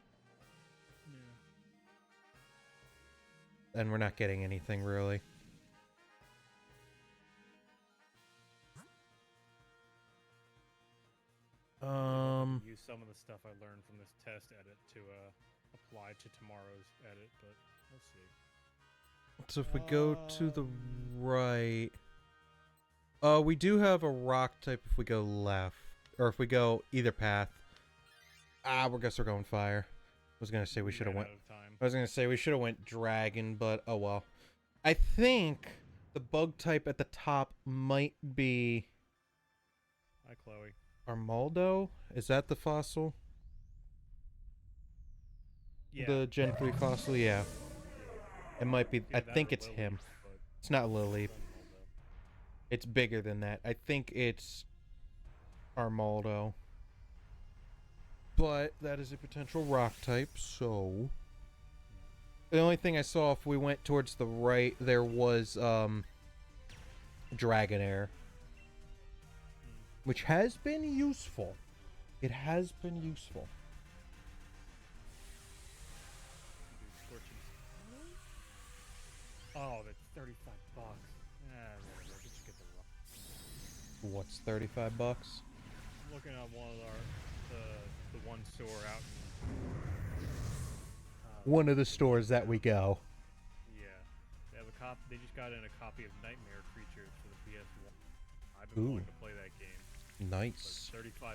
Yeah. And we're not getting anything really. Use some of the stuff I learned from this test edit to apply to tomorrow's edit, but we'll see. So if we go to the right, we do have a rock type if we go left, or if we go either path. I guess we're going fire. I was gonna say we should have Ran went. out of time. I was gonna say we should have went dragon, but oh well. I think the bug type at the top might be Hi, Chloe. Armaldo. Is that the fossil? Yeah. The Gen 3 fossil, yeah. It might be. Either I that think or it's Lily, him. but It's not Lily. Arnaldo. It's bigger than that. I think it's Armaldo. But that is a potential rock type, so... The only thing I saw if we went towards the right, there was Dragonair. Which has been useful. It has been useful. Oh, that's $35. Whatever. Just get the rock. What's 35 bucks? I'm looking at one of the one store out in One of the stores that we go. yeah. They have a they just got in a copy of Nightmare Creatures for the PS1. I've been wanting to play that game. Nice. But $35. I'm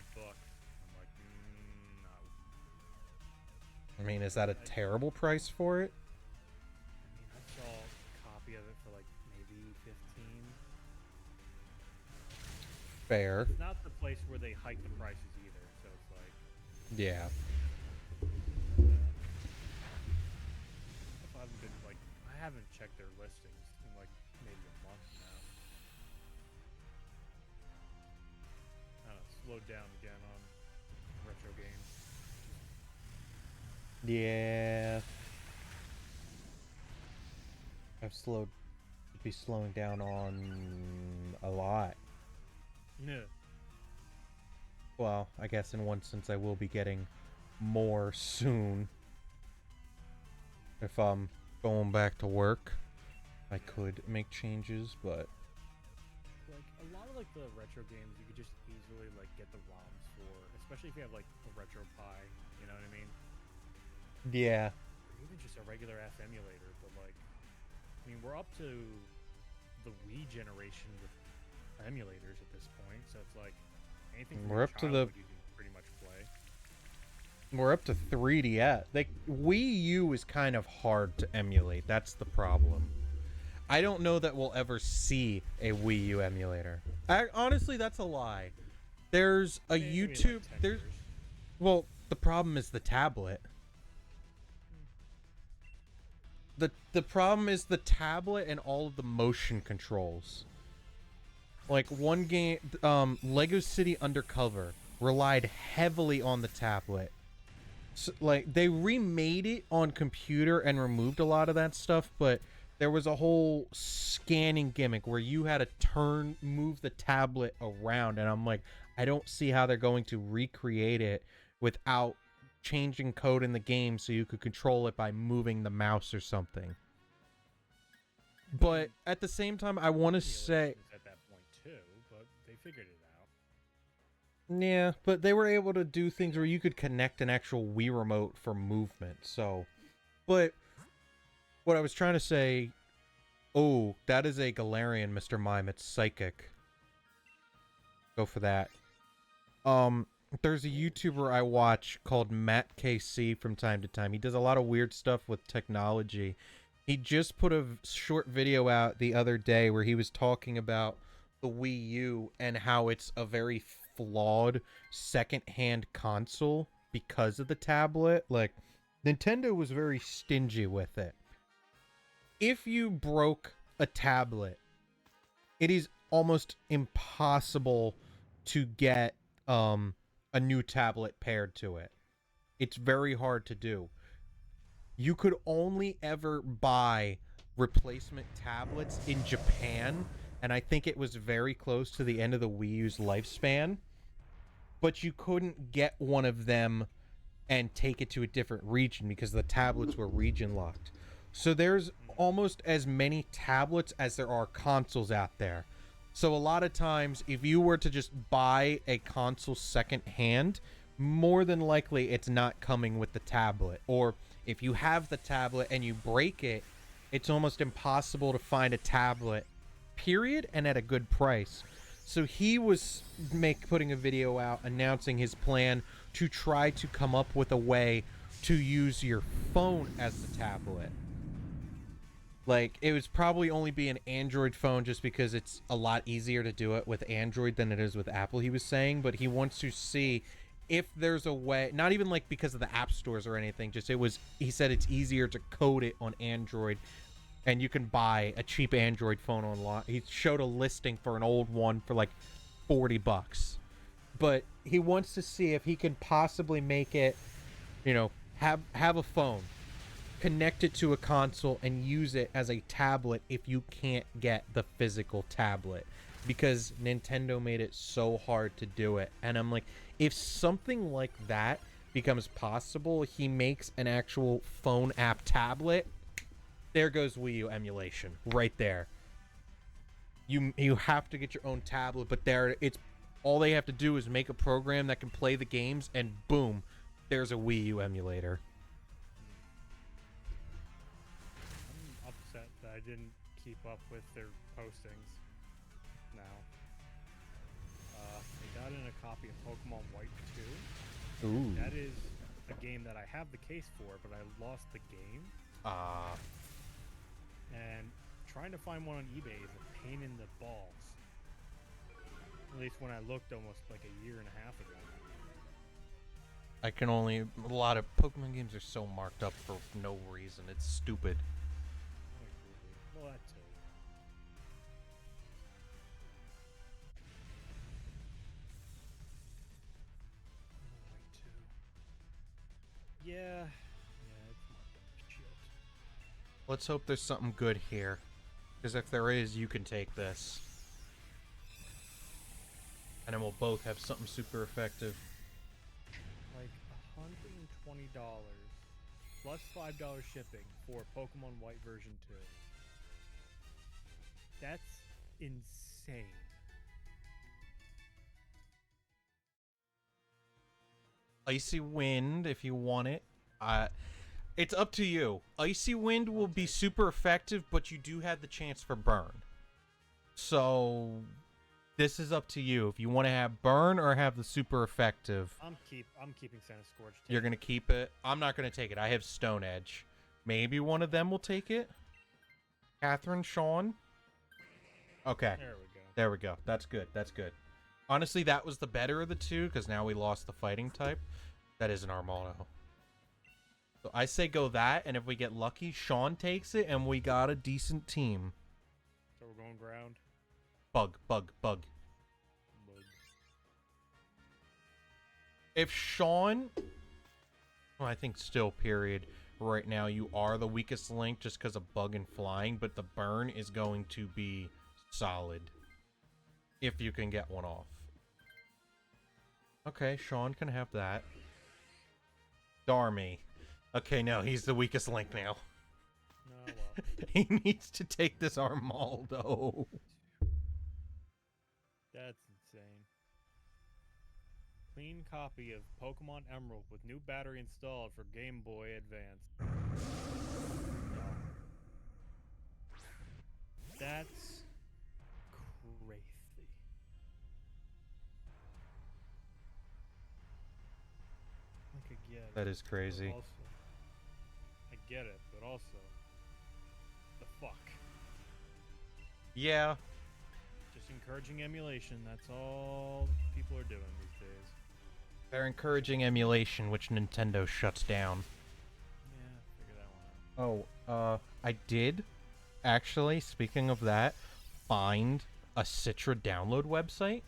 like, no. I mean, is that a terrible price for it? I mean, I saw a copy of it for like maybe 15. Fair. It's not the place where they hike the prices either, so it's like Yeah. I haven't checked their listings in like maybe a month now. I don't know, slowed down again on retro games. Yeah. I've be slowing down on a lot. Yeah. Well, I guess in one sense I will be getting more soon. If I'm going back to work, I could make changes, but Like a lot of like the retro games, you could just easily like get the ROMs for, especially if you have like a Retro Pi. You know what I mean? yeah. Or even just a regular F emulator. But like, I mean, we're up to the Wii generation with emulators at this point, so it's like anything from We're your up to the- childhood you can pretty much play. We're up to 3DS. Like, Wii U is kind of hard to emulate. That's the problem. I don't know that we'll ever see a Wii U emulator. Honestly, that's a lie. There's a Maybe like YouTube. 10 There's years. well, the problem is the tablet. The problem is the tablet and all of the motion controls. Like one game, Lego City Undercover relied heavily on the tablet. So, like, they remade it on computer and removed a lot of that stuff, but there was a whole scanning gimmick where you had to move the tablet around, and I'm like, I don't see how they're going to recreate it without changing code in the game so you could control it by moving the mouse or something. But at the same time, I want to say... At that point too, but they figured it out. Yeah, but they were able to do things where you could connect an actual Wii remote for movement, so... But what I was trying to say... Oh, that is a Galarian, Mr. Mime. It's Psychic. Go for that. There's a YouTuber I watch called Matt KC from time to time. He does a lot of weird stuff with technology. He just put a short video out the other day where he was talking about the Wii U and how it's a very flawed second-hand console because of the tablet. Like, Nintendo was very stingy with it. If you broke a tablet, it is almost impossible to get a new tablet paired to it. It's very hard to do. You could only ever buy replacement tablets in Japan, and I think it was very close to the end of the Wii U's lifespan, but you couldn't get one of them and take it to a different region because the tablets were region locked. So there's almost as many tablets as there are consoles out there. So a lot of times, if you were to just buy a console secondhand, more than likely it's not coming with the tablet. Or if you have the tablet and you break it, it's almost impossible to find a tablet, period, and at a good price. So he was putting a video out announcing his plan to try to come up with a way to use your phone as the tablet. Like, it was probably only be an Android phone just because it's a lot easier to do it with Android than it is with Apple, he was saying. But he wants to see if there's a way, not even like because of the app stores or anything, just he said it's easier to code it on Android, and you can buy a cheap Android phone online. He showed a listing for an old one for like $40, but he wants to see if he can possibly make it, have a phone, connect it to a console, and use it as a tablet if you can't get the physical tablet, because Nintendo made it so hard to do it. And I'm like, if something like that becomes possible, he makes an actual phone app tablet, there goes Wii U emulation right there. You have to get your own tablet, but it's all they have to do is make a program that can play the games, and boom, there's a Wii U emulator. I'm upset that I didn't keep up with their postings now. I got in a copy of Pokemon White 2. Ooh. That is a game that I have the case for, but I lost the game. And trying to find one on eBay is a pain in the balls. At least when I looked almost like a year and a half ago. A lot of Pokemon games are so marked up for no reason. It's stupid. Well, that too. Yeah, it's marked up as shit. Let's hope there's something good here, because if there is, you can take this. And then we'll both have something super effective. Like $120 plus $5 shipping for Pokemon White version 2. That's insane. Icy Wind, if you want it. It's up to you. Icy Wind will be super effective, but you do have the chance for burn. So this is up to you. If you want to have burn or have the super effective. I'm keeping Senna Scorch. You're gonna keep it. I'm not gonna take it. I have Stone Edge. Maybe one of them will take it. Catherine, Sean. Okay. There we go. There we go. That's good. That's good. Honestly, that was the better of the two, because now we lost the fighting type. That is an Armaldo. So I say go that, and if we get lucky, Sean takes it, and we got a decent team. So we're going ground. Bug. If Sean... Well, I think still, period. Right now, you are the weakest link just because of bug and flying, but the burn is going to be solid. If you can get one off. Okay, Sean can have that. Darmy. Okay, no, he's the weakest link now. No, well. He needs to take this Armaldo. That's insane. Clean copy of Pokemon Emerald with new battery installed for Game Boy Advance. No. That's crazy. I could get it. That is crazy. Also, I get it, but also, the fuck. Yeah. Just encouraging emulation. That's all people are doing these days. They're encouraging emulation, which Nintendo shuts down. Yeah, figure that one out. Oh, I did, actually, speaking of that, find a Citra download website.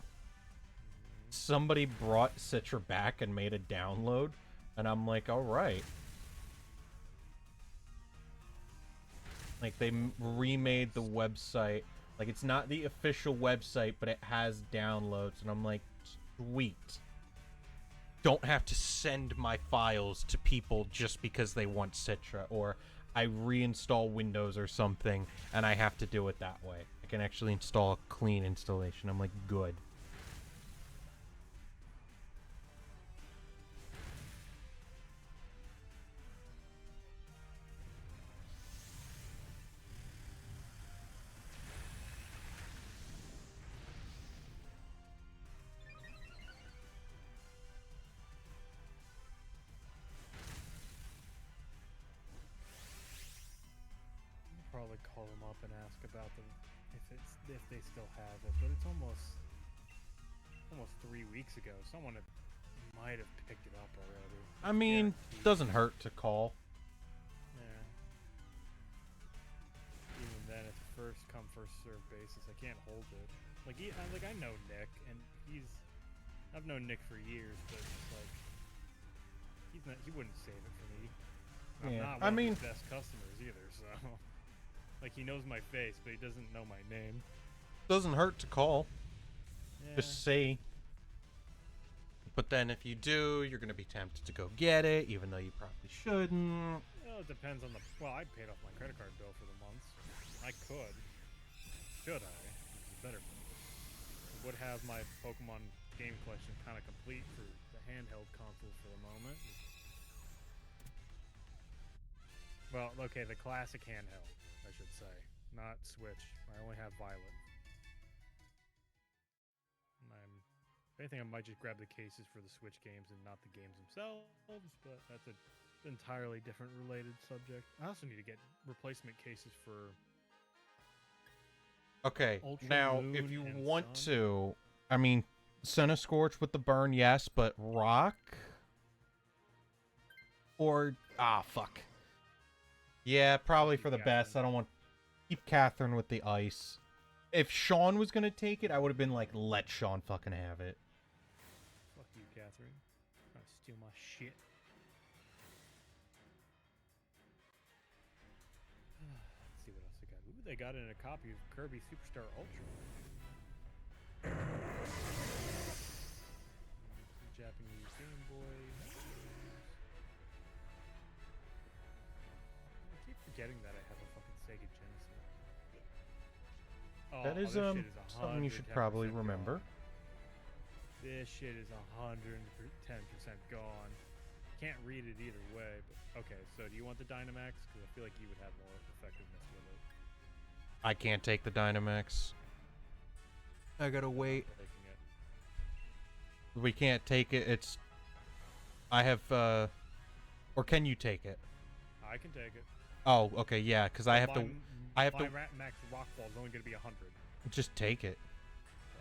Somebody brought Citra back and made a download, and I'm like, alright. Like, they remade the website. Like, it's not the official website, but it has downloads, and I'm like, sweet. Don't have to send my files to people just because they want Citra, or I reinstall Windows or something, and I have to do it that way. I can actually install a clean installation. I'm like, good. Probably call them up and ask about them if they still have it, but it's almost 3 weeks ago. Someone had might have picked it up already. I mean, Guaranteed. doesn't hurt to call. Yeah. Even then, it's first come first serve basis. I can't hold it. Like I know Nick, and I've known Nick for years, but it's like he wouldn't save it for me. I'm Yeah, not I one mean- of his best customers either, so like he knows my face, but he doesn't know my name. Doesn't hurt to call. Yeah. Just say. But then if you do, you're gonna be tempted to go get it, even though you probably shouldn't. Well, it depends on the. Well, I paid off my credit card bill for the month. I could. Should I? It's better. I would have my Pokemon game collection kind of complete for the handheld console for the moment. Well, okay, the classic handheld, I should say, not Switch. I only have Violet. If anything, I might just grab the cases for the Switch games and not the games themselves, but that's an entirely different related subject. I also need to get replacement cases for... Okay, Ultra now, Moon if you and want Sun? to, I mean, Scorch with the burn, yes, but Rock? Or, fuck. Yeah, probably for the best. I don't want... Keep Catherine with the ice. If Sean was gonna take it, I would have been like, let Sean fucking have it. Fuck you, Catherine. Trying to steal my shit. Let's see what else they got. Ooh, they got in a copy of Kirby Superstar Ultra. Japanese Game Boy. I keep forgetting that I have a fucking Sega Genesis. That is, this shit something you should 110% probably gone. remember. This shit is 110% gone. Can't read it either way, but okay, so do you want the Dynamax? Because I feel like you would have more effectiveness with it. I can't take the Dynamax. I gotta wait. Taking it. We can't take it. It's... I have, or can you take it? I can take it. Oh, okay, yeah, because I have to... My max rock ball is only going to be 100. Just take it.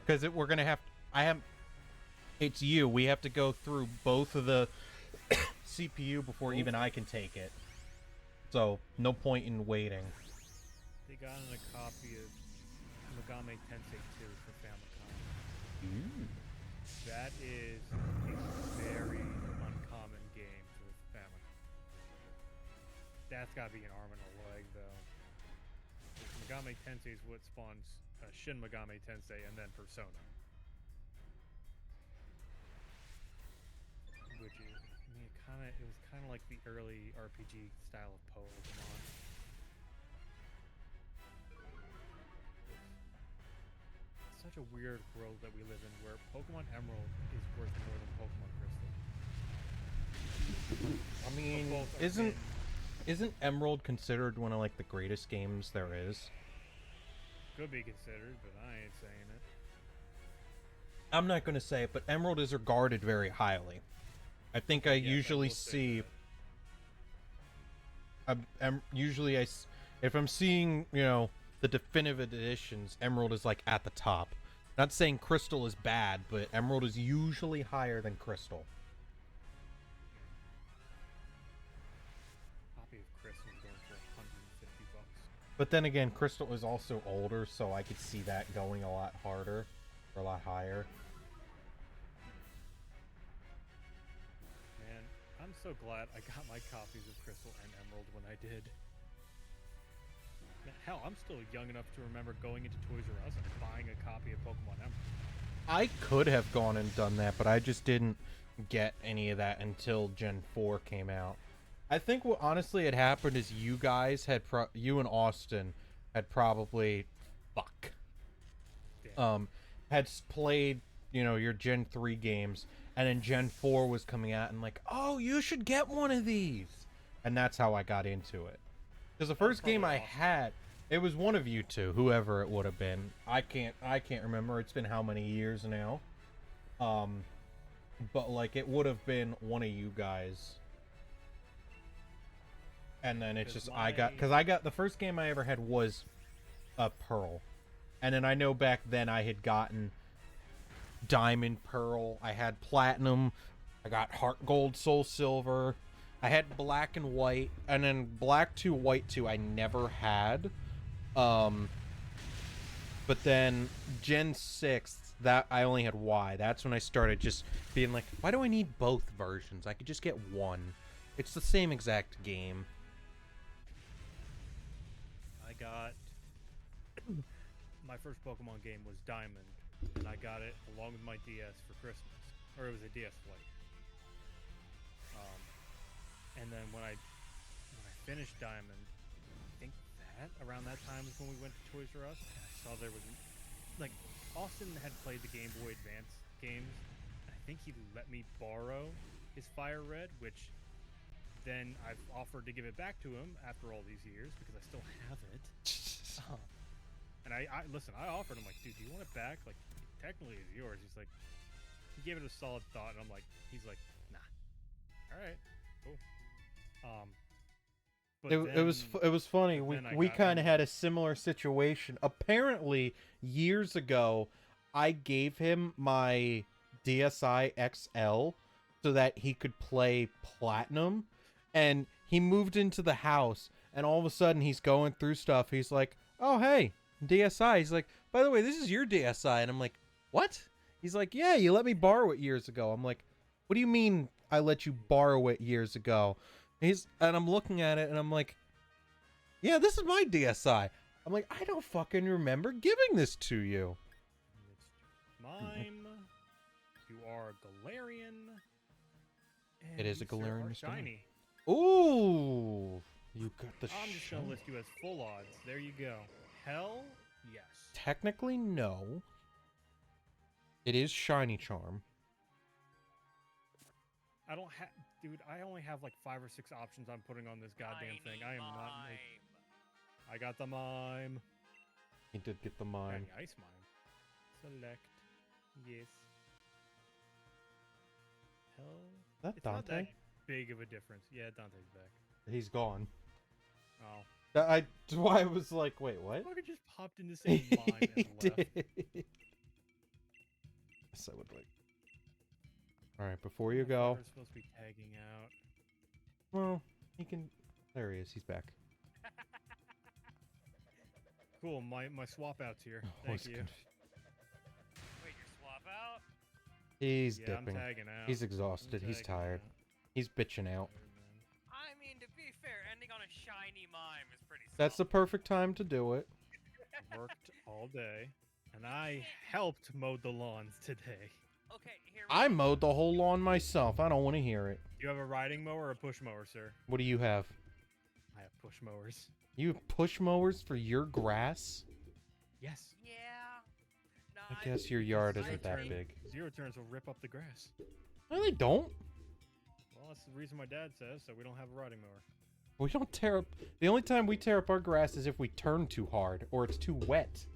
Because we're gonna have... It's you. We have to go through both of the CPU before even I can take it. So, no point in waiting. They got in a copy of Megami Tensei 2 for Famicom. Ooh. That is a very uncommon game for Famicom. That's got to be an arm and a leg, though. Megami Tensei is what spawns Shin Megami Tensei and then Persona. Which is, I mean, it was kind of like the early RPG style of Pokemon. It's such a weird world that we live in, where Pokemon Emerald is worth more than Pokemon Crystal. I mean, Both are isn't Emerald considered one of like the greatest games there is? Could be considered, but I ain't saying it. I'm not gonna say it, but Emerald is regarded very highly. I think I Yes, I usually will say see. that. If I'm seeing, the definitive editions, Emerald is like at the top. Not saying Crystal is bad, but Emerald is usually higher than Crystal. Copy of Crystal is going for $150. But then again, Crystal is also older, so I could see that going a lot harder, or a lot higher. Man, I'm so glad I got my copies of Crystal and Emerald when I did. Man, hell, I'm still young enough to remember going into Toys R Us and buying a copy of Pokemon Emerald. I could have gone and done that, but I just didn't get any of that until Gen 4 came out. I think what honestly had happened is you guys had you and Austin had probably played, your Gen 3 games, and then Gen 4 was coming out and like, "Oh, you should get one of these." And that's how I got into it. Cuz the first game I had, it was one of you two, whoever it would have been. I can't remember. It's been how many years now? But like it would have been one of you guys. And then it's just I got the first game I ever had was Pearl. And then I know back then I had gotten Diamond, Pearl, I had Platinum, I got Heart Gold, Soul Silver. I had Black and White, and then Black 2, White 2 I never had. But then Gen 6, that I only had Y. That's when I started just being like, why do I need both versions? I could just get one. It's the same exact game. I got my first Pokemon game was Diamond, and I got it along with my DS for Christmas, or it was a DS Lite. And then when I finished Diamond, I think that around that time was when we went to Toys R Us, and I saw there was like Austin had played the Game Boy Advance games, and I think he let me borrow his Fire Red, which then I've offered to give it back to him after all these years because I still have it. And I listen, I offered him, like, dude, do you want it back? Like, technically it's yours. He's like, he gave it a solid thought, and I'm like, he's like, nah. All right, cool. But It was funny. We kind of had a similar situation. Apparently, years ago, I gave him my DSi XL so that he could play Platinum, and he moved into the house, and all of a sudden he's going through stuff. He's like, "Oh, hey, DSi." He's like, "By the way, this is your DSi," and I'm like, "What?" He's like, "Yeah, you let me borrow it years ago." I'm like, "What do you mean I let you borrow it years ago?" And I'm looking at it, and I'm like, "Yeah, this is my DSi." I'm like, "I don't fucking remember giving this to you." Mime. You are a Galarian. It is a you, sir, Galarian are Mr. Mime. shiny. Ooh, you got the. I'm just gonna list you as full odds. There you go. Hell, yes. Technically, no. It is Shiny Charm. I don't have, dude. I only have like 5 or 6 options I'm putting on this goddamn thing. I am not. I got the Mime. He did get the Got Mime. the Ice Mime. Select. Yes. Hell. That It's not that Dante? big of a difference. Yeah, Dante's back. He's gone. Oh. That's why I was like, wait, what? Fucker just popped in the same Mime He and left. did. Yes, I would like. All right, before you go. We're supposed to be tagging out. Well, he can. There he is. He's back. Cool. My swap out's here. Oh, Thank he's you. Wait, your swap out? He's Yeah, I'm dipping. tagging out. He's exhausted. He's tagging tired. out. He's bitching out. I mean, to be fair, ending on a shiny mime is pretty solid. That's the perfect time to do it. Worked all day, and I helped mow the lawns today. Okay, here we I mowed the whole lawn myself. I don't want to hear it. You have a riding mower or a push mower, sir? What do you have? I have push mowers. You have push mowers for your grass? Yes. Yeah. No, I guess your yard isn't that turn- big. Zero turns will rip up the grass. No, they don't. Well, that's the reason my dad says, so we don't have a riding mower. We don't tear up. The only time we tear up our grass is if we turn too hard or it's too wet.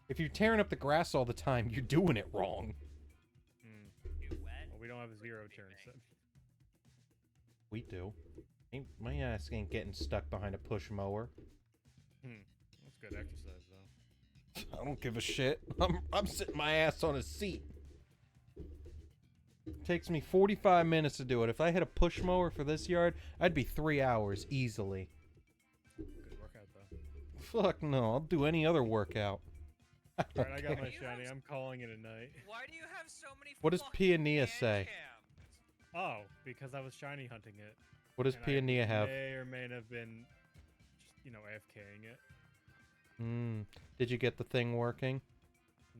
If you're tearing up the grass all the time, you're doing it wrong. Too wet. Well, we don't have a zero turn. So. We do. My ass ain't getting stuck behind a push mower. That's good exercise, though. I don't give a shit. I'm sitting my ass on a seat. It takes me 45 minutes to do it. If I had a push mower for this yard, I'd be 3 hours easily. Good workout, though. Fuck no, I'll do any other workout. Alright, I got Okay. my shiny. I'm calling it a night. Why do you have so many What does fucking Peonia say? cams? Oh, because I was shiny hunting it. What does and I Peonia have? may or may have been, just, AFKing it. Did you get the thing working?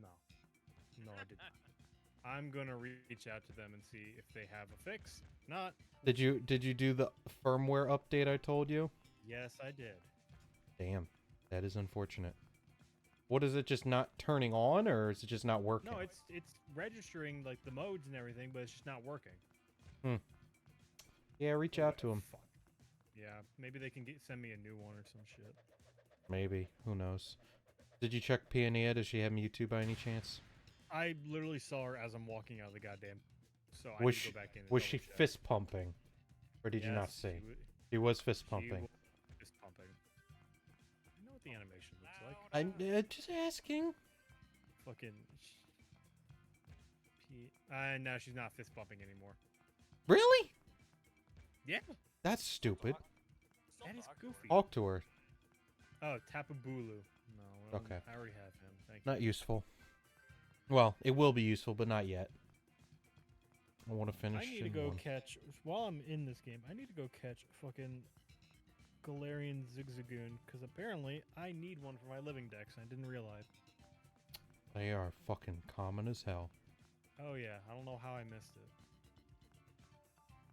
No. No, I did not. I'm gonna reach out to them and see if they have a fix. Not. Did you do the firmware update I told you? Yes, I did. Damn, that is unfortunate. What is it, just not turning on, or is it just not working? No, it's registering like the modes and everything, but it's just not working. Yeah, reach out to them. Fuck. Yeah, maybe they can send me a new one or some shit. Maybe. Who knows? Did you check Peonia? Does she have Mewtwo by any chance? I literally saw her as I'm walking out of the goddamn. So I Was need to she, go back in. And was she double-check. fist pumping? Or did you not Yes, see? She, She was fist she pumping. was fist pumping. You know what the animation looks like? I'm just asking. Fucking. No, she's not fist bumping anymore. Really? Yeah. That's stupid. That is goofy. Octor. Oh, Tapabulu. No. Okay. I already have him. Thank you. Not useful. Well, it will be useful, but not yet. I want to finish. I need to go catch. While I'm in this game, I need to go catch fucking Galarian Zigzagoon because apparently I need one for my living dex. I didn't realize. They are fucking common as hell. Oh yeah, I don't know how I missed it.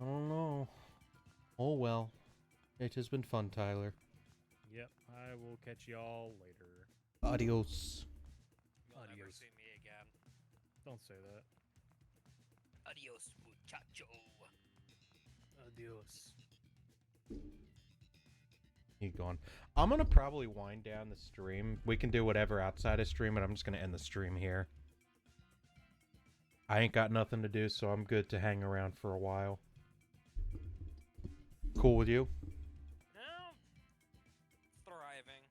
I don't know. Oh well. It has been fun, Tyler. Yep, I will catch y'all later. Adios. You'll never Adios. see me again. Don't say that. Adios, muchacho. Adios. He's gone. I'm gonna probably wind down the stream. We can do whatever outside of stream, but I'm just gonna end the stream here. I ain't got nothing to do, so I'm good to hang around for a while. Cool with you? No. Thriving.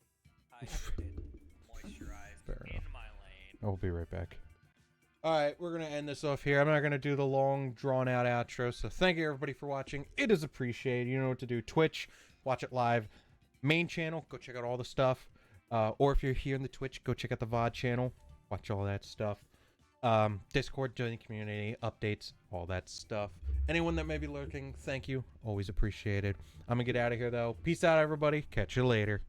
Hydrated. Moisturized. Fair in enough. my lane. I'll be right back. Alright, we're going to end this off here. I'm not going to do the long, drawn-out outro, so thank you, everybody, for watching. It is appreciated. You know what to do. Twitch, watch it live. Main channel, go check out all the stuff. Or if you're here in the Twitch, go check out the VOD channel. Watch all that stuff. Discord, join the community, updates, all that stuff. Anyone that may be lurking, thank you. Always appreciated. I'm going to get out of here, though. Peace out, everybody. Catch you later.